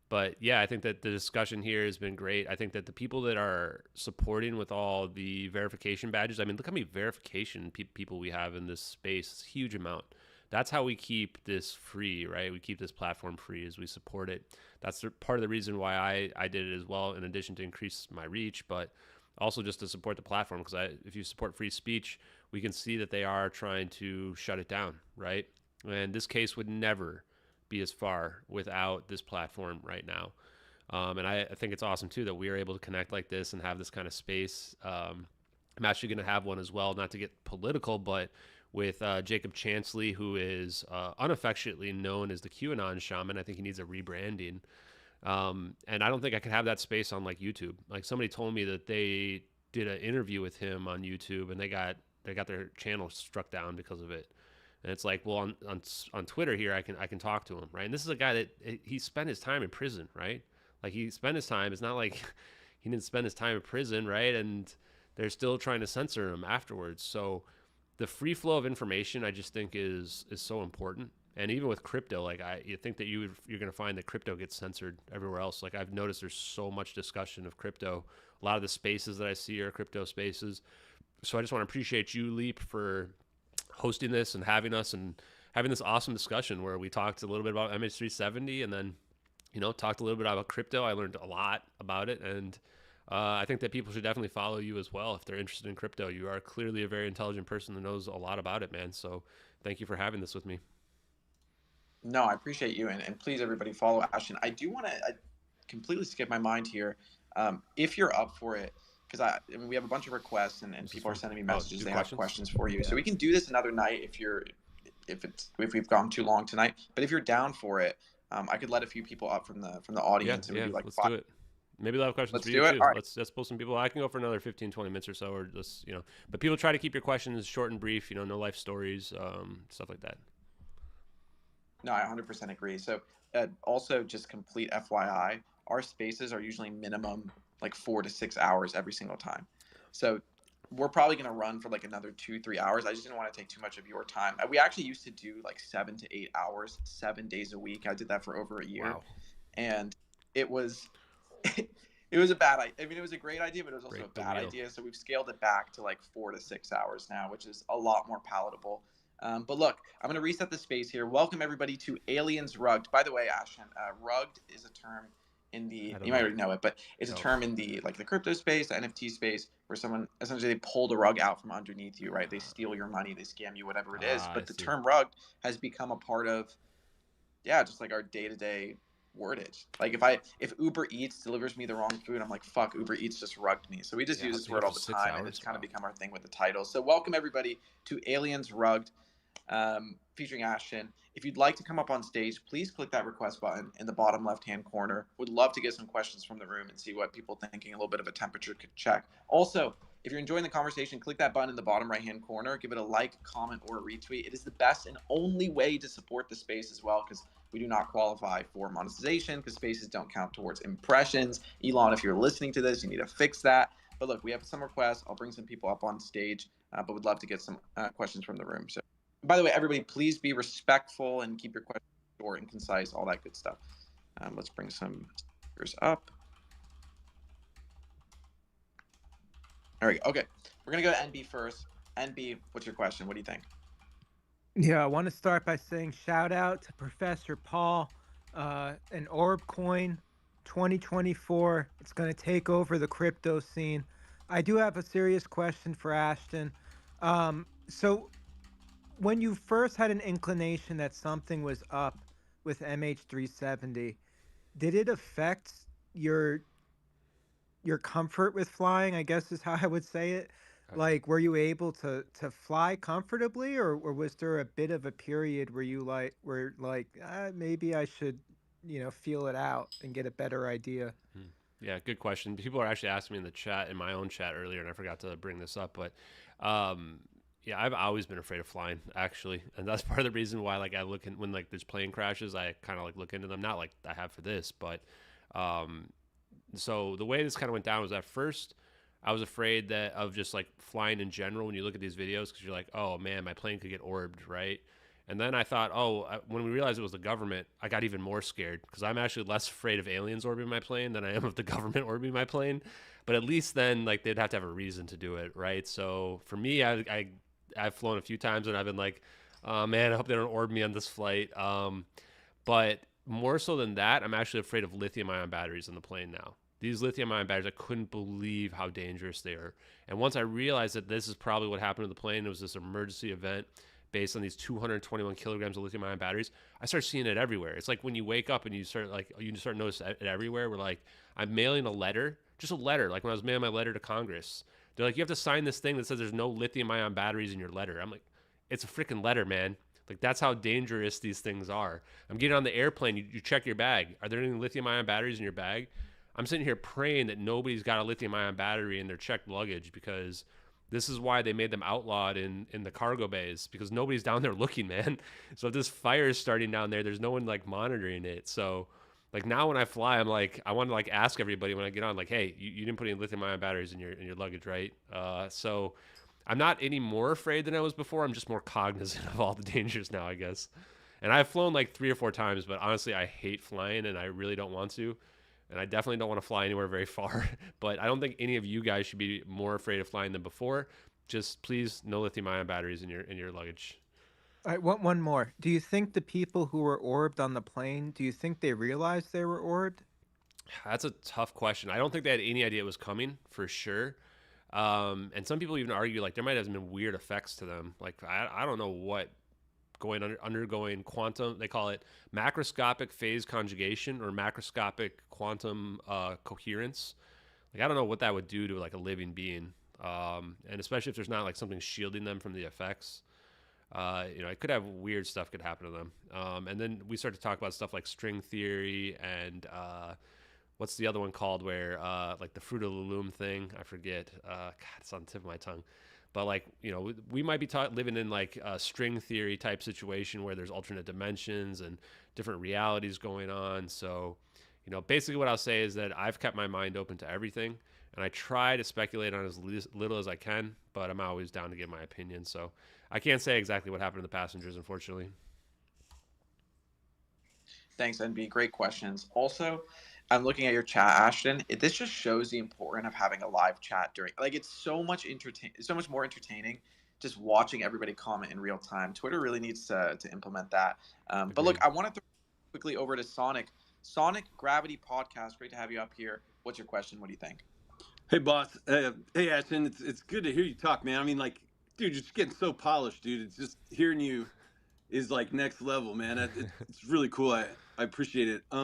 Speaker 1: But yeah, I think that the discussion here has been great. I think that the people that are supporting with all the verification badges, I mean, look how many verification people we have in this space. It's a huge amount. That's how we keep this free, right? We keep this platform free as we support it. That's part of the reason why I did it as well, in addition to increase my reach, but also just to support the platform, because if you support free speech, we can see that they are trying to shut it down, right? And this case would never be as far without this platform right now. And I think it's awesome too that we are able to connect like this and have this kind of space. I'm actually going to have one as well, not to get political, but with Jacob Chansley, who is unaffectionately known as the QAnon shaman. I think he needs a rebranding. And I don't think I could have that space on like YouTube. Like, somebody told me that they did an interview with him on YouTube and they got their channel struck down because of it. And it's like, well, on Twitter here, I can talk to him, right? And this is a guy that he spent his time in prison, right? Like, he spent his time. It's not like he didn't spend his time in prison, right? And they're still trying to censor him afterwards. So the free flow of information, I just think is so important. And even with crypto, like you think that you're going to find that crypto gets censored everywhere else. Like, I've noticed there's so much discussion of crypto. A lot of the spaces that I see are crypto spaces. So I just want to appreciate you, Leap, for hosting this and having us and having this awesome discussion where we talked a little bit about MH370 and then, talked a little bit about crypto. I learned a lot about it. And I think that people should definitely follow you as well if they're interested in crypto. You are clearly a very intelligent person that knows a lot about it, man. So thank you for having this with me.
Speaker 2: No, I appreciate you. And please, everybody, follow Ashton. I do want to completely skip my mind here. If you're up for it, because I mean, we have a bunch of requests and people are sending me messages. They have questions for you. Yeah. So we can do this another night if we've gone too long tonight. But if you're down for it, I could let a few people up from the audience, and we do like
Speaker 1: let's
Speaker 2: 5.
Speaker 1: do it. Maybe they'll have questions
Speaker 2: Let's
Speaker 1: for you
Speaker 2: do it.
Speaker 1: too.
Speaker 2: All right.
Speaker 1: Let's pull some people. I can go for another 15, 20 minutes or so, or just But people try to keep your questions short and brief. No life stories, stuff like that.
Speaker 2: No, I 100% agree. So also just complete FYI, our spaces are usually minimum like 4 to 6 hours every single time. So we're probably going to run for like another 2-3 hours. I just didn't want to take too much of your time. We actually used to do like 7 to 8 hours, 7 days a week. I did that for over a year.
Speaker 1: Wow.
Speaker 2: And it was it was a bad idea. I mean, it was a great idea, but it was also
Speaker 1: Break
Speaker 2: a bad
Speaker 1: wheel.
Speaker 2: idea. So we've scaled it back to like 4 to 6 hours now, which is a lot more palatable. But look, I'm going to reset the space here. Welcome everybody to Aliens Rugged. By the way, Ashton, rugged is a term in the, you might already know it, but it's a term in the like the crypto space, the NFT space, where someone essentially they pull the rug out from underneath you, right? They steal your money, they scam you, whatever it is. But the term rugged has become a part of, just like our day-to-day wordage. Like if Uber Eats delivers me the wrong food, I'm like, fuck, Uber Eats just rugged me. So we just use this word all the time, and it's kind of become our thing with the title. So welcome everybody to Aliens Rugged, featuring Ashton. If you'd like to come up on stage, please click that request button in the bottom left-hand corner. Would love to get some questions from the room and see what people are thinking, a little bit of a temperature check. Also, if you're enjoying the conversation, click that button in the bottom right-hand corner. Give it a like, comment, or a retweet. It is the best and only way to support the space as well, because we do not qualify for monetization because spaces don't count towards impressions. Elon, if you're listening to this, you need to fix that. But look, we have some requests. I'll bring some people up on stage, but would love to get some questions from the room. So, by the way, everybody, please be respectful and keep your questions short and concise, all that good stuff. Let's bring some speakers up. There we go. Okay, we're going to go to NB first. NB, what's your question? What do you think?
Speaker 3: Yeah, I want to start by saying shout out to Professor Paul, an Orb coin 2024. It's going to take over the crypto scene. I do have a serious question for Ashton. So when you first had an inclination that something was up with MH370, did it affect your comfort with flying, I guess is how I would say it? Like, were you able to fly comfortably, or was there a bit of a period where you were like, maybe I should, feel it out and get a better idea?
Speaker 1: Yeah, good question. People are actually asking me in the chat, in my own chat earlier, and I forgot to bring this up, but yeah, I've always been afraid of flying, actually, and that's part of the reason why, like, I look in when like there's plane crashes, I kind of like look into them, not like I have for this, but so the way this kind of went down was at first I was afraid of just like flying in general when you look at these videos, because you're like, oh man, my plane could get orbed, right? And then I thought, when we realized it was the government, I got even more scared, because I'm actually less afraid of aliens orbiting my plane than I am of the government orbiting my plane. But at least then, like, they'd have to have a reason to do it, right? So for me, I've flown a few times and I've been like, oh man, I hope they don't orb me on this flight. But more so than that, I'm actually afraid of lithium-ion batteries in the plane now. These lithium-ion batteries, I couldn't believe how dangerous they are. And once I realized that this is probably what happened to the plane, it was this emergency event based on these 221 kilograms of lithium-ion batteries, I start seeing it everywhere. It's like when you wake up and you start noticing it everywhere. We're like, I'm mailing a letter, just a letter. Like when I was mailing my letter to Congress, they're like, you have to sign this thing that says there's no lithium-ion batteries in your letter. I'm like, it's a freaking letter, man. Like, that's how dangerous these things are. I'm getting on the airplane. You check your bag. Are there any lithium-ion batteries in your bag? I'm sitting here praying that nobody's got a lithium-ion battery in their checked luggage, because this is why they made them outlawed in the cargo bays, because nobody's down there looking, man. So if this fire is starting down there, there's no one like monitoring it. So like now when I fly, I'm like, I want to like ask everybody when I get on, like, hey, you didn't put any lithium-ion batteries in your luggage, right? So I'm not any more afraid than I was before. I'm just more cognizant of all the dangers now, I guess. And I've flown like 3 or 4 times, but honestly, I hate flying and I really don't want to. And I definitely don't want to fly anywhere very far. But I don't think any of you guys should be more afraid of flying than before. Just please, no lithium-ion batteries in your luggage.
Speaker 3: All right, one more. Do you think the people who were orbed on the plane, do you think they realized they were orbed?
Speaker 1: That's a tough question. I don't think they had any idea it was coming, for sure. And some people even argue like there might have been weird effects to them. Like I don't know what undergoing quantum, they call it macroscopic phase conjugation or macroscopic quantum coherence. Like I don't know what that would do to like a living being, and especially if there's not like something shielding them from the effects. It could have weird stuff could happen to them. And then we start to talk about stuff like string theory and what's the other one called where like the Fruit of the Loom thing? I forget. God, it's on the tip of my tongue. But like, we might be living in like a string theory type situation where there's alternate dimensions and different realities going on. So, basically what I'll say is that I've kept my mind open to everything and I try to speculate on as little as I can, but I'm always down to give my opinion. So I can't say exactly what happened to the passengers, unfortunately.
Speaker 2: Thanks, NB. Great questions. Also, I'm looking at your chat, Ashton. This just shows the importance of having a live chat during. Like, it's so much more entertaining just watching everybody comment in real time. Twitter really needs to implement that. But look, I want to throw quickly over to Sonic. Sonic Gravity Podcast. Great to have you up here. What's your question? What do you think?
Speaker 4: Hey, boss. Hey, Ashton. It's good to hear you talk, man. I mean, like, dude, you're just getting so polished, dude. It's just hearing you is like next level, man. It's really cool. I appreciate it.
Speaker 1: A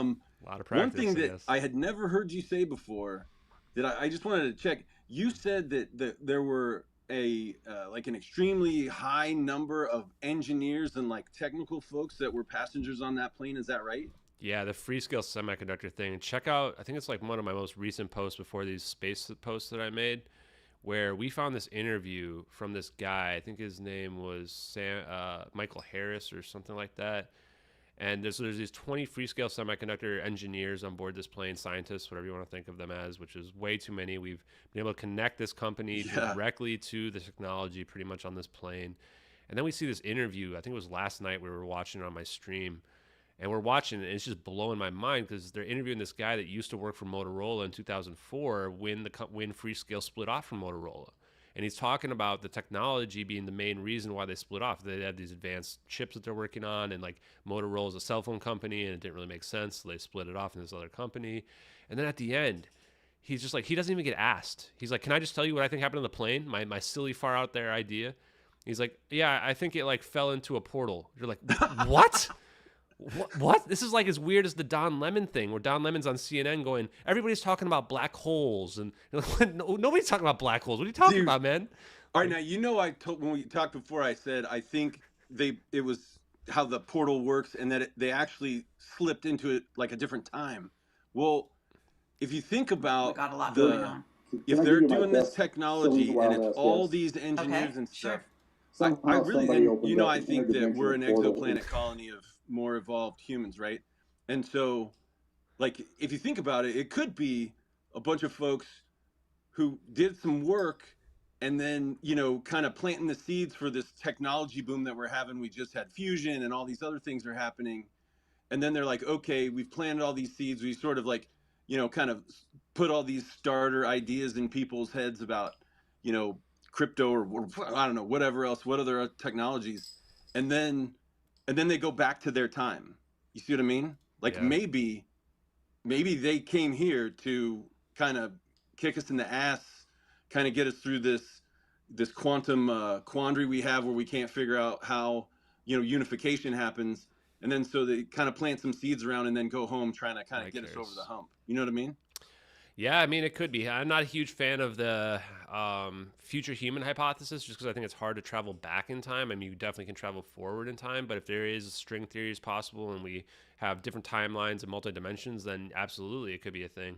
Speaker 1: lot of practice.
Speaker 4: One thing that I had never heard you say before that I just wanted to check. You said that there were like an extremely high number of engineers and like technical folks that were passengers on that plane. Is that right?
Speaker 1: Yeah, the Freescale semiconductor thing. Check out, I think it's like one of my most recent posts before these space posts that I made, where we found this interview from this guy. I think his name was Michael Harris or something like that. And there's these 20 Freescale semiconductor engineers on board this plane, scientists, whatever you want to think of them as, which is way too many. We've been able to connect this company directly to the technology pretty much on this plane. And then we see this interview. I think it was last night we were watching it on my stream. And we're watching it, and it's just blowing my mind because they're interviewing this guy that used to work for Motorola in 2004 when Freescale split off from Motorola. And he's talking about the technology being the main reason why they split off. They had these advanced chips that they're working on, and like Motorola's a cell phone company, and it didn't really make sense, so they split it off in this other company. And then at the end, he's just like, he doesn't even get asked. He's like, can I just tell you what I think happened on the plane? My silly, far out there idea. He's like, yeah, I think it like fell into a portal. You're like, what? What? This is like as weird as the Don Lemon thing, where Don Lemon's on CNN going, everybody's talking about black holes, and nobody's talking about black holes. What are you talking about, man?
Speaker 4: All right, now when we talked before, I said I think it was how the portal works, and that they actually slipped into it like a different time. Well, if you think about if they're doing this technology and it's all these engineers and stuff. Sure. I really, I think that we're an exoplanet colony of more evolved humans, right? And so, like, if you think about it, it could be a bunch of folks who did some work and then, kind of planting the seeds for this technology boom that we're having. We just had fusion and all these other things are happening. And then they're like, okay, we've planted all these seeds. We sort of like, kind of put all these starter ideas in people's heads about, crypto or I don't know, whatever else, what other technologies. And then they go back to their time. You see what I mean? Like maybe they came here to kind of kick us in the ass, kind of get us through this quantum quandary we have where we can't figure out how, unification happens. And then so they kind of plant some seeds around and then go home trying to kind of get us over the hump. You know what I mean?
Speaker 1: Yeah, I mean, it could be. I'm not a huge fan of the future human hypothesis just because I think it's hard to travel back in time. I mean, you definitely can travel forward in time, but if there is string theories possible and we have different timelines and multi-dimensions, then absolutely it could be a thing.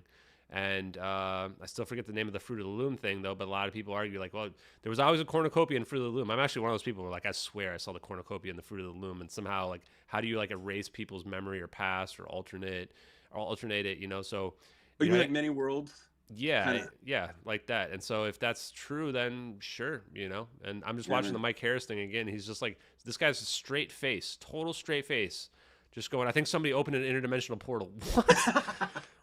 Speaker 1: And I still forget the name of the Fruit of the Loom thing, though, but a lot of people argue, like, well, there was always a cornucopia in Fruit of the Loom. I'm actually one of those people who are like, I swear I saw the cornucopia in the Fruit of the Loom, and somehow, like, how do you, like, erase people's memory or past or alternate it, so...
Speaker 4: You mean like many worlds?
Speaker 1: Yeah, yeah, like that. And so if that's true, then sure, And I'm just watching the Mike Harris thing again. He's just like, this guy's a straight face, total straight face. Just going, I think somebody opened an interdimensional portal. What?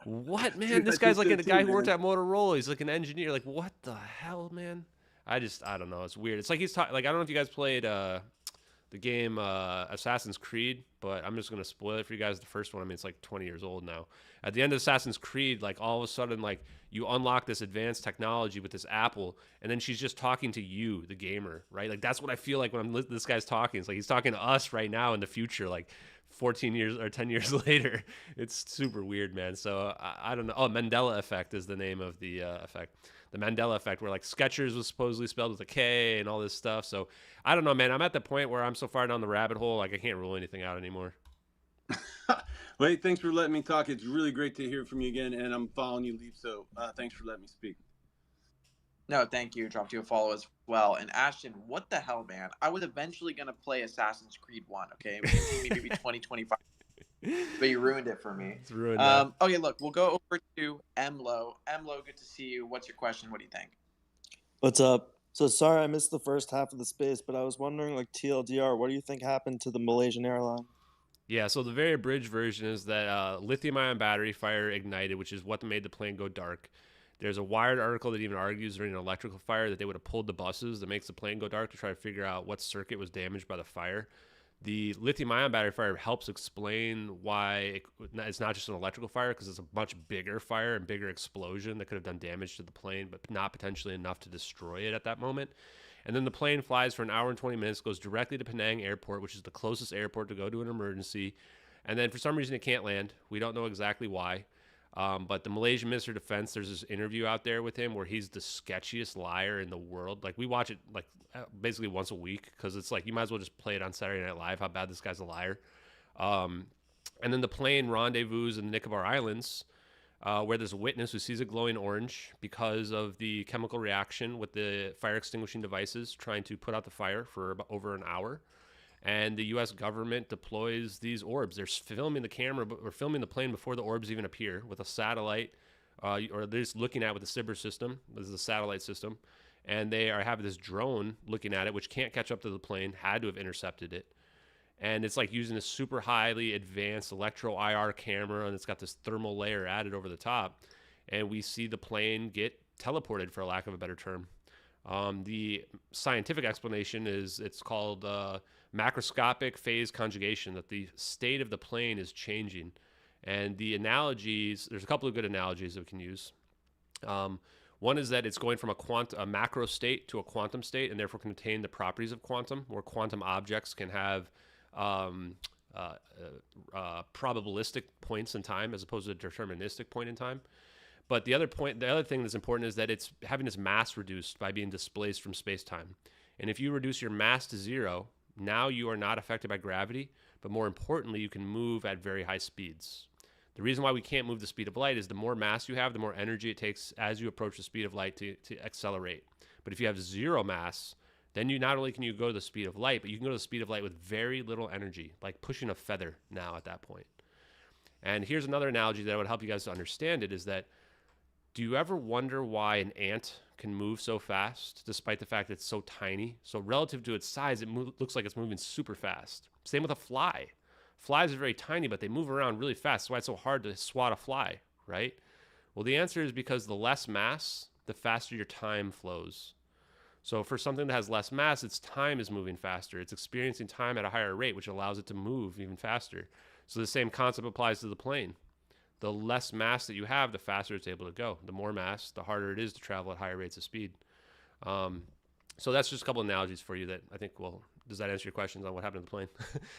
Speaker 1: What, man? Dude, this guy's like a guy who worked at Motorola. He's like an engineer. Like, what the hell, man? I don't know. It's weird. It's like he's talking, like, I don't know if you guys played the game Assassin's Creed, but I'm just going to spoil it for you guys. The first one, I mean, it's like 20 years old now. At the end of Assassin's Creed, like all of a sudden, like you unlock this advanced technology with this apple, and then she's just talking to you, the gamer, right? Like that's what I feel like when this guy's talking. It's like he's talking to us right now in the future, like 14 years or 10 years later. It's super weird, man. So I don't know. Oh, Mandela effect is the name of the effect. the Mandela effect, where like Skechers was supposedly spelled with a K and all this stuff. So I don't know, man. I'm at the point where I'm so far down the rabbit hole, like I can't rule anything out anymore.
Speaker 4: Well, thanks for letting me talk. It's really great to hear from you again, and I'm following you, Leaf. So thanks for letting me speak.
Speaker 2: No, thank you. Dropped you a follow as well. And Ashton, what the hell, man? I was eventually gonna play Assassin's Creed 1. Okay, maybe 2025. But you ruined it for me.
Speaker 1: It's ruined.
Speaker 2: Okay, look, we'll go over to Emlo. Emlo, good to see you. What's your question? What do you think?
Speaker 5: What's up? So sorry I missed the first half of the space, but I was wondering, like, TLDR, what do you think happened to the Malaysian airline?
Speaker 1: Yeah, so the very abridged version is that lithium-ion battery fire ignited, which is what made the plane go dark. There's a Wired article that even argues during an electrical fire that they would have pulled the buses that makes the plane go dark to try to figure out what circuit was damaged by the fire. The lithium-ion battery fire helps explain why it's not just an electrical fire, because it's a much bigger fire and bigger explosion that could have done damage to the plane, but not potentially enough to destroy it at that moment. And then the plane flies for an hour and 20 minutes, goes directly to Penang Airport, which is the closest airport to go to an emergency. And then for some reason it can't land. We don't know exactly why. But the Malaysian Minister of Defense, there's this interview out there with him where he's the sketchiest liar in the world. Like, we watch it like basically once a week, because it's like you might as well just play it on Saturday Night Live how bad this guy's a liar. And then the plane rendezvous in the Nicobar Islands, where there's a witness who sees it glowing orange because of the chemical reaction with the fire extinguishing devices trying to put out the fire for about over an hour. And the U.S. government deploys these orbs. They're filming the camera, or filming the plane before the orbs even appear with a satellite, or they're just looking at with the SIBR system. This is a satellite system. And they are having this drone looking at it, which can't catch up to the plane, had to have intercepted it. And it's like using a super highly advanced electro IR camera, and it's got this thermal layer added over the top. And we see the plane get teleported, for lack of a better term. The scientific explanation is it's called macroscopic phase conjugation, that the state of the plane is changing. And the analogies, there's a couple of good analogies that we can use. One is that it's going from a macro state to a quantum state, and therefore contain the properties of quantum, where quantum objects can have probabilistic points in time as opposed to a deterministic point in time. But the other thing that's important is that it's having its mass reduced by being displaced from space-time. And if you reduce your mass to zero, now you are not affected by gravity, but more importantly, you can move at very high speeds. The reason why we can't move the speed of light is the more mass you have, the more energy it takes as you approach the speed of light to accelerate. But if you have zero mass, then you not only can you go to the speed of light, but you can go to the speed of light with very little energy, like pushing a feather now at that point. And here's another analogy that would help you guys to understand it, is that, do you ever wonder why an ant can move so fast, despite the fact that it's so tiny? So relative to its size, it looks like it's moving super fast. Same with a fly. Flies are very tiny, but they move around really fast. That's why it's so hard to swat a fly, right? Well, the answer is because the less mass, the faster your time flows. So for something that has less mass, its time is moving faster. It's experiencing time at a higher rate, which allows it to move even faster. So the same concept applies to the plane. The less mass that you have, the faster it's able to go. The more mass, the harder it is to travel at higher rates of speed. So that's just a couple analogies for you that I think will. Does that answer your questions on what happened to the plane?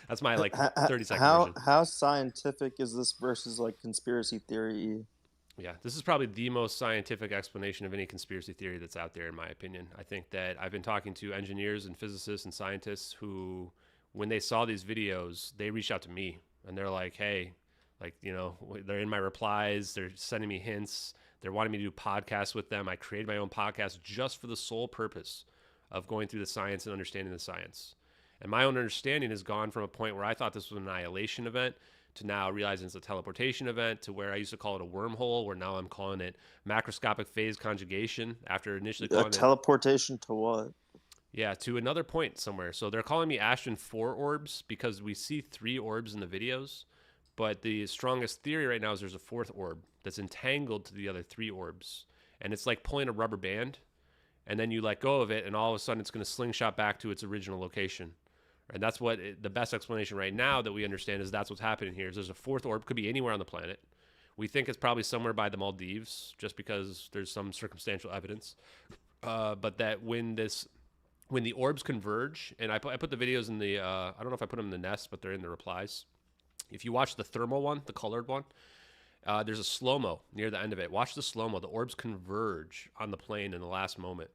Speaker 1: That's my 30-second version.
Speaker 5: How scientific is this versus like conspiracy theory?
Speaker 1: Yeah, this is probably the most scientific explanation of any conspiracy theory that's out there, in my opinion. I think that I've been talking to engineers and physicists and scientists who, when they saw these videos, they reached out to me and they're like, hey, like, you know, they're in my replies, they're sending me hints, they're wanting me to do podcasts with them. I created my own podcast just for the sole purpose of going through the science and understanding the science. And my own understanding has gone from a point where I thought this was an annihilation event to now realizing it's a teleportation event, to where I used to call it a wormhole, where now I'm calling it macroscopic phase conjugation after initially calling it
Speaker 5: teleportation to what?
Speaker 1: Yeah, to another point somewhere. So they're calling me Ashton 4 orbs because we see 3 orbs in the videos, but the strongest theory right now is there's a 4th orb that's entangled to the other 3 orbs. And it's like pulling a rubber band, and then you let go of it, and all of a sudden it's going to slingshot back to its original location. And that's what the best explanation right now that we understand is that's what's happening here. Is there's a 4th orb, could be anywhere on the planet. We think it's probably somewhere by the Maldives, just because there's some circumstantial evidence. But that when the orbs converge, and I put the videos in the, I don't know if I put them in the nest, but they're in the replies. If you watch the thermal one, the colored one, There's a slow-mo near the end of it. Watch the slow-mo. The orbs converge on the plane in the last moment.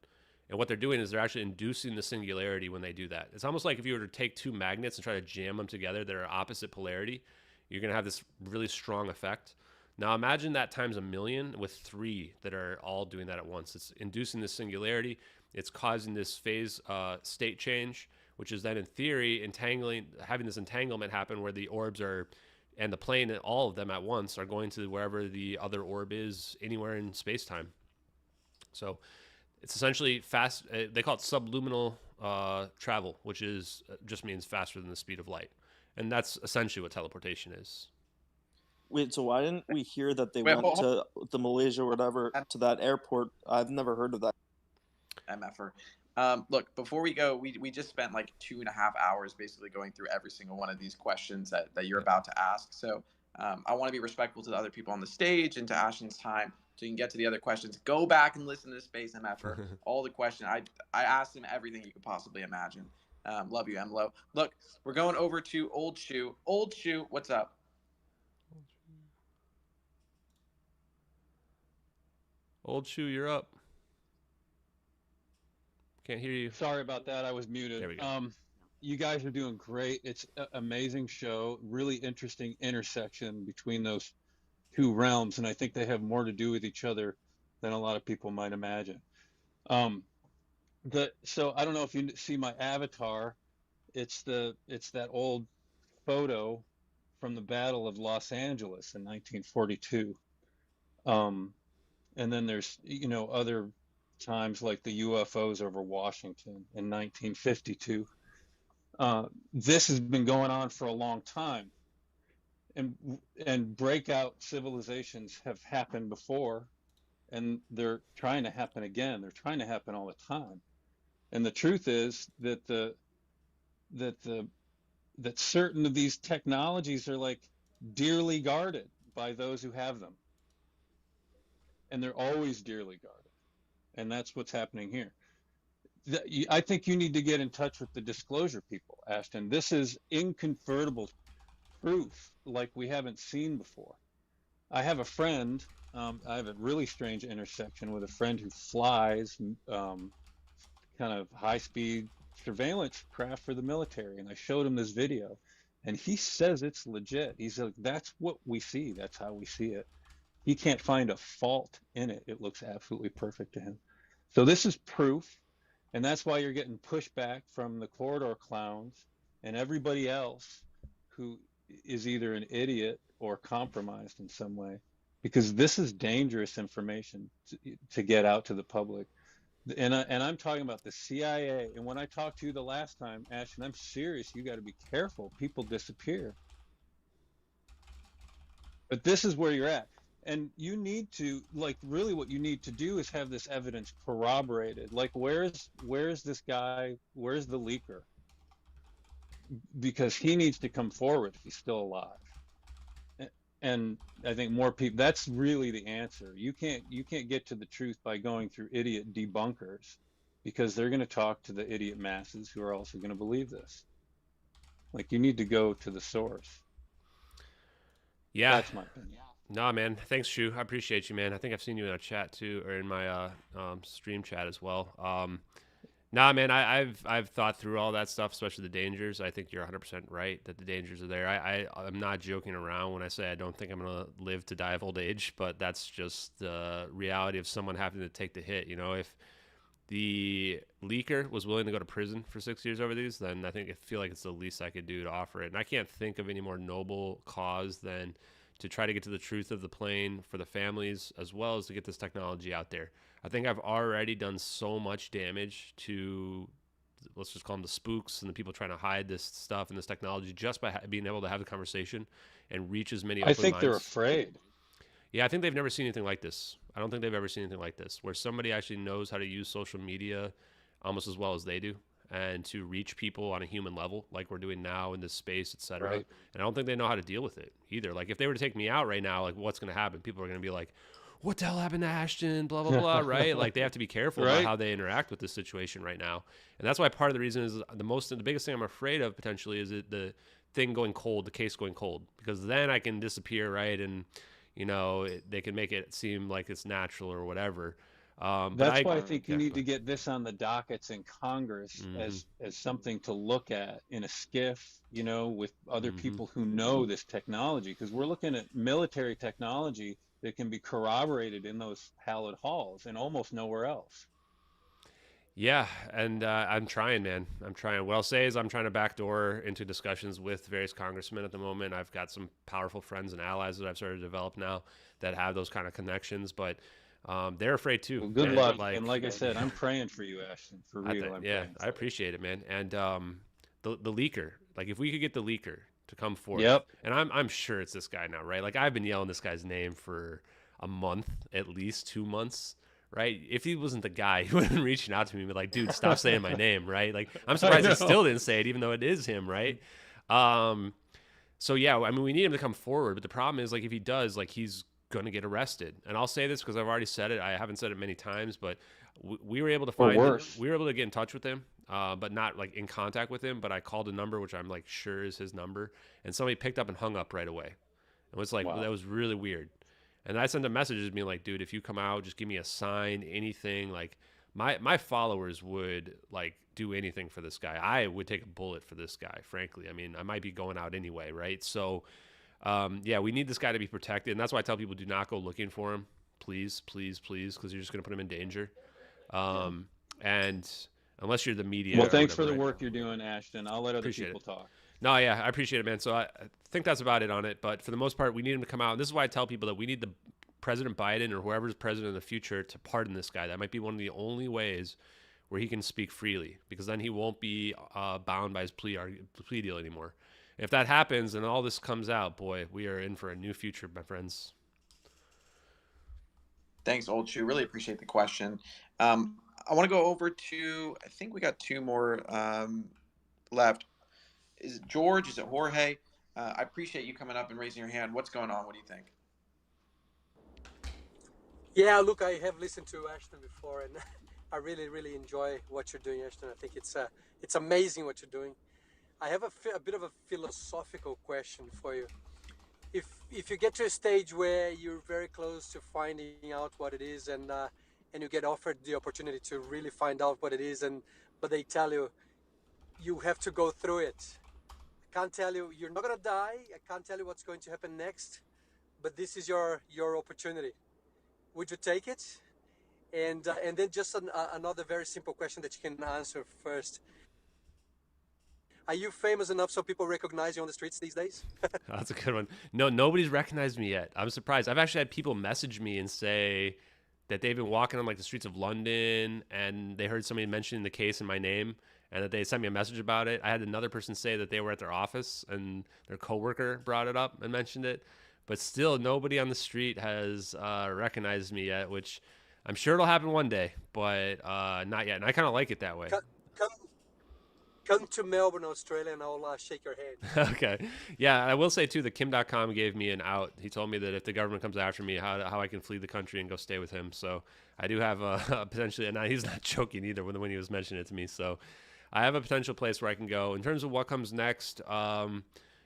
Speaker 1: And what they're doing is they're actually inducing the singularity when they do that. It's almost like if you were to take two magnets and try to jam them together that are opposite polarity, you're going to have this really strong effect. Now imagine that times a million with three that are all doing that at once. It's inducing this singularity. It's causing this phase state change, which is then in theory having this entanglement happen where the orbs are, and the plane, all of them at once, are going to wherever the other orb is anywhere in space-time. So it's essentially fast. They call it subluminal travel, which is just means faster than the speed of light, and that's essentially what teleportation is.
Speaker 5: Wait, so why didn't we hear that they went to the Malaysia or whatever, to that airport? I've never heard of that.
Speaker 2: MFR. Look, before we go, we just spent like 2.5 hours basically going through every single one of these questions that you're about to ask. So I want to be respectful to the other people on the stage and to Ashton's time, so you can get to the other questions. Go back and listen to Space MFR. All the questions. I asked him everything you could possibly imagine. Love you, Emlo. Look, we're going over to Old Shoe. Old Shoe, what's up?
Speaker 1: Old Shoe, you're up. Can't hear you.
Speaker 6: Sorry about that. I was muted.
Speaker 1: There we go.
Speaker 6: You guys are doing great. It's an amazing show. Really interesting intersection between those two realms, and I think they have more to do with each other than a lot of people might imagine. So I don't know if you see my avatar. It's that old photo from the Battle of Los Angeles in 1942. And then there's other times like the UFOs over Washington in 1952. This has been going on for a long time, and breakout civilizations have happened before, and they're trying to happen again. They're trying to happen all the time. And the truth is that that certain of these technologies are like dearly guarded by those who have them, and they're always dearly guarded. And that's what's happening here. I think you need to get in touch with the disclosure people, Ashton. This is incontrovertible proof like we haven't seen before. I have a friend, I have a really strange intersection with a friend who flies kind of high-speed surveillance craft for the military, and I showed him this video, and he says it's legit. He's like, that's what we see. That's how we see it. He can't find a fault in it. It looks absolutely perfect to him. So this is proof, and that's why you're getting pushback from the corridor clowns and everybody else who is either an idiot or compromised in some way, because this is dangerous information to get out to the public. And I'm talking about the CIA. And when I talked to you the last time, Ashton, I'm serious. You got to be careful. People disappear. But this is where you're at. And you need to, like, really what you need to do is have this evidence corroborated. Like, where's this guy? Where's the leaker? Because he needs to come forward if he's still alive. And I think more people, that's really the answer. You can't get to the truth by going through idiot debunkers, because they're going to talk to the idiot masses who are also going to believe this. Like, you need to go to the source.
Speaker 1: Yeah.
Speaker 6: That's my opinion.
Speaker 1: Nah, man. Thanks, Shu. I appreciate you, man. I think I've seen you in a chat too, or in my stream chat as well. Nah, man. I've thought through all that stuff, especially the dangers. I think you're 100% right that the dangers are there. I'm not joking around when I say I don't think I'm gonna live to die of old age, but that's just the reality of someone having to take the hit. You know, if the leaker was willing to go to prison for 6 years over these, then I feel like it's the least I could do to offer it. And I can't think of any more noble cause than to try to get to the truth of the plane for the families, as well as to get this technology out there. I think I've already done so much damage to, let's just call them the spooks and the people trying to hide this stuff and this technology, just by being able to have the conversation and reach as many open minds.
Speaker 6: I think they're afraid.
Speaker 1: Yeah, I think they've never seen anything like this. I don't think they've ever seen anything like this, where somebody actually knows how to use social media almost as well as they do, and to reach people on a human level like we're doing now in this space, et cetera.
Speaker 6: Right.
Speaker 1: And I don't think they know how to deal with it either. Like, if they were to take me out right now, like, what's going to happen? People are going to be like, what the hell happened to Ashton? Blah, blah, blah, right? Like, they have to be careful about how they interact with this situation right now. And that's why part of the reason is the biggest thing I'm afraid of potentially is the thing going cold, the case going cold, because then I can disappear, right? And, they can make it seem like it's natural or whatever. But
Speaker 6: That's why I think you need
Speaker 1: go
Speaker 6: to get this on the dockets in Congress
Speaker 1: ahead.
Speaker 6: as something to look at in a skiff, with other
Speaker 1: Hmm.
Speaker 6: people who know this technology, because we're looking at military technology that can be corroborated in those hallowed halls and almost nowhere else.
Speaker 1: Yeah, and I'm trying, man. I'm trying. What I'll say is I'm trying to backdoor into discussions with various congressmen at the moment. I've got some powerful friends and allies that I've started to develop now that have those kind of connections, but they're afraid too.
Speaker 6: Well, good
Speaker 1: And
Speaker 6: luck. And like I said, I'm praying for you, Ashton. For real, I'm
Speaker 1: yeah,
Speaker 6: praying
Speaker 1: I
Speaker 6: for you.
Speaker 1: appreciate it, man. And the leaker, like if we could get the leaker to come forth,
Speaker 6: Yep.
Speaker 1: and I'm sure it's this guy now, right? Like I've been yelling this guy's name for a month, at least 2 months. Right? If he wasn't the guy, he would have been reaching out to me and be like, dude, stop saying my name, right? Like, I'm
Speaker 6: I
Speaker 1: surprised he
Speaker 6: know.
Speaker 1: still didn't say it, even though it is him, right? Um, so yeah, I mean, we need him to come forward, but the problem is, like, if he does, like, he's gonna get arrested. And I'll say this because I've already said it. I haven't said it many times, but we were able to
Speaker 6: Or
Speaker 1: find it.
Speaker 6: worse.
Speaker 1: We were able to get in touch with him, but not like in contact with him. But I called a number, which I'm like sure is his number, and somebody picked up and hung up right away. It was like
Speaker 6: Wow.
Speaker 1: that was really weird. And I sent him messages being like, dude, if you come out, just give me a sign, anything. Like my followers would like do anything for this guy. I would take a bullet for this guy, frankly. I mean, I might be going out anyway, right? So yeah, we need this guy to be protected. And that's why I tell people do not go looking for him. Please, please, please, because you're just going to put him in danger. And unless you're the media.
Speaker 6: Well, thanks
Speaker 1: whatever,
Speaker 6: for the
Speaker 1: right?
Speaker 6: work you're doing, Ashton. I'll let other
Speaker 1: Appreciate
Speaker 6: people
Speaker 1: it.
Speaker 6: talk.
Speaker 1: No, yeah, I appreciate it, man. So I think that's about it on it. But for the most part, we need him to come out. And this is why I tell people that we need the President Biden or whoever's president in the future to pardon this guy. That might be one of the only ways where he can speak freely, because then he won't be bound by his plea deal anymore. And if that happens and all this comes out, boy, we are in for a new future, my friends.
Speaker 2: Thanks, Old Shoe. Really appreciate the question. I want to go over to, I think we got two more left. Is it George? Is it Jorge? I appreciate you coming up and raising your hand. What's going on? What do you think?
Speaker 7: Yeah, look, I have listened to Ashton before, and I really, really enjoy what you're doing, Ashton. I think it's amazing what you're doing. I have a bit of a philosophical question for you. If you get to a stage where you're very close to finding out what it is, and you get offered the opportunity to really find out what it is, but they tell you you have to go through it. I can't tell you you're not gonna die. I can't tell you what's going to happen next, but this is your opportunity. Would you take it? And then just another very simple question that you can answer first. Are you famous enough so people recognize you on the streets these days?
Speaker 1: That's a good one. No, nobody's recognized me yet. I'm surprised. I've actually had people message me and say that they've been walking on like the streets of London and they heard somebody mentioning the case in my name and that they sent me a message about it. I had another person say that they were at their office and their coworker brought it up and mentioned it. But still, nobody on the street has recognized me yet, which I'm sure it'll happen one day, but not yet. And I kind of like it that way.
Speaker 7: Come to Melbourne, Australia, and I'll shake your hand.
Speaker 1: Okay. Yeah, I will say, too, that Kim.com gave me an out. He told me that if the government comes after me, how I can flee the country and go stay with him. So I do have a potentially, and he's not joking either when he was mentioning it to me. So I have a potential place where I can go. In terms of what comes next,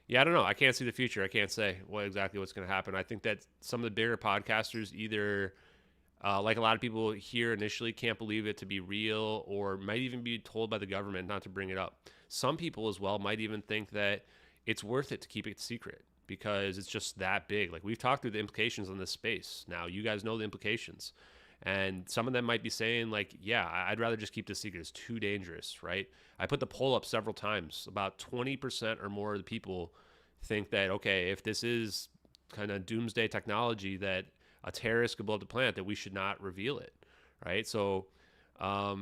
Speaker 1: yeah, I don't know. I can't see the future. I can't say exactly what's going to happen. I think that some of the bigger podcasters either, like a lot of people here initially, can't believe it to be real or might even be told by the government not to bring it up. Some people as well might even think that it's worth it to keep it secret because it's just that big. Like we've talked through the implications on this space. Now you guys know the implications. And some of them might be saying like, yeah, I'd rather just keep this secret. It's too dangerous, right? I put the poll up several times. About 20% or more of the people think that, okay, if this is kind of doomsday technology that a terrorist could blow up the planet, that we should not reveal it, right? So I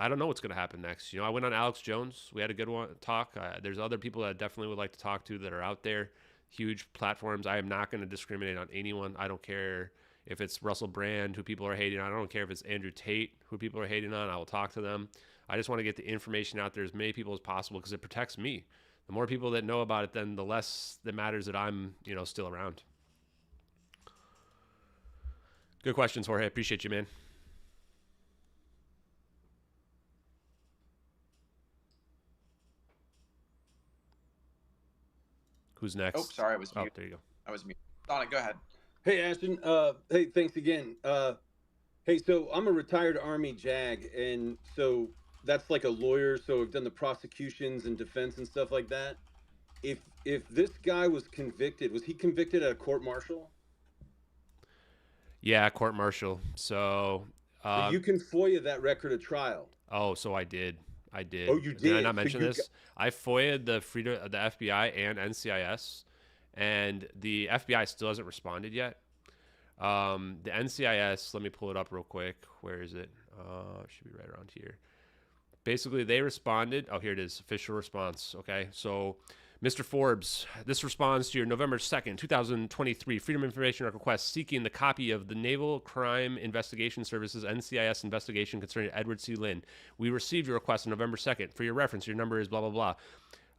Speaker 1: don't know what's going to happen next. I went on Alex Jones. We had a good talk. There's other people that I definitely would like to talk to that are out there, huge platforms. I am not going to discriminate on anyone. I don't care if it's Russell Brand, who people are hating on. I don't care if it's Andrew Tate, who people are hating on. I will talk to them. I just want to get the information out there as many people as possible because it protects me. The more people that know about it, then the less it matters that I'm, still around. Good questions, Jorge. Appreciate you, man. Who's next?
Speaker 2: Oh, sorry, I was muted.
Speaker 1: There you go.
Speaker 2: I was muted. Donna, go ahead.
Speaker 4: Hey, Ashton. Hey, thanks again. Hey, so I'm a retired Army JAG, and so that's like a lawyer. So I've done the prosecutions and defense and stuff like that. If this guy was convicted, was he convicted at a court martial?
Speaker 1: Yeah, court martial. So,
Speaker 4: So you can FOIA that record of trial.
Speaker 1: oh, so I did. I did.
Speaker 4: Oh, you
Speaker 1: Did I
Speaker 4: did.
Speaker 1: not
Speaker 4: So
Speaker 1: mention
Speaker 4: you
Speaker 1: this? I FOIA'd the FBI and NCIS, and the FBI still hasn't responded yet. The NCIS, let me pull it up real quick. Where is it? It should be right around here. Basically, they responded. Oh, here it is. Official response. Okay. So, Mr. Forbes, this responds to your November 2nd, 2023 Freedom of Information request seeking the copy of the Naval Crime Investigation Services NCIS investigation concerning Edward C. Lynn. We received your request on November 2nd. For your reference, your number is blah, blah,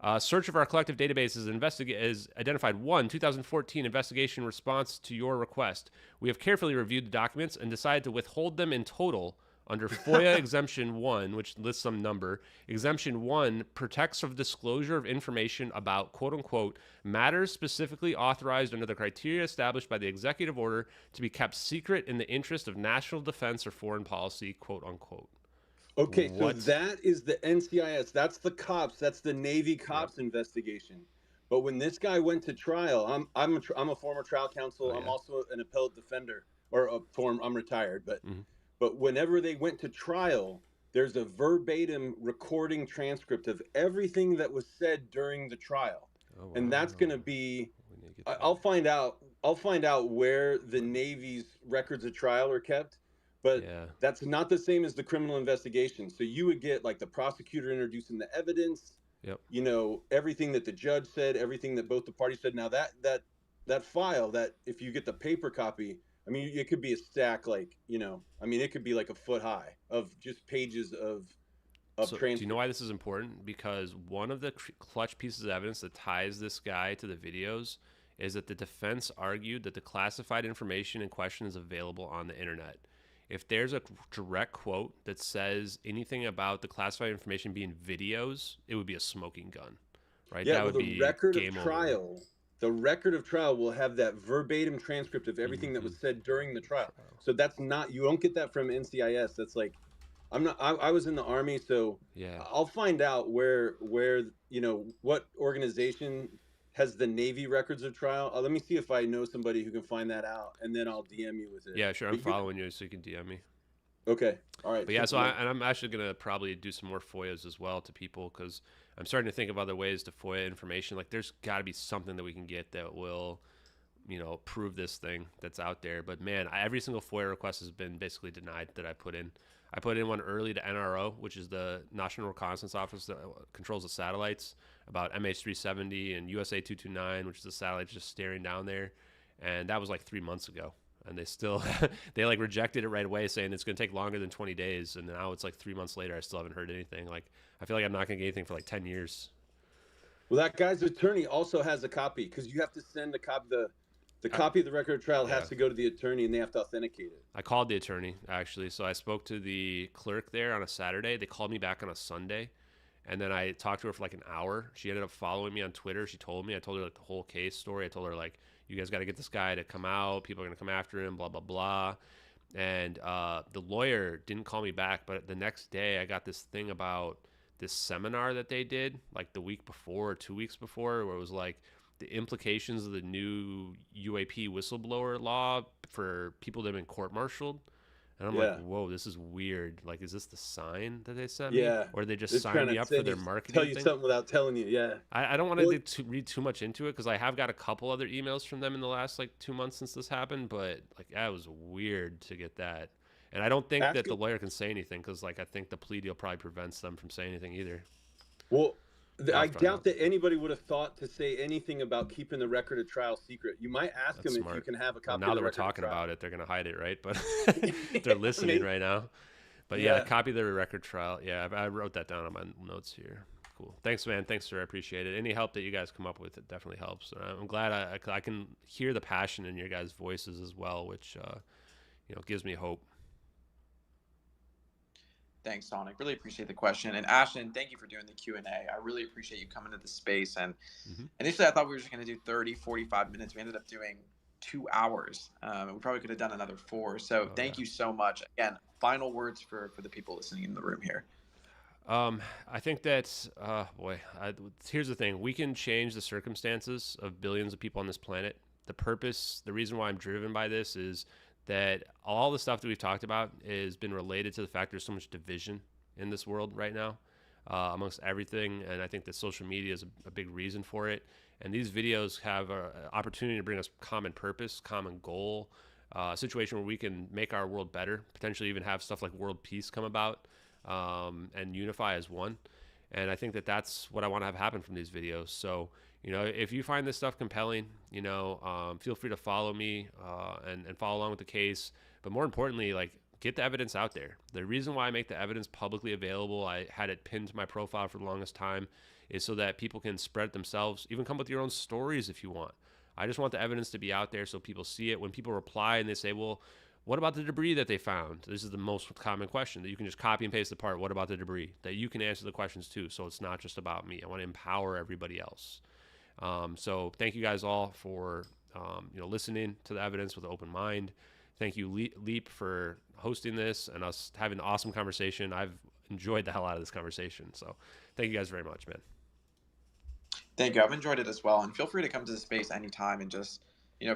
Speaker 1: blah. Search of our collective databases is identified 2014 investigation response to your request. We have carefully reviewed the documents and decided to withhold them in total under FOIA Exemption 1, which lists some number. Exemption 1 protects of disclosure of information about, quote unquote, matters specifically authorized under the criteria established by the executive order to be kept secret in the interest of national defense or foreign policy, quote unquote.
Speaker 4: Okay, so that is the NCIS. That's the cops. That's the Navy cops investigation. But when this guy went to trial, I'm a former trial counsel. I'm also an appellate defender, or I'm retired. But whenever they went to trial, there's a verbatim recording transcript of everything that was said during the trial, and that's going to be. I'll find out. I'll find out where the Navy's records of trial are kept. But that's not the same as the criminal investigation. So you would get like the prosecutor introducing the evidence, you know, everything that the judge said, everything that both the parties said. Now that file, that if you get the paper copy, I mean, it could be a stack, like, you know, I mean, it could be like a foot high of just pages of transcripts.
Speaker 1: Do you know why this is important? Because one of the clutch pieces of evidence that ties this guy to the videos is that the defense argued that the classified information in question is available on the internet. If there's a direct quote that says anything about the classified information being videos, it would be a smoking gun, right?
Speaker 4: Yeah,
Speaker 1: that would
Speaker 4: the
Speaker 1: be
Speaker 4: record
Speaker 1: game
Speaker 4: of trial.
Speaker 1: over.
Speaker 4: The record of trial will have that verbatim transcript of everything that was said during the trial. So that's not, you don't get that from NCIS. That's like, I was in the Army, so I'll find out where you know, what organization has the Navy records of trial. Let me see if I know somebody who can find that out, and then I'll DM you with it.
Speaker 1: Yeah, sure. I'm following you, so you can DM me.
Speaker 4: Okay. All right.
Speaker 1: But yeah, so I'm actually going to probably do some more FOIAs as well to people, because I'm starting to think of other ways to FOIA information. Like, there's got to be something that we can get that will, you know, prove this thing that's out there. But man, every single FOIA request has been basically denied that I put in. I put in one early to NRO, which is the National Reconnaissance Office that controls the satellites, about MH370 and USA 229, which is the satellite just staring down there. And that was like 3 months ago. And they still, they like rejected it right away, saying it's going to take longer than 20 days. And now it's like 3 months later, I still haven't heard anything. Like, I feel like I'm not going to get anything for like 10 years.
Speaker 4: Well, that guy's attorney also has a copy, because you have to send the copy, the copy of the record of trial has to go to the attorney, and they have to authenticate it.
Speaker 1: I called the attorney, actually. So I spoke to the clerk there on a Saturday. They called me back on a Sunday. And then I talked to her for like an hour. She ended up following me on Twitter. She told me, I told her like the whole case story. I told her like, you guys got to get this guy to come out. People are going to come after him, blah, blah, blah. And the lawyer didn't call me back. But the next day I got this thing about this seminar that they did like the week before or 2 weeks before, where it was like the implications of the new UAP whistleblower law for people that have been court-martialed. And I'm like, whoa, this is weird. Like, is this the sign that they sent me? Or they just signed me up for their marketing
Speaker 4: thing? Tell you something without telling you,
Speaker 1: I don't want to read too much into it, because I have got a couple other emails from them in the last, like, 2 months since this happened. But, like, that was weird to get that. And I don't think that the lawyer can say anything, because, like, I think the plea deal probably prevents them from saying anything either.
Speaker 4: Well, I doubt that anybody would have thought to say anything about keeping the record of trial secret. You might ask them if you can have a copy.
Speaker 1: Now that we're talking about it, they're going to hide it, right? But they're listening right now. But yeah, copy the record trial. Yeah, I wrote that down on my notes here. Cool. Thanks, man. Thanks, sir. I appreciate it. Any help that you guys come up with, it definitely helps. I'm glad I can hear the passion in your guys' voices as well, which you know, gives me hope.
Speaker 2: Thanks, Sonic. Really appreciate the question. And Ashton, thank you for doing the Q&A. I really appreciate you coming to the space. And initially I thought we were just going to do 30, 45 minutes. We ended up doing 2 hours. We probably could have done another 4. So thank you so much. Again, final words for the people listening in the room here.
Speaker 1: I think that, here's the thing. We can change the circumstances of billions of people on this planet. The reason why I'm driven by this is that all the stuff that we've talked about has been related to the fact there's so much division in this world right now, amongst everything. And I think that social media is a big reason for it. And these videos have an opportunity to bring us common purpose, common goal, a situation where we can make our world better, potentially even have stuff like world peace come about, and unify as one. And I think that that's what I want to have happen from these videos. So, if you find this stuff compelling, feel free to follow me, and follow along with the case. But more importantly, like, get the evidence out there. The reason why I make the evidence publicly available, I had it pinned to my profile for the longest time, is so that people can spread it themselves. Even come with your own stories if you want. I just want the evidence to be out there so people see it. When people reply and they say, well, what about the debris that they found? This is the most common question that you can just copy and paste the part. What about the debris? That you can answer the questions too. So it's not just about me. I want to empower everybody else. So thank you guys all for, listening to the evidence with an open mind. Thank you, Leap, for hosting this and us having an awesome conversation. I've enjoyed the hell out of this conversation. So thank you guys very much, man.
Speaker 2: Thank you. I've enjoyed it as well. And feel free to come to the space anytime and just,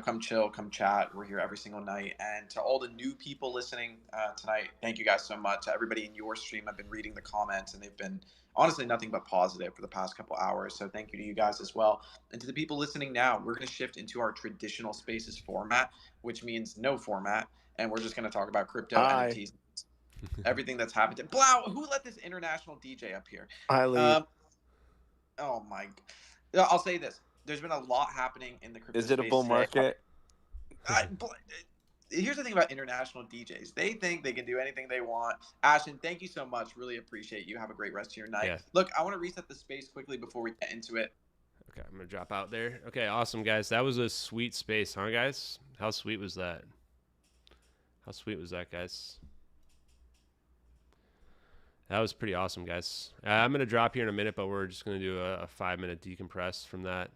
Speaker 2: come chill, come chat. We're here every single night. And to all the new people listening tonight, thank you guys so much. To everybody in your stream, I've been reading the comments, and they've been honestly nothing but positive for the past couple hours. So thank you to you guys as well. And to the people listening now, we're going to shift into our traditional spaces format, which means no format. And we're just going to talk about crypto, NFTs, everything that's happened. Blau, who let this international DJ up here? Oh my. I'll say this. There's been a lot happening in the crypto space.
Speaker 5: Is it a bull market?
Speaker 2: Here's the thing about international DJs. They think they can do anything they want. Ashton, thank you so much. Really appreciate you. Have a great rest of your night. Yeah. Look, I want to reset the space quickly before we get into it.
Speaker 1: Okay, I'm going to drop out there. Okay, awesome, guys. That was a sweet space, huh, guys? How sweet was that? How sweet was that, guys? That was pretty awesome, guys. I'm going to drop here in a minute, but we're just going to do a 5-minute decompress from that.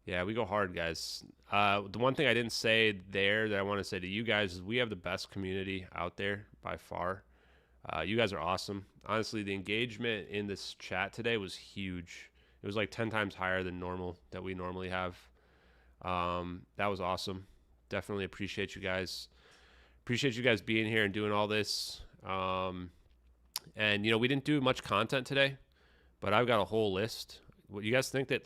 Speaker 1: Yeah, we go hard, guys. The one thing I didn't say there that I want to say to you guys is we have the best community out there by far. You guys are awesome. Honestly, the engagement in this chat today was huge. It was like 10 times higher than normal that we normally have. That was awesome. Definitely appreciate you guys. Appreciate you guys being here and doing all this. And, we didn't do much content today, but I've got a whole list. What you guys think that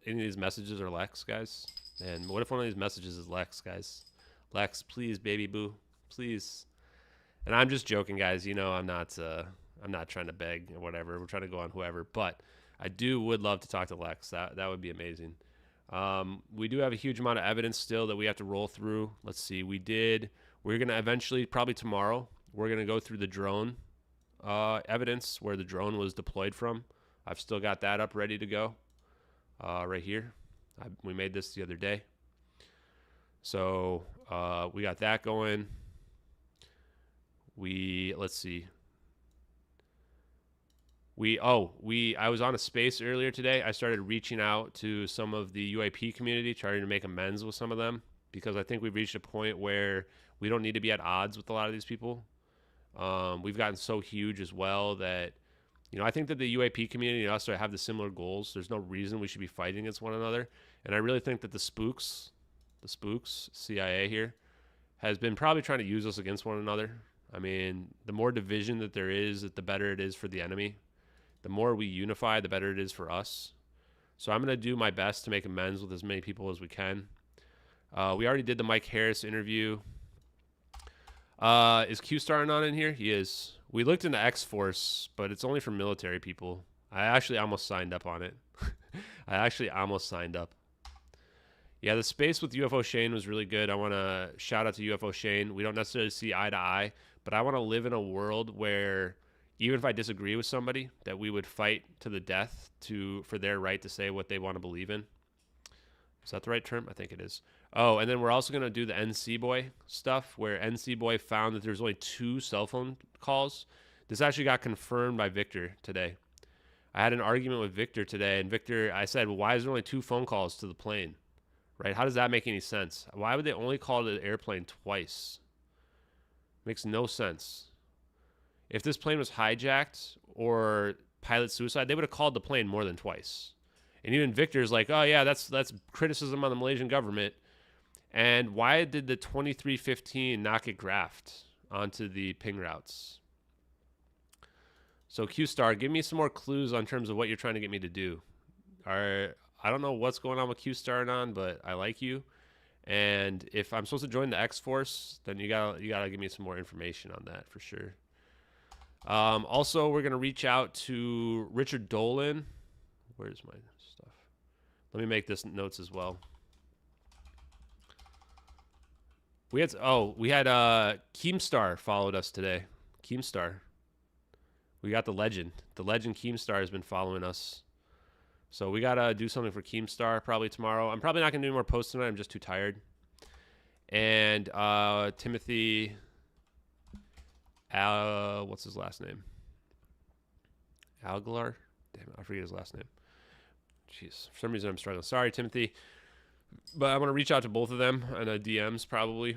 Speaker 1: any of these messages are Lex, guys? And what if one of these messages is Lex, guys? Lex, please, baby boo, please. And I'm just joking, guys. I'm not trying to beg or whatever. We're trying to go on whoever, but I would love to talk to Lex. That would be amazing. We do have a huge amount of evidence still that we have to roll through. Let's see. We're going to eventually, probably tomorrow, we're going to go through the drone evidence where the drone was deployed from. I've still got that up ready to go right here. We made this the other day. So we got that going. Let's see. I was on a space earlier today. I started reaching out to some of the UAP community, trying to make amends with some of them, because I think we've reached a point where we don't need to be at odds with a lot of these people. We've gotten so huge as well that, I think that the UAP community and us have the similar goals. There's no reason we should be fighting against one another. And I really think that the spooks, CIA here, has been probably trying to use us against one another. I mean, the more division that there is, the better it is for the enemy. The more we unify, the better it is for us. So I'm going to do my best to make amends with as many people as we can. We already did the Mike Harris interview. Is Q-Star not in here? He is. We looked into X-Force, but it's only for military people. I actually almost signed up on it. Yeah, the space with UFO Shane was really good. I want to shout out to UFO Shane. We don't necessarily see eye to eye, but I want to live in a world where even if I disagree with somebody, that we would fight to the death for their right to say what they want to believe in. Is that the right term? I think it is. Oh, and then we're also going to do the NC Boy stuff, where NC Boy found that there's only 2 cell phone calls. This actually got confirmed by Victor today. I had an argument with Victor today, and Victor, I said, well, why is there only 2 phone calls to the plane? right? How does that make any sense? Why would they only call it an airplane twice? Makes no sense. If this plane was hijacked or pilot suicide, they would have called the plane more than twice. And even Victor's like, oh yeah, that's criticism on the Malaysian government. And why did the 2315 not get graphed onto the ping routes? So Q-Star, give me some more clues on terms of what you're trying to get me to do. I don't know what's going on with Q-Star and on, but I like you. And if I'm supposed to join the X-Force, then you gotta give me some more information on that for sure. Also, we're gonna reach out to Richard Dolan. Where's my stuff? Let me make this notes as well. We had Keemstar followed us today. Keemstar. We got the legend. The legend Keemstar has been following us. So we got to do something for Keemstar probably tomorrow. I'm probably not going to do any more posts tonight. I'm just too tired. And Timothy, what's his last name? Algalar? Damn it, I forget his last name. Jeez, for some reason I'm struggling. Sorry, Timothy. But I'm going to reach out to both of them in the DMs probably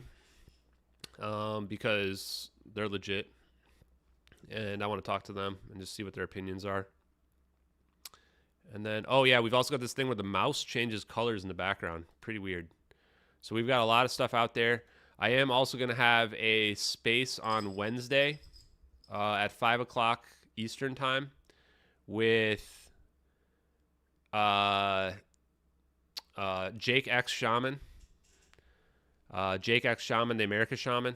Speaker 1: because they're legit. And I want to talk to them and just see what their opinions are. And then, oh yeah, we've also got this thing where the mouse changes colors in the background. Pretty weird. So we've got a lot of stuff out there. I am also going to have a space on Wednesday at 5 o'clock Eastern time with Jake X Shaman. Jake X Shaman, the America Shaman.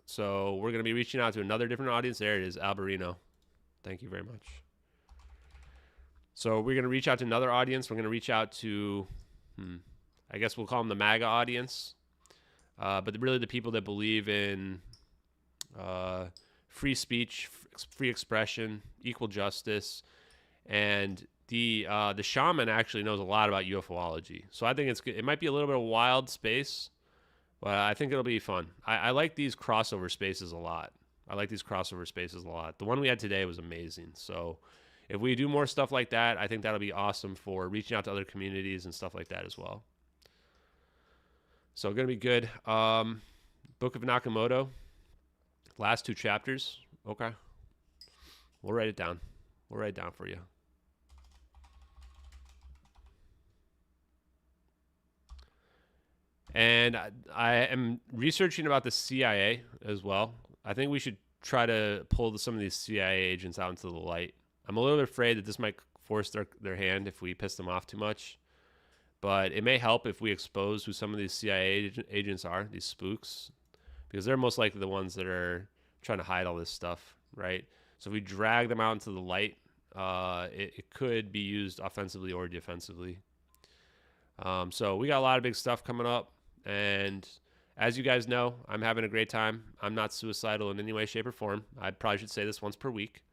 Speaker 1: So we're going to be reaching out to another different audience. There it is, Alberino. Thank you very much. So we're going to reach out to another audience. We're going to reach out to, I guess we'll call them the MAGA audience. But really the people that believe in free speech, free expression, equal justice. And the shaman actually knows a lot about UFOlogy. So I think it might be a little bit of a wild space, but I think it'll be fun. I like these crossover spaces a lot. The one we had today was amazing. So if we do more stuff like that, I think that'll be awesome for reaching out to other communities and stuff like that as well. So going to be good. Book of Nakamoto, last 2 chapters. Okay. We'll write it down. For you. And I am researching about the CIA as well. I think we should try to pull some of these CIA agents out into the light. I'm a little bit afraid that this might force their hand if we piss them off too much. But it may help if we expose who some of these CIA agents are, these spooks. Because they're most likely the ones that are trying to hide all this stuff, right? So if we drag them out into the light, it could be used offensively or defensively. So we got a lot of big stuff coming up. And as you guys know, I'm having a great time. I'm not suicidal in any way, shape, or form. I probably should say this once per week.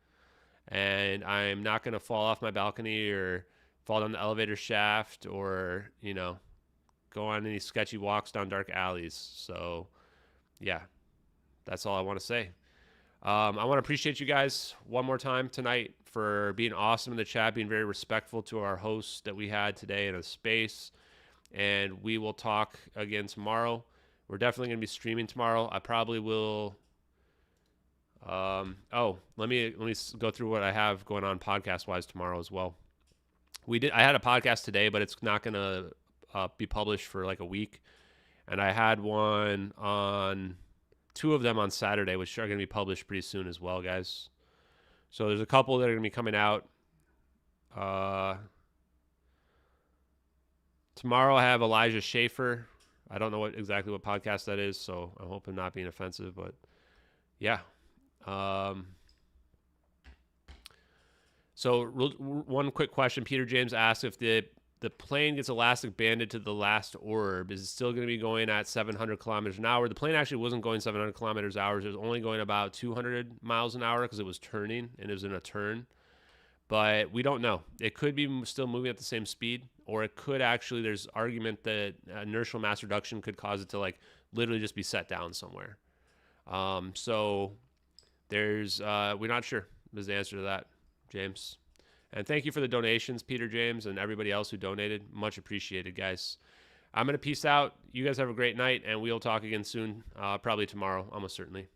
Speaker 1: And I'm not going to fall off my balcony or fall down the elevator shaft or, go on any sketchy walks down dark alleys. So, yeah, that's all I want to say. I want to appreciate you guys one more time tonight for being awesome in the chat, being very respectful to our hosts that we had today in a space. And we will talk again tomorrow. We're definitely going to be streaming tomorrow. I probably will. Let me go through what I have going on podcast wise tomorrow as well. I had a podcast today, but it's not going to be published for like a week. And I had one on 2 of them on Saturday, which are going to be published pretty soon as well, guys. So there's a couple that are going to be coming out. Tomorrow I have Elijah Schaefer. I don't know exactly what podcast that is, so I hope I'm not being offensive, but yeah. So one quick question. Peter James asked if the plane gets elastic banded to the last orb, is it still going to be going at 700 kilometers an hour? The plane actually wasn't going 700 kilometers an hour. It was only going about 200 miles an hour because it was turning, and it was in a turn. But we don't know. It could be still moving at the same speed, or it could actually, there's argument that inertial mass reduction could cause it to like literally just be set down somewhere. So there's, we're not sure is the answer to that, James. And thank you for the donations, Peter James, and everybody else who donated. Much appreciated, guys. I'm going to peace out. You guys have a great night, and we'll talk again soon, probably tomorrow, almost certainly.